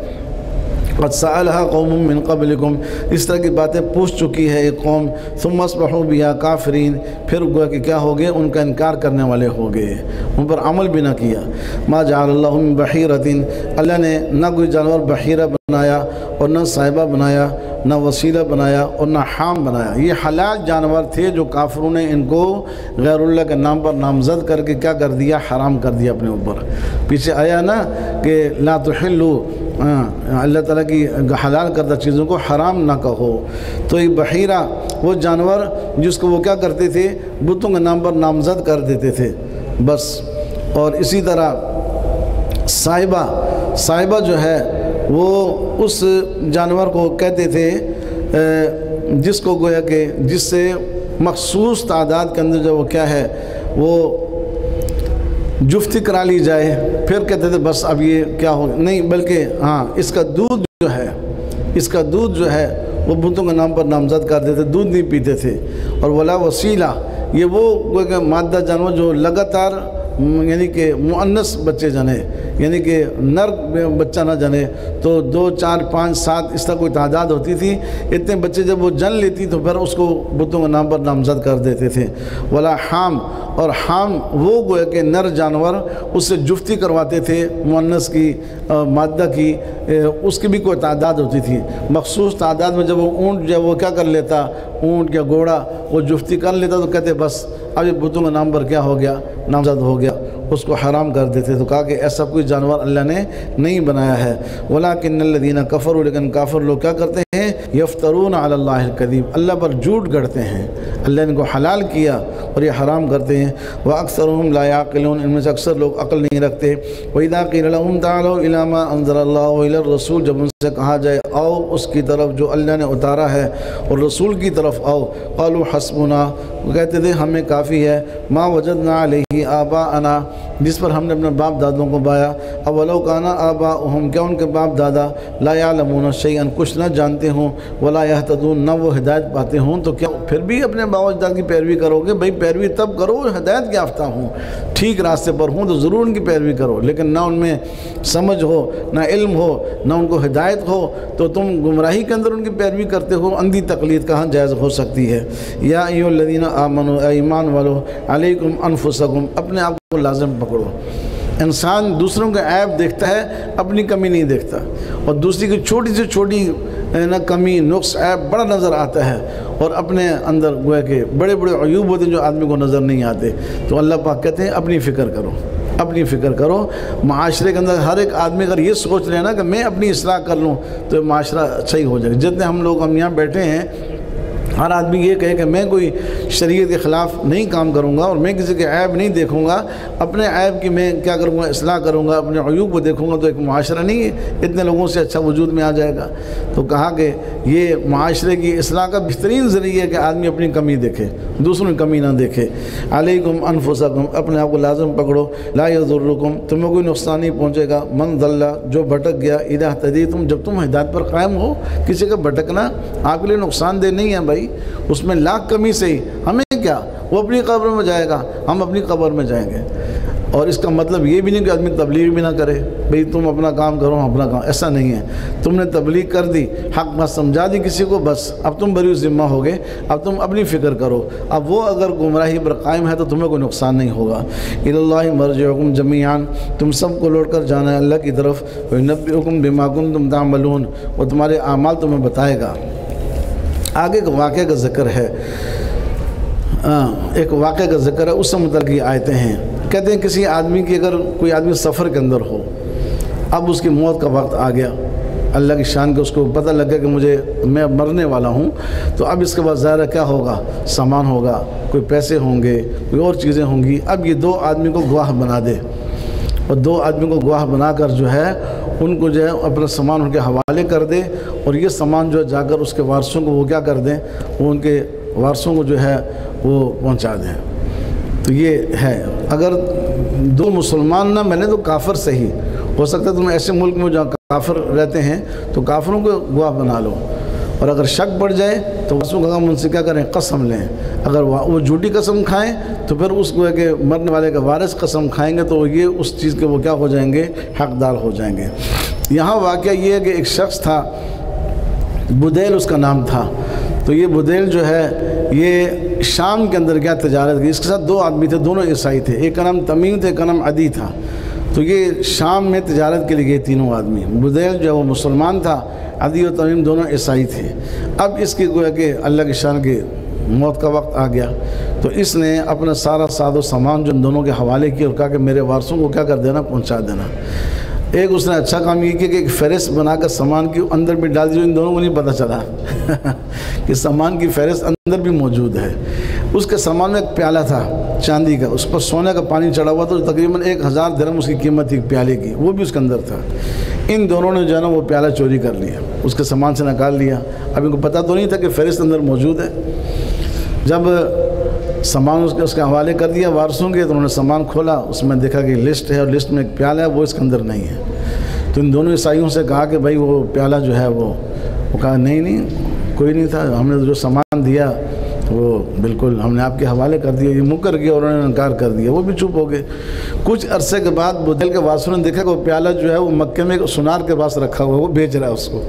[SPEAKER 1] قد سألها قوم من قبلکم اس طرح کی باتیں پوچھ چکی ہے ایک قوم ثم اصبحوا بها کافرین پھر گویا کہ کیا ہو گئے ان کا انکار کرنے والے ہو گئے ان پر عمل بھی نہ کیا ما جعل اللہ من بحیرۃ اللہ نے نہ کوئی جانور بحیرہ بنایا اور نہ صاحبہ بنایا نہ وسیلہ بنایا اور نہ حام بنایا یہ حلال جانور تھے جو کافروں نے ان کو غیر اللہ کے نام پر نامزد کر کے کیا کر دیا حرام کر دیا اپنے اوپر پیچھے آیا نا کہ لا تحلوا اللہ تعالیٰ کی حلال کردہ چیزوں کو حرام نہ کہو تو یہ بحیرہ وہ جانور جس کو وہ کیا کرتے تھے بتوں کے نام پر نامزد کر دیتے تھے بس اور اسی طرح صاحبہ جو ہے وہ اس جانور کو کہتے تھے جس کو گویا کہ جس سے مخصوص تعداد کے اندر جو وہ کیا ہے وہ جفتی کرا لی جائے پھر کہتے تھے بس اب یہ کیا ہو نہیں بلکہ ہاں اس کا دودھ جو ہے وہ بتوں کے نام پر نامزد کر دیتے دودھ نہیں پیتے تھے اور ولا وسیلہ یہ وہ کہ مادہ جانور جو لگاتار یعنی کہ مؤنث بچے جنے یعنی کہ نر بچہ نہ جنے تو 2 4 5 7 اس طرح کوئی تعداد ہوتی تھی اتنے بچے جب وہ جن لیتی تو پھر اس کو بتوں کے نام پر نامزد کر دیتے تھے ولا حام اور حام وہ گویا کہ نر جانور اس سے جفتی کرواتے تھے مؤنث کی مادہ کی اس کی بھی کوئی تعداد ہوتی تھی مخصوص تعداد میں جب وہ اونٹ جب وہ کیا کر لیتا اونٹ یا گھوڑا وہ جفتی کر لیتا تو کہتے بس اب یہ بتوں کے نام پر کیا ہو گیا نامزد ہو گیا اس کو حرام کر دیتے تو کہا کہ ایسا کوئی جانور اللہ نے نہیں بنایا ہے وَلَكِنَّ الَّذِينَ كَفَرُوا لیکن کافر لوگ کیا کرتے ہیں یفترون علی اللہ الکذب اللہ پر جھوٹ گڑھتے ہیں اللہ نے ان کو حلال کیا اور یہ حرام کرتے ہیں وَأَكْثَرُهُمْ لَا يَعْقِلُونَ ان میں سے اکثر لوگ عقل نہیں رکھتے وَإِذَا قِيلَ لَهُمْ تَعَالَوْا إِلَىٰ مَا أَنزَلَ اللَّهُ وَإِلَى الرَّسُولِ جب ان سے کہا جائے آؤ اس کی طرف جو اللہ نے اتارا ہے اور رسول کی طرف آؤ قالوا حسبنا وہ کہتے تھے ہمیں کافی ہے ما وجدنا علیہ آباءنا جس پر ہم نے اپنے باپ دادوں کو بایا۔ اولو کانا آباؤہم، کیا ان کے باپ دادا لا یعلمون شیئا، کچھ نہ جانتے ہوں، ولا یہتدون، نہ وہ ہدایت پاتے ہوں، تو کیا پھر بھی اپنے باپ اجداد کی پیروی کرو گے؟ بھئی پیروی تب کرو ہدایت یافتہ ہوں، ٹھیک راستے پر ہوں تو ضرور ان کی پیروی کرو، لیکن نہ ان میں سمجھ ہو، نہ علم ہو، نہ ان کو ہدایت ہو، تو تم گمراہی کے اندر ان کی پیروی کرتے ہو، اندھی تقلید کہاں جائز ہو سکتی ہے۔ یا ایھا الذین آمنوا، اے ایمان والو، علیکم انفسکم، اپنے آپ کو لازم پکڑو۔ انسان دوسروں کا عیب دیکھتا ہے، اپنی کمی نہیں دیکھتا، اور دوسری کی چھوٹی سے چھوٹی کمی، نقص، عیب بڑا نظر آتا ہے، اور اپنے اندر گویا کہ بڑے بڑے عیوب ہوتے ہیں جو آدمی کو نظر نہیں آتے۔ تو اللہ پاک کہتے ہیں اپنی فکر کرو، اپنی فکر کرو۔ معاشرے کے اندر ہر ایک آدمی اگر یہ سوچ لے نا کہ میں اپنی اصلاح کر لوں تو معاشرہ اچھا ہی ہو جائے گا۔ جتنے ہم یہاں بیٹھے ہیں، ہر آدمی یہ کہے کہ میں کوئی شریعت کے خلاف نہیں کام کروں گا، اور میں کسی کے عیب نہیں دیکھوں گا، اپنے عیب کی میں کیا کروں گا، اصلاح کروں گا، اپنے عیوب کو دیکھوں گا، تو ایک معاشرہ نہیں ہے اتنے لوگوں سے اچھا وجود میں آ جائے گا۔ تو کہا کہ یہ معاشرے کی اصلاح کا بہترین ذریعہ ہے کہ آدمی اپنی کمی دیکھے، دوسروں کی کمی نہ دیکھے۔ علیکم انفسکم، اپنے آپ کو لازم پکڑو، لا یضرکم، تمہیں کوئی نقصان نہیں پہنچے گا، من ضل، جو بھٹک گیا، اذا اہتدیتم، جب تم ہدایت پر قائم ہو۔ کسی کا بھٹکنا آپ کے لیے نقصان دہ نہیں ہے بھائی، اس میں لاکھ کمی سے ہی ہمیں کیا، وہ اپنی قبر میں جائے گا، ہم اپنی قبر میں جائیں گے۔ اور اس کا مطلب یہ بھی نہیں کہ آدمی تبلیغ بھی نہ کرے، بھئی تم اپنا کام کرو، ہم اپنا کام، ایسا نہیں ہے۔ تم نے تبلیغ کر دی، حق بات سمجھا دی کسی کو، بس اب تم بری ذمہ ہو گئے، اب تم اپنی فکر کرو۔ اب وہ اگر گمراہی پر قائم ہے تو تمہیں کوئی نقصان نہیں ہوگا۔ الی مرجعکم جمیعا، تم سب کو لوٹ کر جانا ہے اللہ کی طرف، وینبئکم بما کنتم تعملون، وہ تمہارے اعمال تمہیں بتائے گا۔ آگے ایک واقعہ کا ذکر ہے، ایک واقعہ کا ذکر ہے، اس سے متعلق یہ آیتیں ہیں۔ کہتے ہیں کسی آدمی کی، اگر کوئی آدمی سفر کے اندر ہو، اب اس کی موت کا وقت آ گیا، اللہ کی شان کے اس کو پتہ لگ گیا کہ میں اب مرنے والا ہوں، تو اب اس کے بعد ظاہر کیا ہوگا، سامان ہوگا، کوئی پیسے ہوں گے، کوئی اور چیزیں ہوں گی۔ اب یہ دو آدمی کو گواہ بنا دے، اور دو آدمی کو گواہ بنا کر جو ہے ان کو جو ہے اپنا سامان ان کے حوالے کر دے، اور یہ سامان جو ہے جا کر اس کے وارثوں کو وہ کیا کر دیں، وہ ان کے وارثوں کو جو ہے وہ پہنچا دیں۔ تو یہ ہے، اگر دو مسلمان نہ ملیں تو کافر صحیح ہو سکتا ہے، تم ایسے ملک میں جہاں کافر رہتے ہیں تو کافروں کو گواہ بنا لو، اور اگر شک پڑ جائے تو وارثوں کا ان سے کیا کریں، قسم لیں۔ اگر وہ جھوٹی قسم کھائیں تو پھر اس کو ہے کہ مرنے والے کا وارث قسم کھائیں گے تو یہ اس چیز کے وہ کیا ہو جائیں گے، حقدار ہو جائیں گے۔ یہاں واقعہ یہ ہے کہ ایک شخص تھا، بدیل اس کا نام تھا، تو یہ بدیل جو ہے یہ شام کے اندر کیا تجارت کی، اس کے ساتھ دو آدمی تھے، دونوں عیسائی تھے، ایک کا نام تمیم تھا، ایک کا نام عدی تھا۔ تو یہ شام میں تجارت کے لیے گئے تینوں آدمی، بدیل جو ہے وہ مسلمان تھا، عدی اور تمیم دونوں عیسائی تھے۔ اب اس کی گویا کہ اللہ کی شان کی موت کا وقت آ گیا، تو اس نے اپنا سارا ساز و سامان جو ان دونوں کے حوالے کیا اور کہا کہ میرے وارثوں کو کیا کر دینا، پہنچا دینا۔ ایک اس نے اچھا کام یہ کیا کہ ایک فہرست بنا کر سامان کی اندر بھی ڈال دی، جو ان دونوں کو نہیں پتہ چلا کہ سامان کی فہرست اندر بھی موجود ہے۔ اس کے سامان میں ایک پیالہ تھا چاندی کا، اس پر سونے کا پانی چڑھا ہوا تھا، تقریباً 1000 درہم اس کی قیمت تھی پیالے کی، وہ بھی اس کے اندر تھا۔ ان دونوں نے جو ہے نا وہ پیالہ چوری کر لیا، اس کے سامان سے نکال لیا۔ اب ان کو پتہ تو نہیں تھا کہ فہرست اندر موجود ہے۔ جب سامان اس کے حوالے کر دیا وارثوں کے، تو انہوں نے سامان کھولا، اس میں دیکھا کہ لسٹ ہے، اور لسٹ میں ایک پیالہ ہے، وہ اس کے اندر نہیں ہے۔ تو ان دونوں عیسائیوں سے کہا کہ بھائی وہ پیالہ جو ہے وہ کہا نہیں کوئی نہیں تھا، ہم نے جو سامان دیا وہ بالکل ہم نے آپ کے حوالے کر دیا۔ یہ مکر گیا اور انہوں نے انکار کر دیا، وہ بھی چپ ہو گئے۔ کچھ عرصے کے بعد بدیل کے وارثوں نے دیکھا کہ وہ پیالہ جو ہے وہ مکے میں سونار کے پاس رکھا ہوا ہے، وہ بیچ رہا ہے اس کو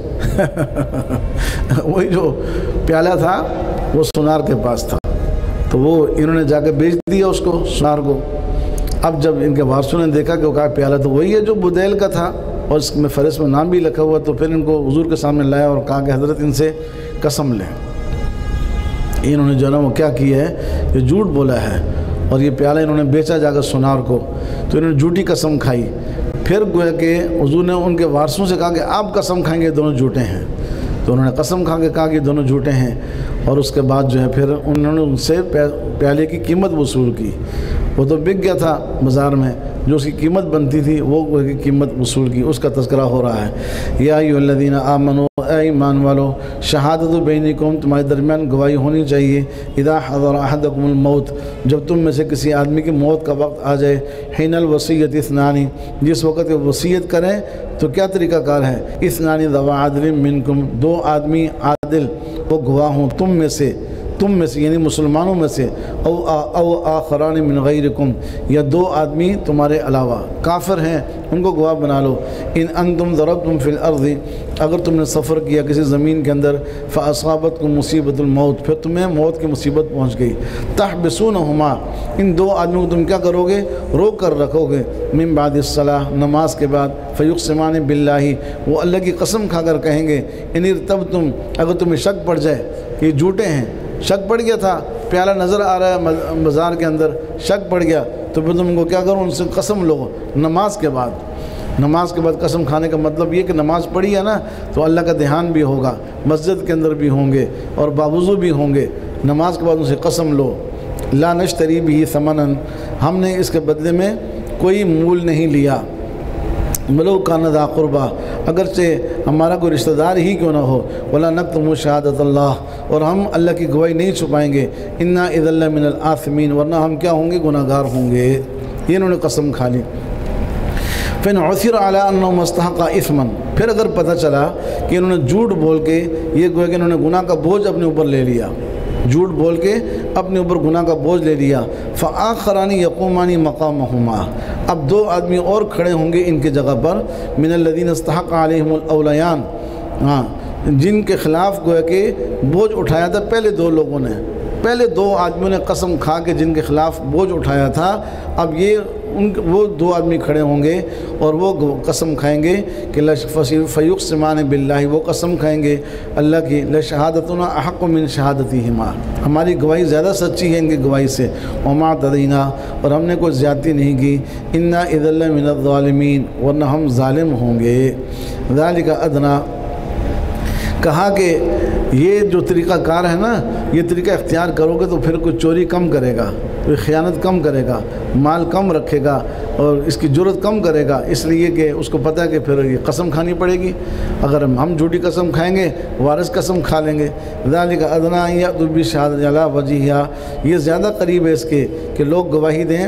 [SPEAKER 1] وہی جو پیالہ تھا وہ سونار کے پاس تھا، تو وہ انہوں نے جا کے بیچ دیا اس کو، سونار کو۔ اب جب ان کے وارثوں نے دیکھا کہ وہ کہا پیالہ تو وہی ہے جو بدیل کا تھا، اور اس میں فہرست میں نام بھی لکھا ہوا، تو پھر ان کو حضور کے سامنے لایا اور کہا کہ حضرت ان سے قسم لیں۔ انہوں نے جو ہے نا وہ کیا کیا ہے، یہ جھوٹ بولا ہے، اور یہ پیالہ انہوں نے بیچا جا کر سونار کو، تو انہوں نے جھوٹی قسم کھائی۔ پھر گویا کہ حضور نے ان کے وارثوں سے کہا کہ آپ قسم کھائیں گے دونوں جھوٹے ہیں، تو انہوں نے قسم کھا کے کہا کہ دونوں جھوٹے ہیں، اور اس کے بعد جو ہے پھر انہوں نے ان سے پیالے کی قیمت وصول کی۔ وہ تو بک گیا تھا بازار میں، جو اس کی قیمت بنتی تھی وہ کی قیمت وصول کی، اس کا تذکرہ ہو رہا ہے۔ یا ایھا الذین آمنوا، اے ایمان والو، شہادت بینکم، تمہارے درمیان گواہی ہونی چاہیے، اذا حضر احدکم الموت، جب تم میں سے کسی آدمی کی موت کا وقت آ جائے، حین الوصیۃ اثنان، جس وقت وصیت کریں تو کیا طریقہ کار ہے، اثنان ذوا عدل منکم، دو آدمی عادل وہ گواہ ہوں تم میں سے یعنی مسلمانوں میں سے، او آخران من غیرکم، یا دو آدمی تمہارے علاوہ کافر ہیں ان کو گواہ بنا لو، ان انتم ضربتم فی الارض، اگر تم نے سفر کیا کسی زمین کے اندر، فاصابتکم مصیبت الموت، پھر تمہیں موت کی مصیبت پہنچ گئی، تحبسونہما، ان دو آدمیوں کو تم کیا کرو گے، روک کر رکھو گے، من بعد الصلاۃ، نماز کے بعد، فیقسمان باللہ، وہ اللہ کی قسم کھا کر کہیں گے، ان ارتبتم، اگر تمہیں شک پڑ جائے کہ یہ جھوٹے ہیں، شک پڑ گیا تھا، پیالہ نظر آ رہا ہے بازار کے اندر، شک پڑ گیا تو پھر تم ان کو کیا کرو، ان سے قسم لو نماز کے بعد قسم کھانے کا مطلب یہ کہ نماز پڑھی ہے نا تو اللہ کا دھیان بھی ہوگا، مسجد کے اندر بھی ہوں گے اور باوضو بھی ہوں گے، نماز کے بعد ان سے قسم لو، لا نشتری بھی ثمنا، ہم نے اس کے بدلے میں کوئی مول نہیں لیا، ولو کان ذا قربا، اگرچہ ہمارا کوئی رشتہ دار ہی کیوں نہ ہو، ولا نکتم شہادت اللہ، اور ہم اللہ کی گواہی نہیں چھپائیں گے، انا اذا لمن الآثمین، ورنہ ہم کیا ہوں گے، گناہ گار ہوں گے، یہ انہوں نے قسم کھا لی۔ فإن عثر على أنه استحق إثما، پھر اگر پتہ چلا کہ انہوں نے جھوٹ بول کے یہ گویا کہ انہوں نے گناہ کا بوجھ اپنے اوپر لے لیا، جھوٹ بول کے اپنے اوپر گناہ کا بوجھ لے لیا، فآخران یقومان مقامہما، اب دو آدمی اور کھڑے ہوں گے ان کی جگہ پر، من الذین استحق علیہم الاولیان، جن کے خلاف گویا کہ بوجھ اٹھایا تھا پہلے دو لوگوں نے، پہلے دو آدمیوں نے قسم کھا کے جن کے خلاف بوجھ اٹھایا تھا، اب یہ وہ دو آدمی کھڑے ہوں گے اور وہ قسم کھائیں گے کہ فیقسمان باللہ، وہ قسم کھائیں گے اللہ کی، لشہادتنا احق من شہادتہما، ہماری گواہی زیادہ سچی ہے ان کی گواہی سے، وما اعتدینا، اور ہم نے کوئی زیادتی نہیں کی، انا اذا لمن الظالمین، ورنہ ہم ظالم ہوں گے، ذالک ادنی، کہا کہ یہ جو طریقہ کار ہے نا، یہ طریقہ اختیار کرو گے تو پھر کوئی چوری کم کرے گا، کوئی خیانت کم کرے گا، مال کم رکھے گا اور اس کی جرت کم کرے گا، اس لیے کہ اس کو پتہ ہے کہ پھر یہ قسم کھانی پڑے گی، اگر ہم جھوٹی قسم کھائیں گے وارث قسم کھا لیں گے، ذالک ادنی ان یأتوا بشہادۃ علی وجہہا، یہ زیادہ قریب ہے اس کے کہ لوگ گواہی دیں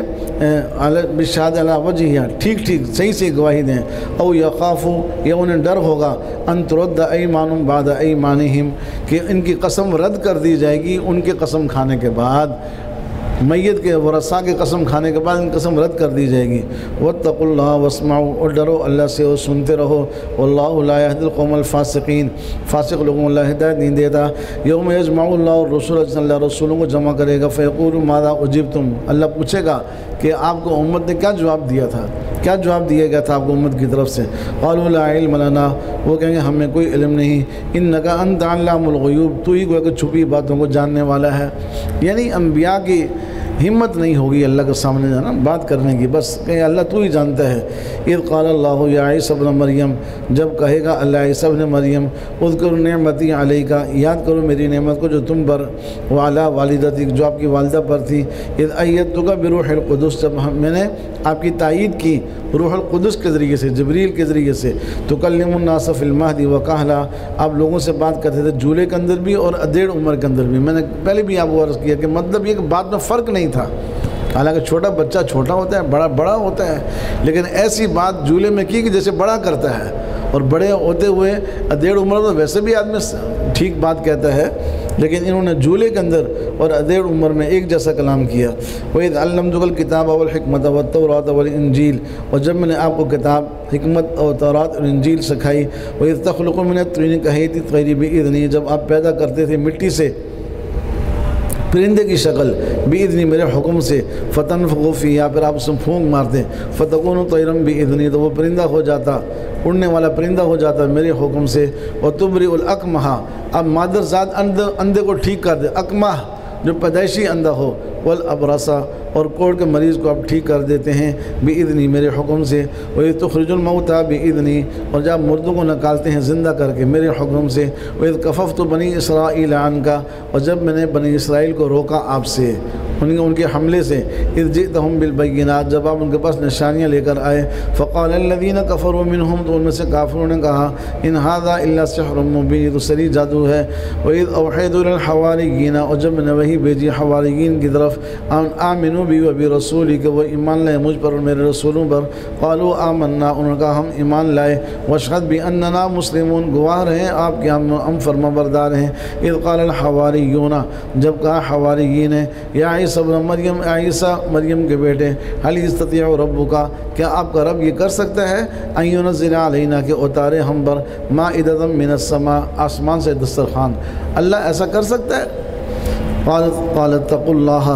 [SPEAKER 1] بشہادۃ علی وجہہا، ٹھیک صحیح سے گواہی دیں، او یخافوا، یا انہیں ڈر ہوگا، ان ترد ایمان بعد ایمانہم، کہ ان کی قسم رد کر دی جائے گی ان کے قسم کھانے کے بعد، میت کے ورثاء کے قسم کھانے کے بعد ان قسم رد کر دی جائے گی، واتقوا اللہ واسمعوا، اور ڈرو اللہ سے اور سنتے رہو، واللہ لا یہدی القوم الفاسقین، فاسق لوگوں اللہ ہدایت نہیں دیتا، یوم یجمع اللہ الرسول، اللہ رسولوں کو جمع کرے گا، فیقول ماذا اجبتم، اللہ پوچھے گا کہ آپ کو امت نے کیا جواب دیا تھا، کیا جواب دیا گیا تھا آپ کو امت کی طرف سے، قالوا لا علم لنا، وہ کہیں گے ہمیں کوئی علم نہیں، انک انت علام الغیوب، تو ہی گویا کہ چھپی باتوں کو جاننے والا ہے، یعنی انبیاء کی ہمت نہیں ہوگی اللہ کے سامنے جانا بات کرنے کی، بس کہ اللہ تو ہی جانتا ہے، اذ قال اللہ یا عیسی ابن مریم، جب کہے گا اللہ عیسی ابن مریم، اذکر نعمتی علیک، یاد کرو میری نعمت کو جو تم پر، وعلی والدتک، جو آپ کی والدہ پر تھی، اذ ایدتک بروح القدس، جب میں نے آپ کی تائید کی روح القدس کے ذریعے سے، جبریل کے ذریعے سے، تکلم الناس فی المہد وکہلا، آپ لوگوں سے بات کرتے تھے جھولے کے اندر بھی اور ادھیڑ عمر کے اندر بھی، میں نے پہلے بھی آپ کو عرض کیا کہ مطلب یہ کہ بات میں فرق نہیں تھا، حالانکہ چھوٹا بچہ چھوٹا ہوتا ہے، بڑا بڑا ہوتا ہے، لیکن ایسی بات جھولے میں کی کہ جیسے بڑا کرتا ہے، اور بڑے ہوتے ہوئے ادھیڑ عمر تو ویسے بھی آدمی ٹھیک بات کہتا ہے، لیکن انہوں نے جھولے کے اندر اور ادھیڑ عمر میں ایک جیسا کلام کیا، وَإِذْ عَلَّمْتُكَ الْكِتَابَ وَالْحِكْمَةَ وَالتَّوْرَاةَ وَالْإِنْجِيلَ، اور جب میں نے آپ کو کتاب، حکمت اور تورات اور انجیل سکھائی، وَإِذْ تَخْلُقُ مِنَ الطِّينِ كَهَيْئَةِ الطَّيْرِ بِإِذْنِي، جب آپ پیدا کرتے تھے مٹی سے پرندے کی شکل، بِإِذْنِي میرے حکم سے، فَتَنْفُخُ فِيهَا، پھر آپ اس میں پھونک مارتے، فَتَكُونُ طَيْرًا بِإِذْنِي، تو وہ پرندہ ہو جاتا، اڑنے والا پرندہ ہو جاتا میرے حکم سے، وَتُبْرِئُ الْأَكْمَحَ، اب مادر ذات اندھے کو ٹھیک کر دے، اکمہ جو پیدائشی اندھا ہو، والابرص، اور کوڑ کے مریض کو آپ ٹھیک کر دیتے ہیں، بِإِذْنِي میرے حکم سے، وَإِذْ تُخْرِجُ الْمَوْتَى بِإِذْنِي، اور جب مردوں کو نکالتے ہیں زندہ کر کے میرے حکم سے، وَإِذْ كَفَفْتُ بَنِي إِسْرَائِيلَ عَنْكَ، اور جب میں نے بنی اسرائیل کو روکا آپ سے، ان کے حملے سے، اذ جئتہم بالبینات، جب آپ ان کے پاس نشانیاں لے کر آئے، فقال الذین کفروا منہم، تو ان میں سے کافروں نے کہا ان ھذا الا سحر مبین، یہ تو صریح جادو ہے۔ وَإِذْ أَوْحَيْتُ إِلَى الْحَوَارِيِّينَ، اور جب میں نے وحی بھیجی حواریین کی طرف، ان آمنوا بی وبرسولی، کہ وہ ایمان لائے مجھ پر اور میرے رسولوں پر، قالوا آمنا، انہوں نے کہا ہم ایمان لائے، واشہد بأننا مسلمون، گواہ رہیں آپ کے ہم فرما بردار ہیں۔ اذ قال الحواریون، جب کہا حواریین نے، یا عیسی ابن مریم، عیسیٰ مریم کے بیٹے، هل یستطیع ربک، کیا آپ کا رب یہ کر سکتا ہے، ان ینزل علینا، کہ اتارے ہم پر، مائدۃ من السماء، آسمان سے دسترخوان، اللہ ایسا کر سکتا ہے؟ قالت اتقوا اللہ،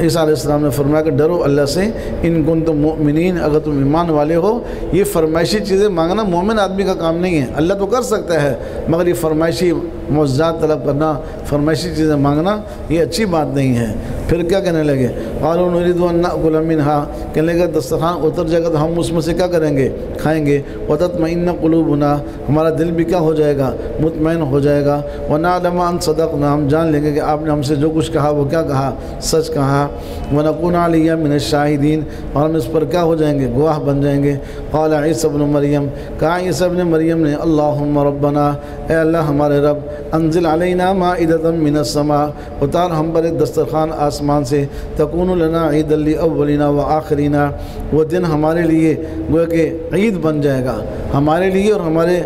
[SPEAKER 1] عیسیٰ علیہ السلام نے فرمایا کہ ڈرو اللہ سے، ان کنتم مؤمنین، اگر تم ایمان والے ہو۔ یہ فرمائشی چیزیں مانگنا مومن آدمی کا کام نہیں ہے، اللہ تو کر سکتا ہے، مگر یہ فرمائشی معجزات طلب کرنا، فرمائشی چیزیں مانگنا، یہ اچھی بات نہیں ہے۔ پھر کیا کہنے لگے، قالوا نريد ان ناكل منها، کہنے لگے دسترخوان اتر جائے گا تو ہم اس میں سے کیا کریں گے، کھائیں گے، وتطمئن قلوبنا، ہمارا دل بھی کیا ہو جائے گا، مطمئن ہو جائے گا، ونعلم ان صدقنا، ہم جان لیں گے کہ آپ نے ہم سے جو کچھ کہا وہ کیا کہا، سچ کہا، ونكون علیہ من الشاہدین، اور ہم اس پر کیا ہو جائیں گے، گواہ بن جائیں گے۔ قال عیسی ابن مریم، کہا عیسی ابن مریم نے، اللہم ربنا، اے اللہ ہمارے رب، انزل علینا مائدۃ من السماء، اتار ہم پر ایک دسترخوان آسمان سے، تکون لنا عید لاولینا وآخرینا، وہ دن ہمارے لیے گویا کہ عید بن جائے گا، ہمارے لیے اور ہمارے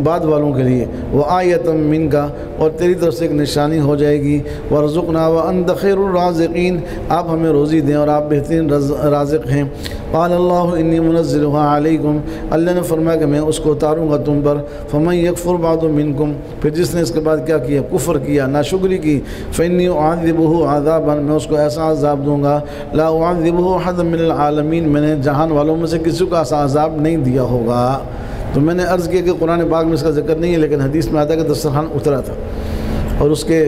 [SPEAKER 1] بعد والوں کے لیے، وآیۃ منک، اور تیری طرف سے ایک نشانی ہو جائے گی، وارزقنا وانت خیر الرازقین، آپ ہمیں روزی دیں اور آپ بہترین رازق ہیں۔ قال اللہ انی منزلها علیکم، اللہ نے فرمایا کہ میں اس کو اتاروں گا تم پر، فمن یکفر بعد منکم، پھر جس نے اس کے بعد کیا کیا، کفر کیا، ناشکری کی، فانی اعذبہ عذابا، میں اس کو ایسا عذاب دوں گا، لا اعذبہ احدا من العالمین، میں نے جہان والوں میں سے کسی کو ایسا عذاب نہیں دیا ہوگا۔ تو میں نے عرض کیا کہ قرآن پاک میں اس کا ذکر نہیں ہے، لیکن حدیث میں آتا ہے کہ دسترخوان اترا تھا، اور اس کے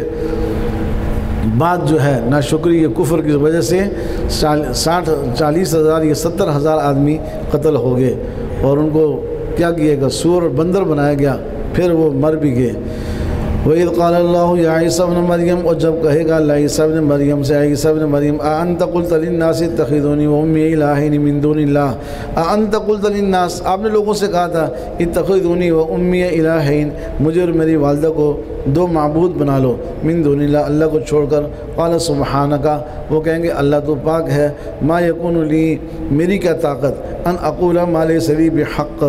[SPEAKER 1] بعد جو ہے ناشکری یا کفر کی وجہ سے 40,000 یا 70,000 آدمی قتل ہو گئے، اور ان کو کیا کیا گیا، سور اور بندر بنایا گیا، پھر وہ مر بھی گئے۔ وَإِذْ قَالَ اللَّهُ يَا عِيسَى ابْنَ مَرْيَمَ، اور جب کہے گا اللہ عیسیٰ ابن مریم سے، عیسیٰ ابن مریم، أَأَنْتَ قُلْتَ لِلنَّاسِ اتَّخِذُونِي وَأُمِّيَ إِلَٰهَيْنِ مِن دُونِ اللَّهِ، أَأَنْتَ قُلْتَ لِلنَّاسِ، آپ نے لوگوں سے کہا تھا، اتَّخِذُونِي وَأُمِّيَ إِلَٰهَيْنِ، مجھے اور میری والدہ کو دو معبود بنا لو، من دون اللہ، اللہ کو چھوڑ کر، قال سبحانک، وہ کہیں گے اللہ تو پاک ہے، ما یکون لی، میری کیا طاقت، ان اقول ما لیس لی بحق،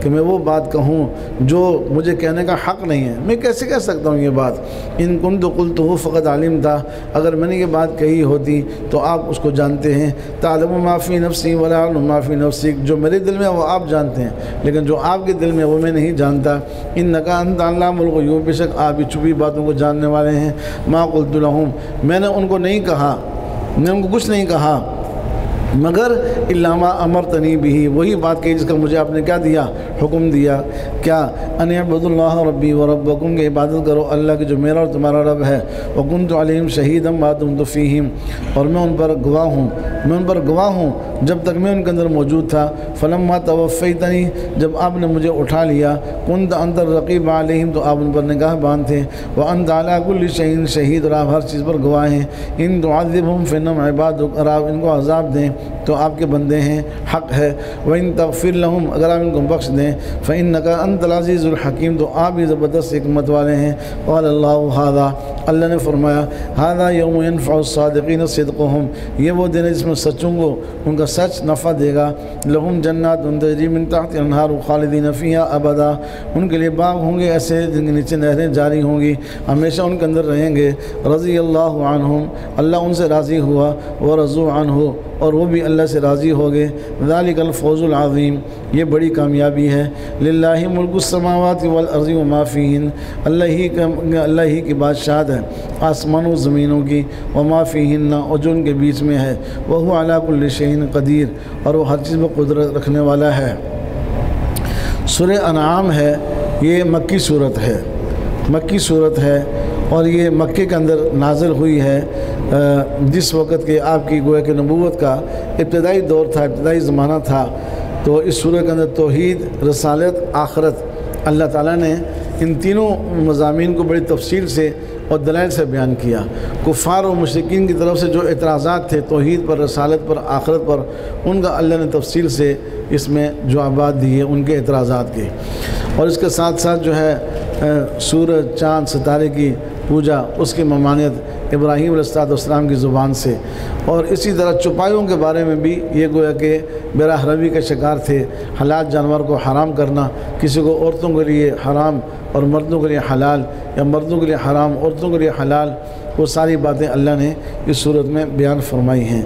[SPEAKER 1] کہ میں وہ بات کہوں جو مجھے کہنے کا حق نہیں ہے، میں کیسے کہہ سکتا ہوں یہ بات، ان کنت قلتہ فقد علمتہ، اگر میں نے یہ بات کہی ہوتی تو آپ اس کو جانتے ہیں، تعلم ما فی نفسی ولا اعلم ما فی نفسک، جو میرے دل میں وہ آپ جانتے ہیں، لیکن جو آپ کے دل میں وہ میں نہیں جانتا، انک انت علام الغیوب، بے شک آپ چھپی باتوں کو جاننے والے ہیں، ما قلت لہم، میں نے ان کو نہیں کہا، میں ان کو کچھ نہیں کہا، مگر الا ما امرتنی بھی، وہی بات کہی جس کا مجھے آپ نے کیا دیا، حکم دیا، کیا، ان اعبدوا اللہ ربی وربکم، کہ عبادت کرو اللہ کی جو میرا اور تمہارا رب ہے، وکنت علیہم شہیدا ما دمت فیہم، اور میں ان پر گواہ ہوں جب تک میں ان کے اندر موجود تھا، فلما توفیتنی، جب آپ نے مجھے اٹھا لیا، کنت انت الرقیب علیہم، تو آپ ان پر نگہبان تھے، وانت علی کل شیء شہید، اور آپ ہر چیز پر گواہ ہیں، ان تعذبہم فانہم عبادک، اور آپ ان کو عذاب دیں تو آپ کے بندے ہیں، حق ہے، وَإِن تَغْفِرْ لَهُمْ، اگر آپ ان کو بخش دیں، فَإِنَّكَ أَنْتَ الْعَزِيزُ الْحَكِيمُ، تو آپ ہی زبردست حکمت والے ہیں۔ قال اللہ ھذا، اللہ نے فرمایا، ھذا یوم ينفع الصادقین صدقہم، یہ وہ دن ہے جس میں سچوں کو ان کا سچ نفع دے گا، لہم جنات تجری من تحت الانہار خالدین فیہا ابدا، ان کے لیے باغ ہوں گے ایسے جن کے نیچے نہریں جاری ہوں گی، ہمیشہ ان کے اندر رہیں گے، رضی اللہ عنہم، اللہ ان سے راضی ہوا، ورضوا عنہ، اور وہ بھی اللہ سے راضی ہو گئے، ذالک الفوز العظیم، یہ بڑی کامیابی ہے، للہ ملک السماوات والارض وما فیہن، اللہ ہی کی بادشاہت ہے آسمانوں و زمینوں کی، وما فیہن، اور جو ان کے بیچ میں ہے، وہو علی کل شیء قدیر، اور وہ ہر چیز پر قدرت رکھنے والا ہے۔ سورہ انعام ہے، یہ مکی صورت ہے، اور یہ مکے کے اندر نازل ہوئی ہے، جس وقت کہ آپ کی گویا کہ نبوت کا ابتدائی دور تھا، ابتدائی زمانہ تھا، تو اس سورہ کے اندر توحید، رسالت، آخرت، اللہ تعالیٰ نے ان تینوں مضامین کو بڑی تفصیل سے اور دلائل سے بیان کیا۔ کفار و مشرکین کی طرف سے جو اعتراضات تھے توحید پر، رسالت پر، آخرت پر، ان کا اللہ نے تفصیل سے اس میں جوابات دیے ان کے اعتراضات کے۔ اور اس کے ساتھ ساتھ جو ہے سورج، چاند، ستارے کی پوجا، اس کی ممانعت ابراہیم علیہ السلام کی زبان سے، اور اسی طرح چوپایوں کے بارے میں بھی یہ گویا کہ براہ روی کا شکار تھے۔ حلال جانور کو حرام کرنا، کسی کو عورتوں کے لیے حرام اور مردوں کے لیے حلال، یا مردوں کے لیے حرام عورتوں کے لیے حلال، وہ ساری باتیں اللہ نے اس صورت میں بیان فرمائی ہیں۔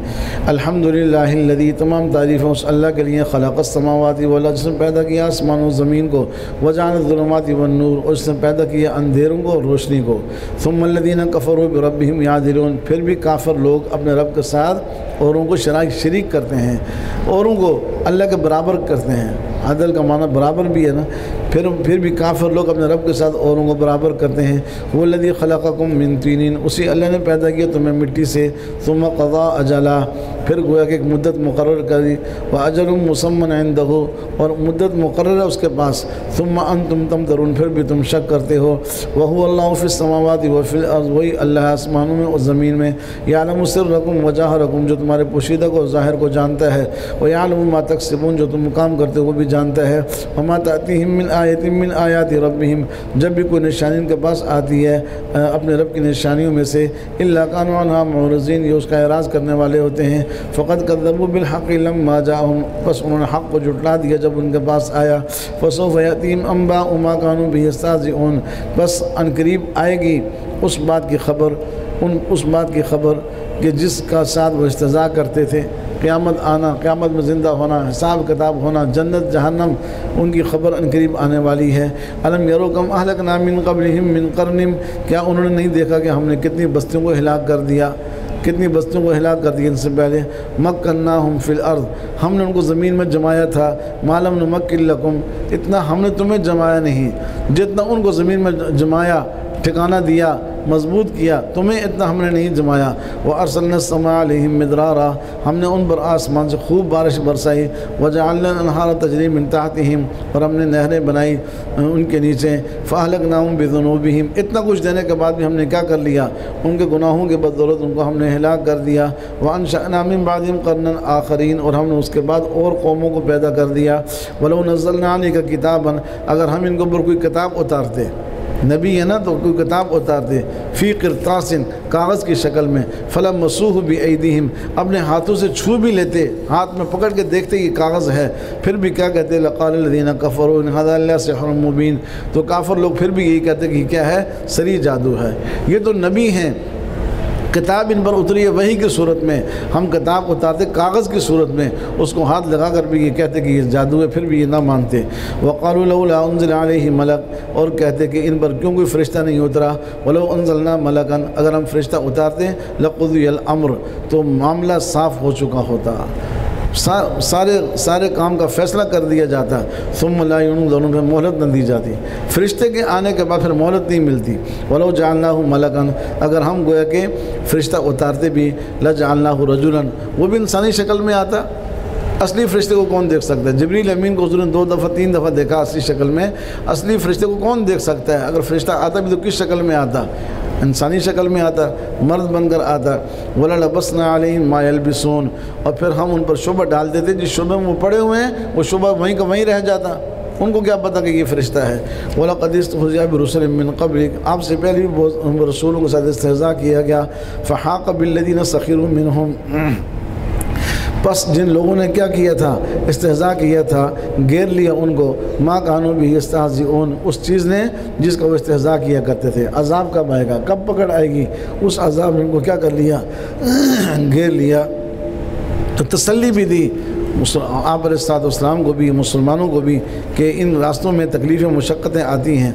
[SPEAKER 1] الحمدللہ الذی، تمام تعریفیں اس اللہ کے لیے، خلق السماوات والارض، جس نے پیدا کیا آسمان و زمین کو، وجعل الظلمات والنور، اور اس نے پیدا کیا اندھیروں کو اور روشنی کو، ثم الذین کفروا بربہم یعدلون، پھر بھی کافر لوگ اپنے رب کے ساتھ اوروں کو شریک کرتے ہیں، اوروں کو اللہ کے برابر کرتے ہیں۔ عدل کا معنی برابر بھی ہے نا، پھر بھی کافر لوگ اپنے رب کے ساتھ اوروں کو برابر کرتے ہیں۔ وہ الذی خلقکم من طین، اسی اللہ نے پیدا کیا تمہیں مٹی سے، ثم قضا اجلا، پھر گویا کہ ایک مدت مقرر کری، واجل مسمى عنده، اور مدت مقرر ہے اس کے پاس، ثم انتم تمترون، پھر بھی تم شک کرتے ہو۔ وهو اللہ فی السماوات وفی الارض، وہی اللہ آسمانوں میں اور زمین میں، یعلم سرکم وجہرکم، جو تمہارے پوشیدہ کو اور ظاہر کو جانتا ہے، ویعلم ما تکسبون، جو تم کام کرتے ہو وہ بھی جانتا ہے، وما تأتیہم من آیت من آیات ربہم، جب بھی کوئی نشانی ان کے پاس آتی ہے اپنے رب کی نشانیوں میں سے، الا کانوا عنہا معرضین، یہ اس کا اعراض کرنے والے ہوتے ہیں۔ فقد کذبوا بالحق لما جاءہم، بس انہوں نے حق کو جھٹلا دیا جب ان کے پاس آیا۔ فسوف یأتیہم انباء ما کانوا بہ یستہزئون، بس عنقریب آئے گی اس بات کی خبر کہ جس کا ساتھ وہ استہزاء کرتے تھے، قیامت آنا، قیامت میں زندہ ہونا، حساب کتاب ہونا، جنت جہنم، ان کی خبر عنقریب آنے والی ہے۔ الم یروا کم اہلکنا من قبلہم من قرن، کیا انہوں نے نہیں دیکھا کہ ہم نے کتنی بستیوں کو ہلاک کر دیا، ان سے پہلے۔ مکناہم فی الارض، ہم نے ان کو زمین میں جمایا تھا، ما لم نمکن لکم، اتنا ہم نے تمہیں جمایا نہیں، جتنا ان کو زمین میں جمایا، ٹھکانہ دیا، مضبوط کیا، تمہیں اتنا ہم نے نہیں جمایا۔ وَأَرْسَلْنَا السَّمَاءَ عَلَيْهِمْ مِدْرَارًا، ہم نے ان پر آسمان سے خوب بارش برسائی، وَجَعَلْنَا الْأَنْهَارَ تَجْرِي مِن تَحْتِهِمْ، اور ہم نے نہریں بنائی ان کے نیچے، فَأَهْلَكْنَاهُمْ بِذُنُوبِهِمْ، اتنا کچھ دینے کے بعد بھی ہم نے کیا کر لیا، ان کے گناہوں کے بدولت ان کو ہم نے ہلاک کر دیا۔ وَأَنشَأْنَا مِن بَعْدِهِمْ قَرْنًا آخَرِينَ، اور ہم نے اس کے بعد اور قوموں کو پیدا کر دیا۔ وَلَوْ نَزَّلْنَا عَلَيْكَ كِتَابًا، اگر ہم ان کے اوپر کوئی کتاب اتارتے، نبی ہے نا تو کوئی کتاب اتارتے، فی قرطاس، کاغذ کی شکل میں، فلمسوہ بایدیہم، اپنے ہاتھوں سے چھو بھی لیتے، ہاتھ میں پکڑ کے دیکھتے یہ کاغذ ہے، پھر بھی کیا کہتے، لقال الذین کفروا ان ھذا الا سحر مبین، تو کافر لوگ پھر بھی یہی کہتے کہ یہ کیا ہے، صریح جادو ہے۔ یہ تو نبی ہیں، کتاب ان پر اتری ہے وحی کی صورت میں، ہم کتاب اتارتے کاغذ کی صورت میں، اس کو ہاتھ لگا کر بھی یہ کہتے کہ یہ جادو ہے، پھر بھی یہ نہ مانتے۔ وقالوا لولا انزل علیہ ملک، اور کہتے کہ ان پر کیوں کوئی فرشتہ نہیں اترا، ولو انزلنا ملکا، اگر ہم فرشتہ اتارتے لقضی الامر، تو معاملہ صاف ہو چکا ہوتا، سارے کام کا فیصلہ کر دیا جاتا۔ ثم لا ينظرون، پھر مہلت نہ دی جاتی، فرشتے کے آنے کے بعد پھر مہلت نہیں ملتی۔ ولو جعلناہ ملکا، اگر ہم گویا کہ فرشتہ اتارتے بھی، لجعلناہ رجلا، وہ بھی انسانی شکل میں آتا۔ اصلی فرشتے کو کون دیکھ سکتا ہے؟ جبریل امین کو حضور نے 2 دفعہ 3 دفعہ دیکھا اصلی شکل میں، اصلی فرشتے کو کون دیکھ سکتا ہے؟ اگر فرشتہ آتا بھی تو کس شکل میں آتا؟ انسانی شکل میں آتا، مرد بن کر آتا۔ وَلَلَبَسْنَا عَلَيْهِمْ مَا يَلْبِسُونَ، اور پھر ہم ان پر شبہ ڈال دیتے، جس شبہ میں وہ پڑے ہوئے ہیں وہ شبہ وہیں کا وہیں رہ جاتا، ان کو کیا پتہ کہ یہ فرشتہ ہے۔ وَلَقَدِ اسْتُهْزِئَ بِرُسُلٍ مِّن قَبْلِكَ، آپ سے پہلے بھی بہت رسولوں کے ساتھ استہزاء کیا گیا۔ فَحَاقَ بِالَّذِينَ سَخِرُوا مِنْهُمْ، پس جن لوگوں نے کیا کیا تھا، استہزاء کیا تھا، گھیر لیا ان کو، ما کانوا بہ یستہزئون، اس چیز نے جس کا وہ استہزاء کیا کرتے تھے۔ عذاب کب آئے گا، کب پکڑ آئے گی، اس عذاب نے ان کو کیا کر لیا، گھیر لیا۔ تو تسلی بھی دی آپ علیہ السلام کو بھی، مسلمانوں کو بھی، کہ ان راستوں میں تکلیفیں مشقتیں آتی ہیں۔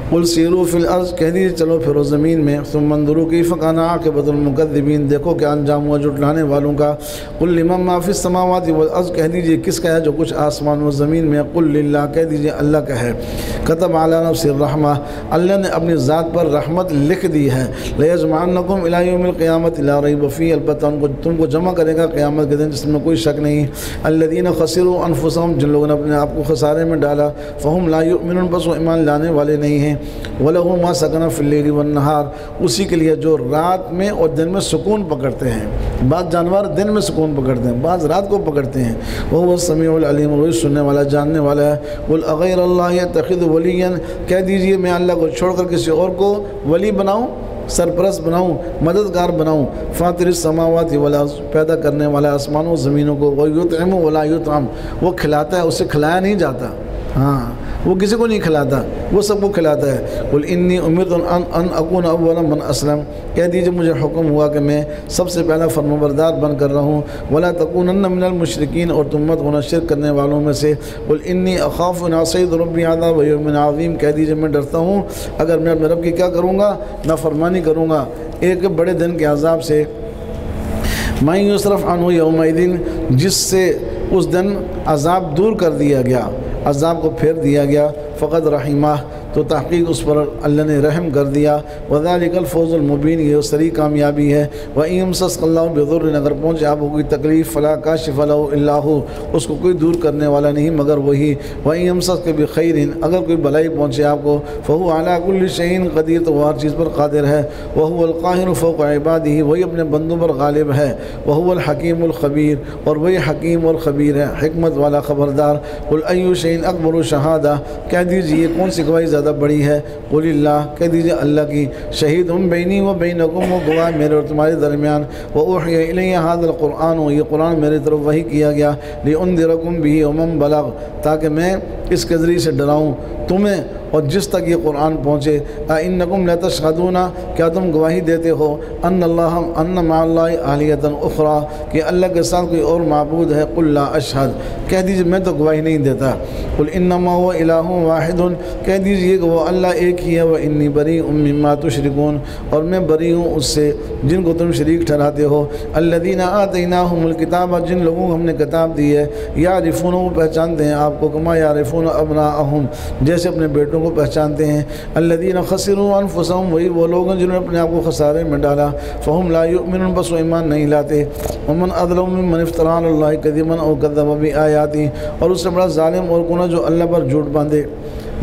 [SPEAKER 1] قل سیروا فی الارض، کہہ دیجیے چلو پھرو زمین میں، ثم انظروا کیف کان عاقبۃ المکذبین، دیکھو کیا انجام ہوا جھٹلانے والوں کا۔ قل لمن ما فی السماوات والارض، کہہ دیجیے کس کا ہے جو کچھ آسمان و زمین میں، قل للہ، کہہ دیجیے اللہ کا ہے۔ کتب علی نفسہ الرحمہ، اللہ نے اپنی ذات پر رحمت لکھ دی ہے۔ لیجمعنکم الی یوم القیامۃ لا ریب فیہ، البتہ تم کو جمع کرے گا قیامت کے دن جس میں کوئی شک نہیں۔ الذین خسروا انفسهم، جن لوگوں نے اپنے آپ کو خسارے میں ڈالا، فہم لا یؤمنون، بس وہ ایمان لانے والے نہیں ہیں، وَلَهُ مَا سَكَنَ فِي اللَّيْلِ وَالنَّهَارِ، اسی کے لیے جو رات میں اور دن میں سکون پکڑتے ہیں۔ بعض جانور دن میں سکون پکڑتے ہیں، بعض رات کو پکڑتے ہیں۔ وَهُوَ السَّمِيعُ الْعَلِيمُ، وہی سننے والا جاننے والا ہے۔ قُلْ أَغَيْرَ اللَّهِ أَتَّخِذُ وَلِيًّا، کہہ دیجئے میں اللہ کو چھوڑ کر کسی اور کو ولی بناؤں، سرپرست بناؤں، مددگار بناؤں۔ فاطر السماوات والارض، پیدا کرنے والا آسمانوں و زمینوں کو، وَيُطْعِمُ وَلَا يُطْعَمُ، وہ کھلاتا ہے، اسے کھلایا نہیں جاتا، ہاں وہ کسی کو نہیں کھلاتا، وہ سب کو کھلاتا ہے۔ قُلْ إِنِّي أُمِرْتُ أَنْ أَكُونَ أَوَّلَ مَنْ أَسْلَمَ، کہہ دیجئے مجھے حکم ہوا کہ میں سب سے پہلا فرمانبردار بن کر رہوں۔ وَلَا تَكُونَنَّ مِنَ الْمُشْرِكِينَ، اور تم مت ہونا شرک کرنے والوں میں سے۔ قُلْ إِنِّي أَخَافُ إِنْ عَصَيْتُ رَبِّي عَذَابَ يَوْمٍ عَظِيمٍ، کہہ دیجئے میں ڈرتا ہوں اگر میں اپنے رب کی کیا کروں گا، نافرمانی کروں گا ایک بڑے دن کے عذاب سے۔ مَن يُصْرَفْ عَنْهُ يَوْمَئِذٍ، جس سے اس دن عذاب دور کر دیا گیا، عذاب کو پھیر دیا گیا، فقد رحمہ، تو تحقیق اس پر اللہ نے رحم کر دیا۔ وَذَلِكَ الْفَوْزُ الْمُبِينُ، یہ سری کامیابی ہے۔ وَإِن يَمْسَسْكَ اللَّهُ بِضُرٍّ، اگر پہنچے آپ کو کوئی تکلیف، فَلَا كَاشِفَ لَهُ إِلَّا هُوَ، اس کو کوئی دور کرنے والا نہیں مگر وہی۔ وَإِن يَمْسَسْكَ بِخَيْرٍ، اگر کوئی بھلائی پہنچے آپ کو، فَهُوَ عَلَى كُلِّ شَيْءٍ قَدِيرٌ، تو وہ ہر چیز پر قادر ہے۔ وَهُوَ الْقَاهِرُ فَوْقَ عِبَادِهِ، وہی اپنے بندوں پر غالب ہے۔ وَهُوَ الْحَكِيمُ الْخَبِيرُ، اور وہی حکیم اور خبیر ہے، حکمت والا خبردار۔ قُلْ أَيُّ شَيْءٍ أَكْبَرُ شَهَادَةً، کہہ دیجئے کون سی گواہی زیادہ بڑی ہے؟ قُلِ اللَّهُ، کہہ دیجئے اللہ کی۔ شہید بینی و بینکم، وہ گواہ میرے اور تمہارے درمیان۔ وَأُوحِيَ إِلَيَّ هَذَا الْقُرْآنُ، یہ قرآن میرے طرف وحی کیا گیا۔ لِأُنذِرَكُم بِهِ وَمَن بَلَغَ، تاکہ میں اس کے ذریعے سے ڈراؤں تمہیں اور جس تک یہ قرآن پہنچے۔ اَإِنَّكُمْ لَتَشْهَدُونَ، کیا تم گواہی دیتے ہو، أَنَّ مَعَ اللَّهِ آلِهَةً أُخْرَىٰ، کہ اللہ کے ساتھ کوئی اور معبود ہے۔ قُلْ لَا أَشْهَدُ، کہہ دیجئے میں تو گواہی نہیں دیتا۔ قُلْ إِنَّمَا هُوَ إِلَٰهٌ وَاحِدٌ، کہہ دیجئے کہ وہ اللہ ایک ہی ہے۔ وَإِنِّي بَرِيءٌ مِّمَّا تُشْرِكُونَ، اور میں بری ہوں اس سے جن کو تم شریک ٹھہراتے ہو۔ الَّذِينَ آتَيْنَاهُمُ الْكِتَابَ، جن لوگوں کو ہم نے کتاب دی ہے، يَعْرِفُونَهُ، وہ پہچانتے ہیں آپ کو، كَمَا يَعْرِفُونَ أَبْنَاءَهُمْ، جیسے اپنے بیٹوں کو پہچانتے ہیں۔ الَّذِينَ خَسِرُوا أَنفُسَهُمْ، وہی وہ لوگ ہیں جنہوں نے اپنے آپ کو خسارے میں ڈالا۔ فَهُمْ لَا يُؤْمِنُونَ، بس وہ ایمان نہیں لاتے۔ وَمَنْ أَظْلَمُ مِمَّنِ افْتَرَىٰ عَلَى اللَّهِ كَذِبًا أَوْ كَذَّبَ بِآيَاتِهِ، اور اس سے بڑا ظالم اور کون ہے جو اللہ پر جھوٹ باندھے،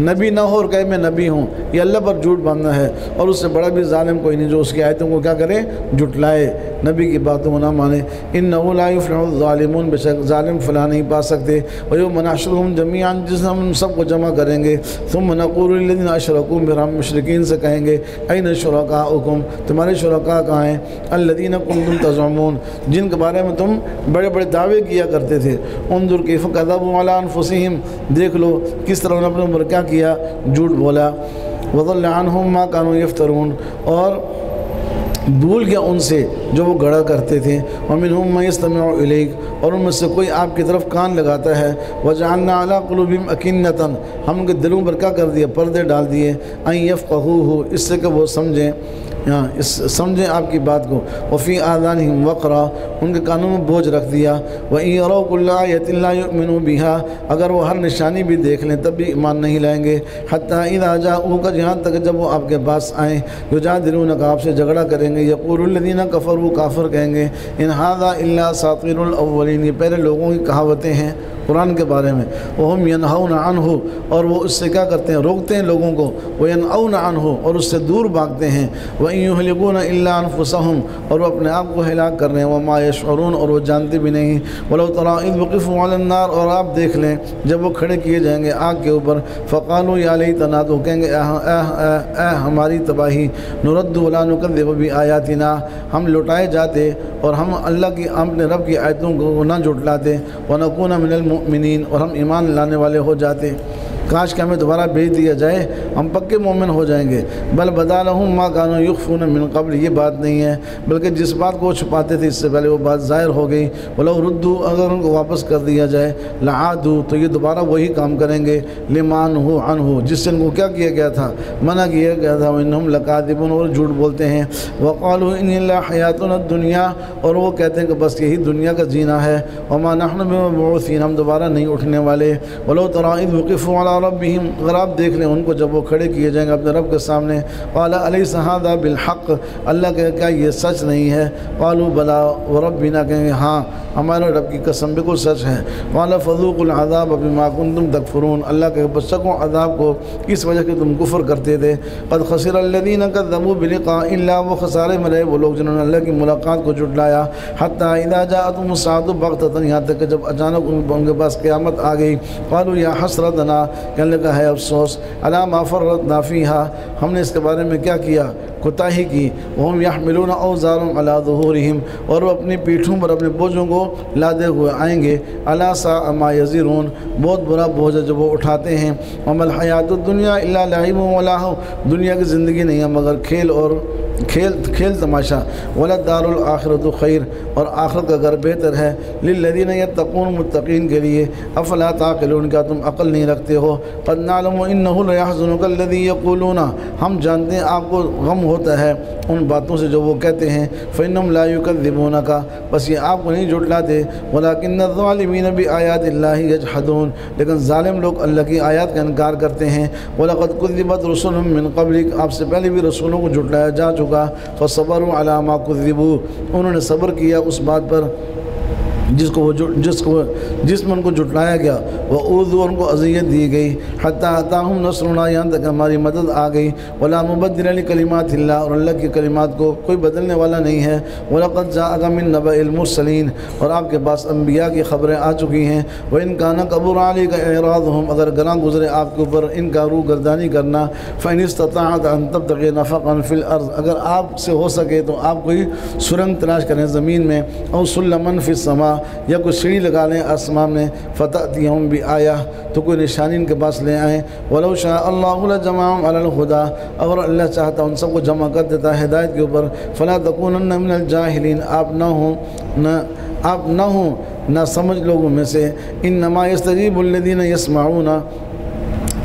[SPEAKER 1] نبی نہ ہو اور کہے میں نبی ہوں، یہ اللہ پر جھوٹ باندھنا ہے۔ اور اس سے بڑا بھی ظالم کوئی نہیں جو اس کی آیتوں کو کیا کرے، جھٹلائے، نبی کی باتوں کو نہ مانے۔ إِنَّهُ لَا يُفْلِحُ الظَّالِمُونَ، بے شک ظالم فلاح نہیں پا سکتے۔ وَيَوْمَ نَحْشُرُهُمْ جَمِيعًا، جس ہم سب کو جمع کریں گے۔ ثُمَّ نَقُولُ لِلَّذِينَ أَشْرَكُوا، پھر ہم مشرکین سے کہیں گے، أَيْنَ شُرَكَاؤُكُمْ، تمہارے شرکاء کہاں ہیں؟ الَّذِينَ كُنتُمْ تَزْعُمُونَ، جن کے بارے میں تم بڑے بڑے دعوے کیا کرتے تھے۔ انظر كيف كذبوا على أنفسهم، دیکھ لو کس طرح انہوں نے اپنے اوپر کیا کیا، جھوٹ بولا۔ وَضَلَّ عَنْهُمْ مَا كَانُوا يَفْتَرُونَ، اور بھول گیا ان سے جو وہ گڑا کرتے تھے۔ وَمِنْهُمْ مَن يَسْتَمِعُ إِلَيْكَ، اور ان میں سے کوئی آپ کی طرف کان لگاتا ہے۔ وَجَعَلْنَا عَلَىٰ قُلُوبِهِمْ أَكِنَّةً، ہم ان کے دلوں پر کیا کر دیا، پردے ڈال دیے۔ أَن يَفْقَهُوهُ، اس سے کہ وہ سمجھیں، سمجھیں آپ کی بات کو۔ وفی آذانہم وقرا، ان کے کانوں میں بوجھ رکھ دیا۔ وَإِن يَرَوْا كُلَّ آیَةٍ لَا يُؤْمِنُوا بِهَا، اگر وہ ہر نشانی بھی دیکھ لیں تب بھی ایمان نہیں لائیں گے۔ حتیٰ اذا جاءوک، جہاں تک جب وہ آپ کے پاس آئیں، یجادلونک، آپ سے جھگڑا کریں گے۔ یقول الذین کفروا، کافر کہیں گے، ان ھذا الا اساطیر الاولین، یہ پہلے لوگوں کی کہاوتیں ہیں قرآن کے بارے میں۔ وہم ینہون عنہ، اور وہ اس سے کیا کرتے ہیں، روکتے ہیں لوگوں کو۔ وینأون عنہ، اور اس سے دور بھاگتے ہیں۔ وإن یہلکون الا انفسہم، اور وہ اپنے آپ کو ہلاک کر رہے ہیں۔ وما یشعرون، اور وہ جانتے بھی نہیں۔ ولو تری اذ وقفوا علی النار، اور آپ دیکھ لیں جب وہ کھڑے کیے جائیں گے آگ کے اوپر۔ فقالوا یا لیتنا، تو کہیں گے اے ہماری تباہی۔ نرد ولا نکذب بآیاتنا، ہم لوٹائے جاتے اور ہم اللہ کی، اپنے رب کی آیتوں کو نہ جھٹلاتے۔ ونکون من المؤمنین، اور ہم ایمان لانے والے ہو جاتے۔ کاش کہ ہمیں دوبارہ بھیج دیا جائے، ہم پکے مومن ہو جائیں گے۔ بل بدا لہم ما کانوا یخفون من قبل، یہ بات نہیں ہے، بلکہ جس بات کو وہ چھپاتے تھے اس سے پہلے وہ بات ظاہر ہو گئی۔ ولو ردوا، اگر ان کو واپس کر دیا جائے، لعادوا، تو یہ دوبارہ وہی کام کریں گے۔ لما نہوا عنہ، جس سے ان کو کیا کیا گیا تھا، منع کیا گیا تھا۔ وانہم لکاذبون، اور جھوٹ بولتے ہیں۔ وقالوا ان الا حیاتنا الدنیا، اور وہ کہتے ہیں کہ بس یہی دنیا کا جینا ہے۔ وما نحن بمبعوثین، ہم دوبارہ نہیں اٹھنے والے۔ ولو تری اذ وقفوا علی ربهم، اگر آپ دیکھ لیں ان کو جب وہ کھڑے کیے جائیں گے اپنے رب کے سامنے، قال الیس ھذا بالحق، اللہ کہ کیا یہ سچ نہیں ہے؟ قالوا بلا وربنا، کہیں گے ہاں ہمارے رب کی قسم بالکل سچ ہے۔ قال فذوقوا العذاب بما كنتم تکفرون، اللہ کہ بس چکھو عذاب کو اس وجہ کہ تم کفر کرتے تھے۔ قد خسر الذين كذبوا بلقاء الله، وہ خسارے میں رہے وہ لوگ جنہوں نے اللہ کی ملاقات کو جھٹلایا۔ حتى اذا جاءتهم الساعة بغتة، یہاں تک کہ جب اچانک ان کے پاس قیامت آ گئی، قالوا یا حسرتنا، کہنے لگا ہے افسوس، علی ما فرطنا فیہا، ہم نے اس کے بارے میں کیا کیا، کوتاہی کی۔ وہم یحملون اوزارهم علی ظہورہم، اور وہ اپنی پیٹھوں پر اپنے بوجھوں کو لادے ہوئے آئیں گے۔ الا ساء ما یزرون، بہت برا بوجھ ہے جو وہ اٹھاتے ہیں۔ وما الحیات الدنیا الا لعب ولہو، دنیا کی زندگی نہیں ہے مگر کھیل اور کھیل تماشا۔ وللدار الآخرۃ خیر، اور آخرت کا گھر بہتر ہے۔ للذین یتقون، متقین کے لیے۔ افلا تعقلون، کیا تم عقل نہیں رکھتے ہو؟ قد نعلم انہ لیحزنک الذی یقولون، ہم جانتے ہیں آپ کو غم ہوتا ہے ان باتوں سے جو وہ کہتے ہیں۔ فإنہم لا یکذبونک، بس یہ آپ کو نہیں جھٹلاتے۔ ولکن الظالمین بآیات اللہ یجحدون، لیکن ظالم لوگ اللہ کی آیات کا انکار کرتے ہیں۔ ولقد کذبت رسل من قبلک، آپ سے پہلے بھی رسولوں کو جھٹلایا جا چکا۔ فصبروا علی ما کذبوا، انہوں نے صبر کیا اس بات پر جس میں ان کو جھٹلایا گیا۔ وَأُوذُوا، ان کو اذیت دی گئی۔ حَتَّى أَتَاهُمْ نَصْرُنَا، یہاں تک ہماری مدد آ گئی۔ وَلَا مُبَدِّلَ لِكَلِمَاتِ اللَّهِ، اور اللہ کی کلمات کو کوئی بدلنے والا نہیں ہے۔ وَلَقَدْ جَاءَكَ مِن نَبَإِ الْمُرْسَلِينَ، اور آپ کے پاس انبیاء کی خبریں آ چکی ہیں۔ وَإِن كَانَ كَبُرَ عَلَيْكَ إِعْرَاضُهُمْ، اگر گراں گزرے آپ کے اوپر ان کا رو گردانی کرنا۔ فَإِنِ اسْتَطَعْتَ أَن تَبْتَغِيَ نَفَقًا فِي الْأَرْضِ، اگر آپ سے ہو سکے تو آپ کوئی سرنگ تلاش کریں زمین میں۔ أَوْ سُلَّمًا فِي السَّمَاءِ، یا کوئی سیڑھی لگا لیں آسمان میں۔ فَتَأْتِيَهُمْ بِآیَةٍ، تو کوئی نشانی ان کے پاس لے آئیں۔ وَلَوْ شَاءَ اللَّهُ لَجَمَعَهُمْ عَلَى الْهُدَىٰ، اگر اللہ چاہتا ان سب کو جمع کر دیتا ہدایت کے اوپر۔ فَلَا تَكُونَنَّ مِنَ الْجَاهِلِينَ، آپ نہ ہوں نہ سمجھ لوگوں میں سے۔ إِنَّمَا يَسْتَجِيبُ الَّذِينَ يَسْمَعُونَ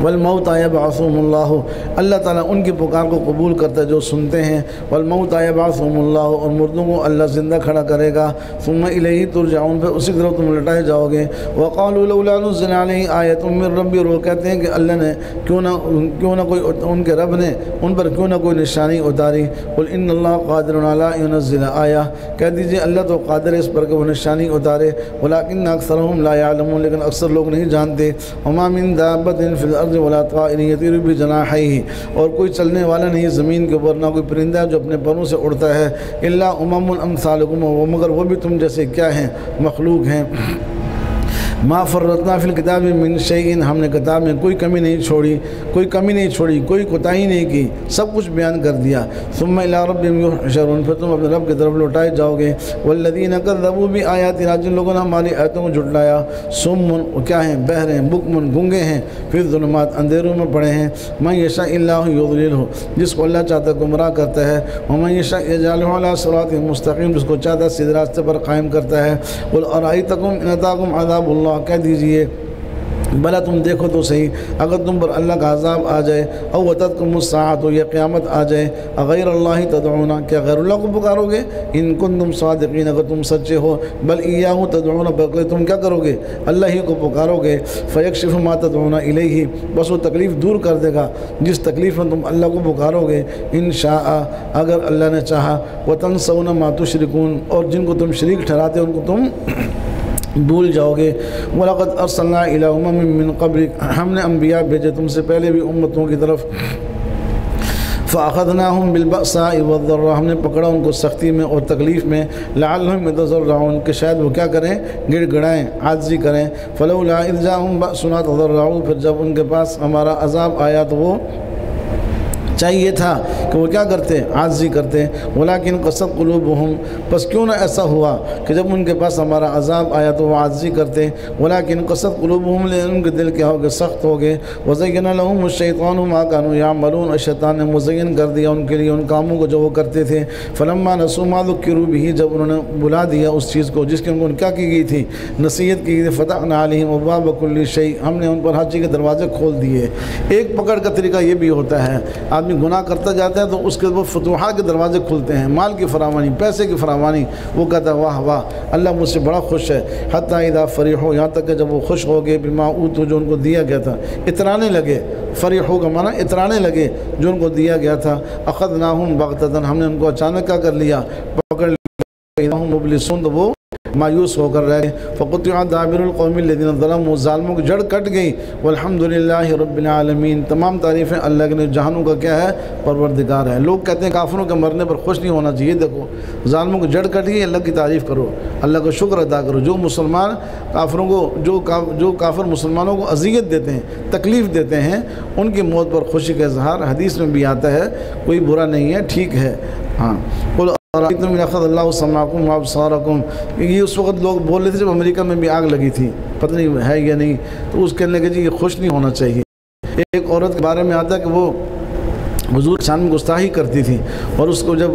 [SPEAKER 1] والموتى يبعثهم اللہ، اللہ تعالیٰ ان کی پکار کو قبول کرتا ہے جو سنتے ہیں۔ والموتى يبعثهم اللہ، اور مردوں کو اللہ زندہ کھڑا کرے گا۔ ثم الیہ ترجعون، پھر اسی طرف تم لٹائے جاؤ گے۔ وقالوا لولا نزل علیہ آیۃ من ربی، اور وہ کہتے ہیں کہ اللہ نے کیوں نہ کوئی ان کے رب نے ان پر کیوں نہ کوئی نشانی اتاری۔ قل ان اللہ قادر علی ان ينزل آیہ، کہہ دیجئے اللہ تو قادر ہے اس پر کہ وہ نشانی اتارے۔ ولکن اکثرهم لا يعلمون، لیکن اکثر لوگ نہیں جانتے۔ وما من دابۃ فی الارض ولا طائر یطیر بجناحیہ، اور کوئی چلنے والا نہیں زمین کے اوپر، نہ کوئی پرندہ جو اپنے پروں سے اڑتا ہے۔ الا امم امثالکم، مگر وہ بھی تم جیسے کیا ہیں، مخلوق ہیں۔ ما فرطنا فی الکتاب من شیء، ہم نے کتاب میں کوئی کمی نہیں چھوڑی، کوئی کوتاہی نہیں کی، سب کچھ بیان کر دیا۔ ثم الی ربہم یحشرون، پھر تم اپنے رب کی طرف لوٹائے جاؤ گے۔ والذین کذبوا بآیاتنا، جن لوگوں نے ہماری آیتوں کو جھٹلایا۔ صم، کیا ہیں، بہر ہیں، بکم، گنگے ہیں، فی الظلمات، اندھیروں میں پڑے ہیں۔ من یشاء اللہ یضللہ، جس کو اللہ چاہتا ہے گمراہ کرتا ہے۔ ومن یشاء یجعلہ علی صراط مستقیم، جس کو چاہتا ہے سیدھے راستے پر قائم کرتا ہے۔ قل ارأیتکم ان اتاکم عذاب اللہ، کہہ دیجئے بھلا تم دیکھو تو صحیح، اگر تم پر اللہ کا عذاب آ جائے، او اتتکم الساعۃ، یا قیامت آ جائے، غیر اللہ تدعون، کیا غیر اللہ کو پکارو گے؟ ان کنتم صادقین، اگر تم سچے ہو۔ بل ایاہ تدعون، بلکہ تم کیا کرو گے؟ اللہ ہی کو پکارو گے۔ فیکشف ما تدعون الیہ، بس وہ تکلیف دور کر دے گا جس تکلیف میں تم اللہ کو پکارو گے۔ ان شاء، اگر اللہ نے چاہا۔ وتنسون ما تشرکون، اور جن کو تم شریک ٹھہراتے ان کو تم بھول جاؤ گے۔ وَلَقَدْ أَرْسَلْنَا إِلَىٰ أُمَمٍ مِّن قَبْلِكَ، ہم نے انبیاء بھیجے تم سے پہلے بھی امتوں کی طرف۔ فَأَخَذْنَاهُمْ بِالْبَأْسَاءِ وَالضَّرَّاءِ، ہم نے پکڑا ان کو سختی میں اور تکلیف میں۔ لَعَلَّهُمْ يَتَضَرَّعُونَ، کہ شاید وہ کیا کریں، گڑ گڑائیں، عاجزی کریں۔ فَلَوْلَا إِذْ جَاءَهُمْ بَأْسُنَا تَضَرَّعُوا، پھر جب ان کے پاس ہمارا عذاب آیا تو وہ چاہیے تھا کہ وہ کیا کرتے، عاجزی کرتے۔ ولیکن قست قلوبہم، پس کیوں نہ ایسا ہوا کہ جب ان کے پاس ہمارا عذاب آیا تو وہ عاجزی کرتے۔ ولیکن قست قلوبہم، لیکن ان کے دل کیا ہو گئے، سخت ہو گئے۔ وزین لہم الشیطان ما کانوا یعملون، شیطان نے مزین کر دیا ان کے لیے ان کاموں کو جو وہ کرتے تھے۔ فلما نسوا ما ذکروا بہ، جب انہوں نے بلا دیا اس چیز کو جس کی ان کو کیا کی گئی تھی، نصیحت کی گئی تھی۔ فتحنا علیہم ابواب کل شیء، ہم نے ان پر ہر چیز کے دروازے کھول دیے۔ ایک پکڑ کا طریقہ یہ بھی ہوتا ہے، آدمی آدمی گناہ کرتا جاتا ہے تو اس کے وہ فتوحات کے دروازے کھلتے ہیں، مال کی فراوانی، پیسے کی فراوانی، وہ کہتا ہے واہ واہ اللہ مجھ سے بڑا خوش ہے، حتیٰ اذا فریحوا، یہاں تک کہ جب وہ خوش ہو گئے بما اوتوا، جو ان کو دیا گیا تھا، اترانے لگے، فریحوا کا معنی اترانے لگے جو ان کو دیا گیا تھا، اخذناہم بغتۃ، ہم نے ان کو اچانک کیا کر لیا، پکڑ لیا، اذا ہم مبلسون، تو وہ مایوس ہو کر رہ گئے، فقطع دابر القوم الذین ظلموا، ظالموں کی جڑ کٹ گئی، والحمدللہ رب العالمین، تمام تعریفیں اللہ کے جہانوں کا کیا ہے، پروردگار ہے۔ لوگ کہتے ہیں کافروں کے مرنے پر خوش نہیں ہونا چاہیے، دیکھو ظالموں کی جڑ کٹ گئی، اللہ کی تعریف کرو، اللہ کا شکر ادا کرو۔ جو مسلمان کافروں کو جو کافر مسلمانوں کو اذیت دیتے ہیں، تکلیف دیتے ہیں، ان کی موت پر خوشی کا اظہار حدیث میں بھی آتا ہے، کوئی برا نہیں ہے، ٹھیک ہے۔ ہاں تم اخذ اللہ سمعکم وابصارکم، یہ اس وقت لوگ بول رہے تھے جب امریکہ میں بھی آگ لگی تھی، پتہ نہیں ہے یا نہیں، تو اس کہنے لگے جی یہ خوش نہیں ہونا چاہیے۔ ایک عورت کے بارے میں آتا ہے کہ وہ حضور شان میں گستاخی کرتی تھی، اور اس کو جب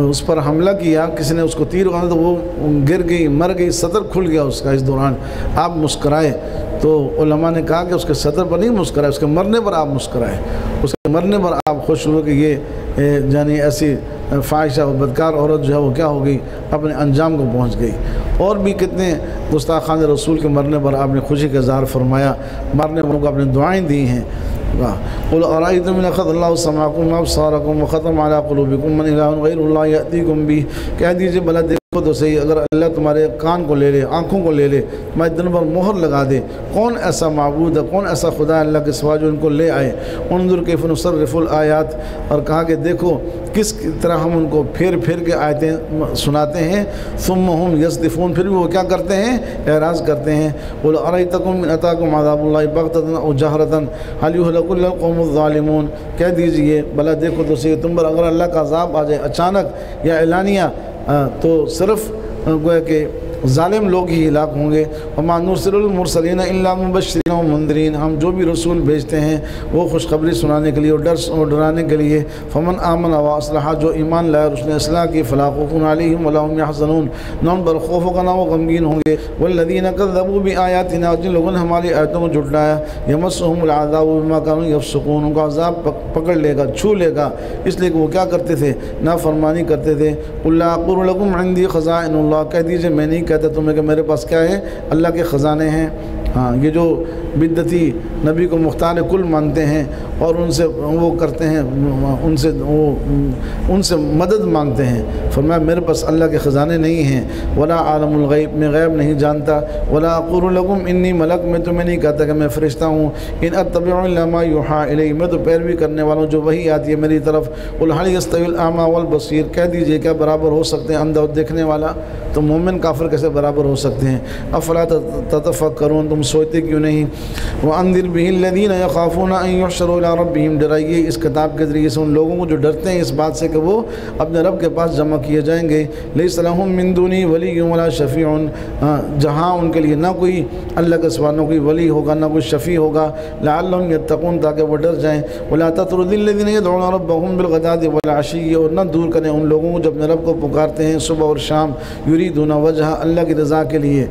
[SPEAKER 1] اس پر حملہ کیا، کسی نے اس کو تیر مارا تو وہ گر گئی، مر گئی، صدر کھل گیا اس کا۔ اس دوران آپ مسکرائے، تو علماء نے کہا کہ اس کے صدر پر نہیں مسکرائے، اس کے مرنے پر آپ مسکرائے، اس کے مرنے پر آپ خوش ہوئے کہ یہ یعنی ایسی فاحشہ و بدکار عورت جو ہے وہ کیا ہو گئی، اپنے انجام کو پہنچ گئی۔ اور بھی کتنے گستاخان رسول کے مرنے پر آپ نے خوشی کا اظہار فرمایا، مرنے والوں کو آپ نے دعائیں دی ہیں۔ قل ارأيتم ان اخذ الله سمعكم وابصاركم وختم على قلوبكم من اله غير الله يأتيكم به، کہہ دیجئے بھلا دیکھو تو صحیح، اگر اللہ تمہارے کان کو لے لے، آنکھوں کو لے لے، تمہارے دل پر مہر لگا دے، کون ایسا معبود ہے، کون ایسا خدا ہے اللہ کے سوا جو ان کو لے آئے۔ انظر کیف نصرف الآیات، اور کہا کہ دیکھو کس طرح ہم ان کو پھیر پھیر کے آیتیں سناتے ہیں، ثم هم یصدفون، پھر بھی وہ کیا کرتے ہیں، اعراض کرتے ہیں۔ قل ارأيتكم ان اتاكم عذاب الله بغتة او جهرة هل يهلك الا القوم الظالمون، کہہ دیجئے بھلا دیکھو تو صحیح، تم پر اگر اللہ کا عذاب آ جائے اچانک یا اعلانیہ، تو صرف گویا کہ ظالم لوگ ہی ہلاک ہوں گے۔ وما نرسل المرسلین الا مبشرین ومنذرین، ہم جو بھی رسول بھیجتے ہیں وہ خوشخبری سنانے کے لیے اور ڈرانے کے لیے۔ فمن آمن واصلح، جو ایمان لائے اور اس نے اصلاح کی، فلا خوف علیہم ولا هم يحزنون، نہ ان پر خوف ہوگا نہ وہ غمگین ہوں گے۔ والذین کذبوا بآیاتنا، جن لوگوں نے ہماری آیتوں کو جھٹلایا، یمسهم العذاب بما كانوا يفسقون، ان کو عذاب پکڑ لے گا، چھو لے گا، اس لیے کہ وہ کیا کرتے تھے، نافرمانی کرتے تھے۔ قل لا اقول لكم عندي خزائن اللہ، کہہ دیجئے میں نہیں کہتا تمہیں کہ میرے پاس کیا ہے، اللہ کے خزانے ہیں۔ ہاں یہ جو بدعتی نبی کو مختار کل مانتے ہیں اور ان سے وہ کرتے ہیں، ان سے مدد مانگتے ہیں، فرمایا میرے پاس اللہ کے خزانے نہیں ہیں۔ ولا عالم الغیب، میں غیب نہیں جانتا۔ ولا اقول لکم انی ملک، میں تمہیں نہیں کہتا کہ میں فرشتہ ہوں۔ ان اتبع الا ما یوحى الی، میں تو پیروی کرنے والوں جو وحی آتی ہے میری طرف۔ قل هل يستوي الاعمى والبصير، کہہ دیجئے کیا برابر ہو سکتے ہیں اندھا اور دیکھنے والا، تو مومن کافر کیسے برابر ہو سکتے ہیں۔ افلا تتفکرون، تم سوچتے کیوں نہیں۔ وانذر به الذین یخافون ان یحشروا الی ربہم، ڈرائیے اس کتاب کے ذریعے سے ان لوگوں کو جو ڈرتے ہیں اس بات سے کہ وہ اپنے رب کے پاس جمع کیے جائیں گے۔ لیس لہم من دونہ ولی ولا شفیع، جہاں ان کے لیے نہ کوئی اللہ کے سوا نہ کوئی ولی ہوگا نہ کوئی شفیع ہوگا۔ لعلہم یتقون، تاکہ وہ ڈر جائیں۔ ولا تطرد الذین یدعون ربہم بالغداۃ والعشی، اور نہ دور کریں ان لوگوں کو جو اپنے رب کو پکارتے ہیں صبح اور شام، یریدون وجہ، اللہ کی رضا کے لیے۔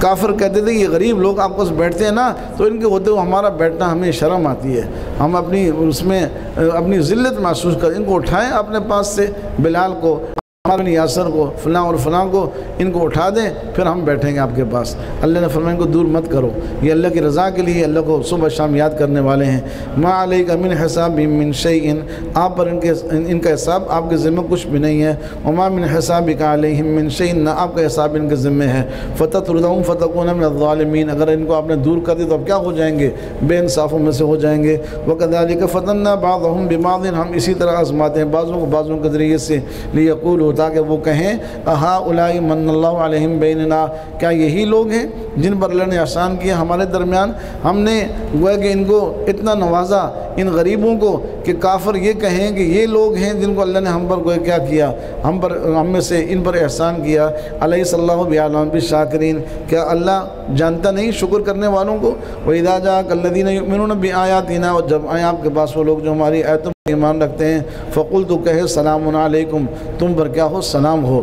[SPEAKER 1] کافر کہتے تھے یہ غریب لوگ آپ پاس بیٹھتے ہیں نا، تو ان کے ہوتے ہوئے ہمارا بیٹھنا ہمیں شرم آتی ہے، ہم اپنی اس میں اپنی ذلت محسوس کریں، ان کو اٹھائیں اپنے پاس سے، بلال کو، عمار بن یاسر کو، فلاں اور فلاں کو، ان کو اٹھا دیں، پھر ہم بیٹھیں گے آپ کے پاس۔ اللہ نے فرمایا ان کو دور مت کرو، یہ اللہ کی رضا کے لیے اللہ کو صبح شام یاد کرنے والے ہیں۔ ما علیک من حسابہم من شیء، آپ پر ان کا حساب آپ کے ذمہ کچھ بھی نہیں ہے۔ وما من حسابک علیہم من شیء، نہ آپ کا حساب ان کے ذمہ ہے۔ فتطردہم فتکون من الظالمین، اگر ان کو آپ نے دور کر دیا تو اب کیا ہو جائیں گے، بے انصافوں میں سے ہو جائیں گے۔ وکذالک فتنا بعضہم ببعض، ہم اسی طرح آزماتے ہیں بعضوں کو بعضوں کے ذریعے سے، لیقولوا، تاکہ وہ کہیں اہؤلاء من اللہ علیہم بیننا، کیا یہی لوگ ہیں جن پر اللہ نے احسان کیا ہمارے درمیان۔ ہم نے گویا کہ ان کو اتنا نوازا ان غریبوں کو کہ کافر یہ کہیں کہ یہ لوگ ہیں جن کو اللہ نے ہم پر گویا کیا کیا، ہم میں سے ان پر احسان کیا۔ الیس اللہ بعلم بالشاکرین، کیا اللہ جانتا نہیں شکر کرنے والوں کو۔ وَإِذَا جَاءَكَ الَّذِينَ يُؤْمِنُونَ بِآيَاتِنَا، اور جب آئیں آپ کے پاس وہ لوگ جو ہماری آیتوں پر ایمان رکھتے ہیں، فَقُلْ، تو کہے سلام علیکم، تم پر کیا ہو، سلام ہو۔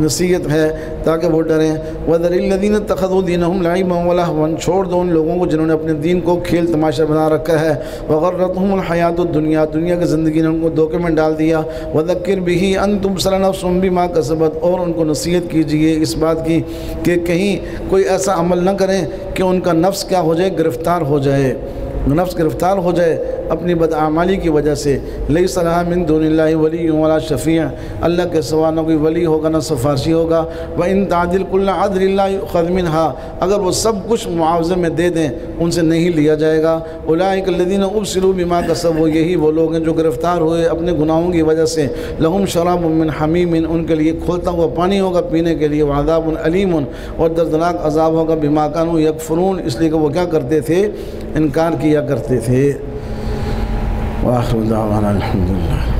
[SPEAKER 1] نصیحت ہے تاکہ وہ ڈریں۔ وَذَرِ الَّذِينَ اتَّخَذُوا دِينَهُمْ لَعِبًا وَلَهْوًا، چھوڑ دو ان لوگوں کو جنہوں نے اپنے دین کو کھیل تماشا بنا رکھا ہے۔ وَغَرَّتْهُمُ الْحَيَاةُ الدُّنْيَا، دنیا کی زندگی نے ان کو دھوکے میں ڈال دیا۔ وَذَكِّرْ بِهِ أَن تُبْصَرَ نَفْسٌ بِمَا كَسَبَتْ، اور ان کو نصیحت کیجئے اس بات کی کہ کہیں کوئی ایسا عمل نہ کریں کہ ان کا نفس کیا ہو جائے، گرفتار ہو جائے، نفس گرفتار ہو جائے اپنی بدعمالی کی وجہ سے۔ لیس لہا من دون اللہ ولی ولا شفیع، اللہ کے سوا نہ کوئی ولی ہوگا نہ سفارشی ہوگا۔ وَإِن تَعْدِلْ كُلَّ عَدْلٍ لَا يُؤْخَذْ مِنْهَا، اگر وہ سب کچھ معاوضے میں دے دیں ان سے نہیں لیا جائے گا۔ أُولَٰئِكَ الَّذِينَ أُبْصِرُوا بِمَا كَسَبُوا، یہی وہ لوگ ہیں جو گرفتار ہوئے اپنے گناہوں کی وجہ سے۔ لَهُمْ شَرَابٌ مِّنْ حَمِيمٍ، ان کے لیے کھولتا ہوا پانی ہوگا پینے کے لیے۔ وَعَذَابٌ أَلِيمٌ، اور دردناک عذاب ہوگا۔ بِمَا كَانُوا يَكْفُرُونَ، اس لیے کہ وہ کیا کرتے تھے، انکار کیا کرتے تھے۔ وآخر دعوانا الحمدللہ۔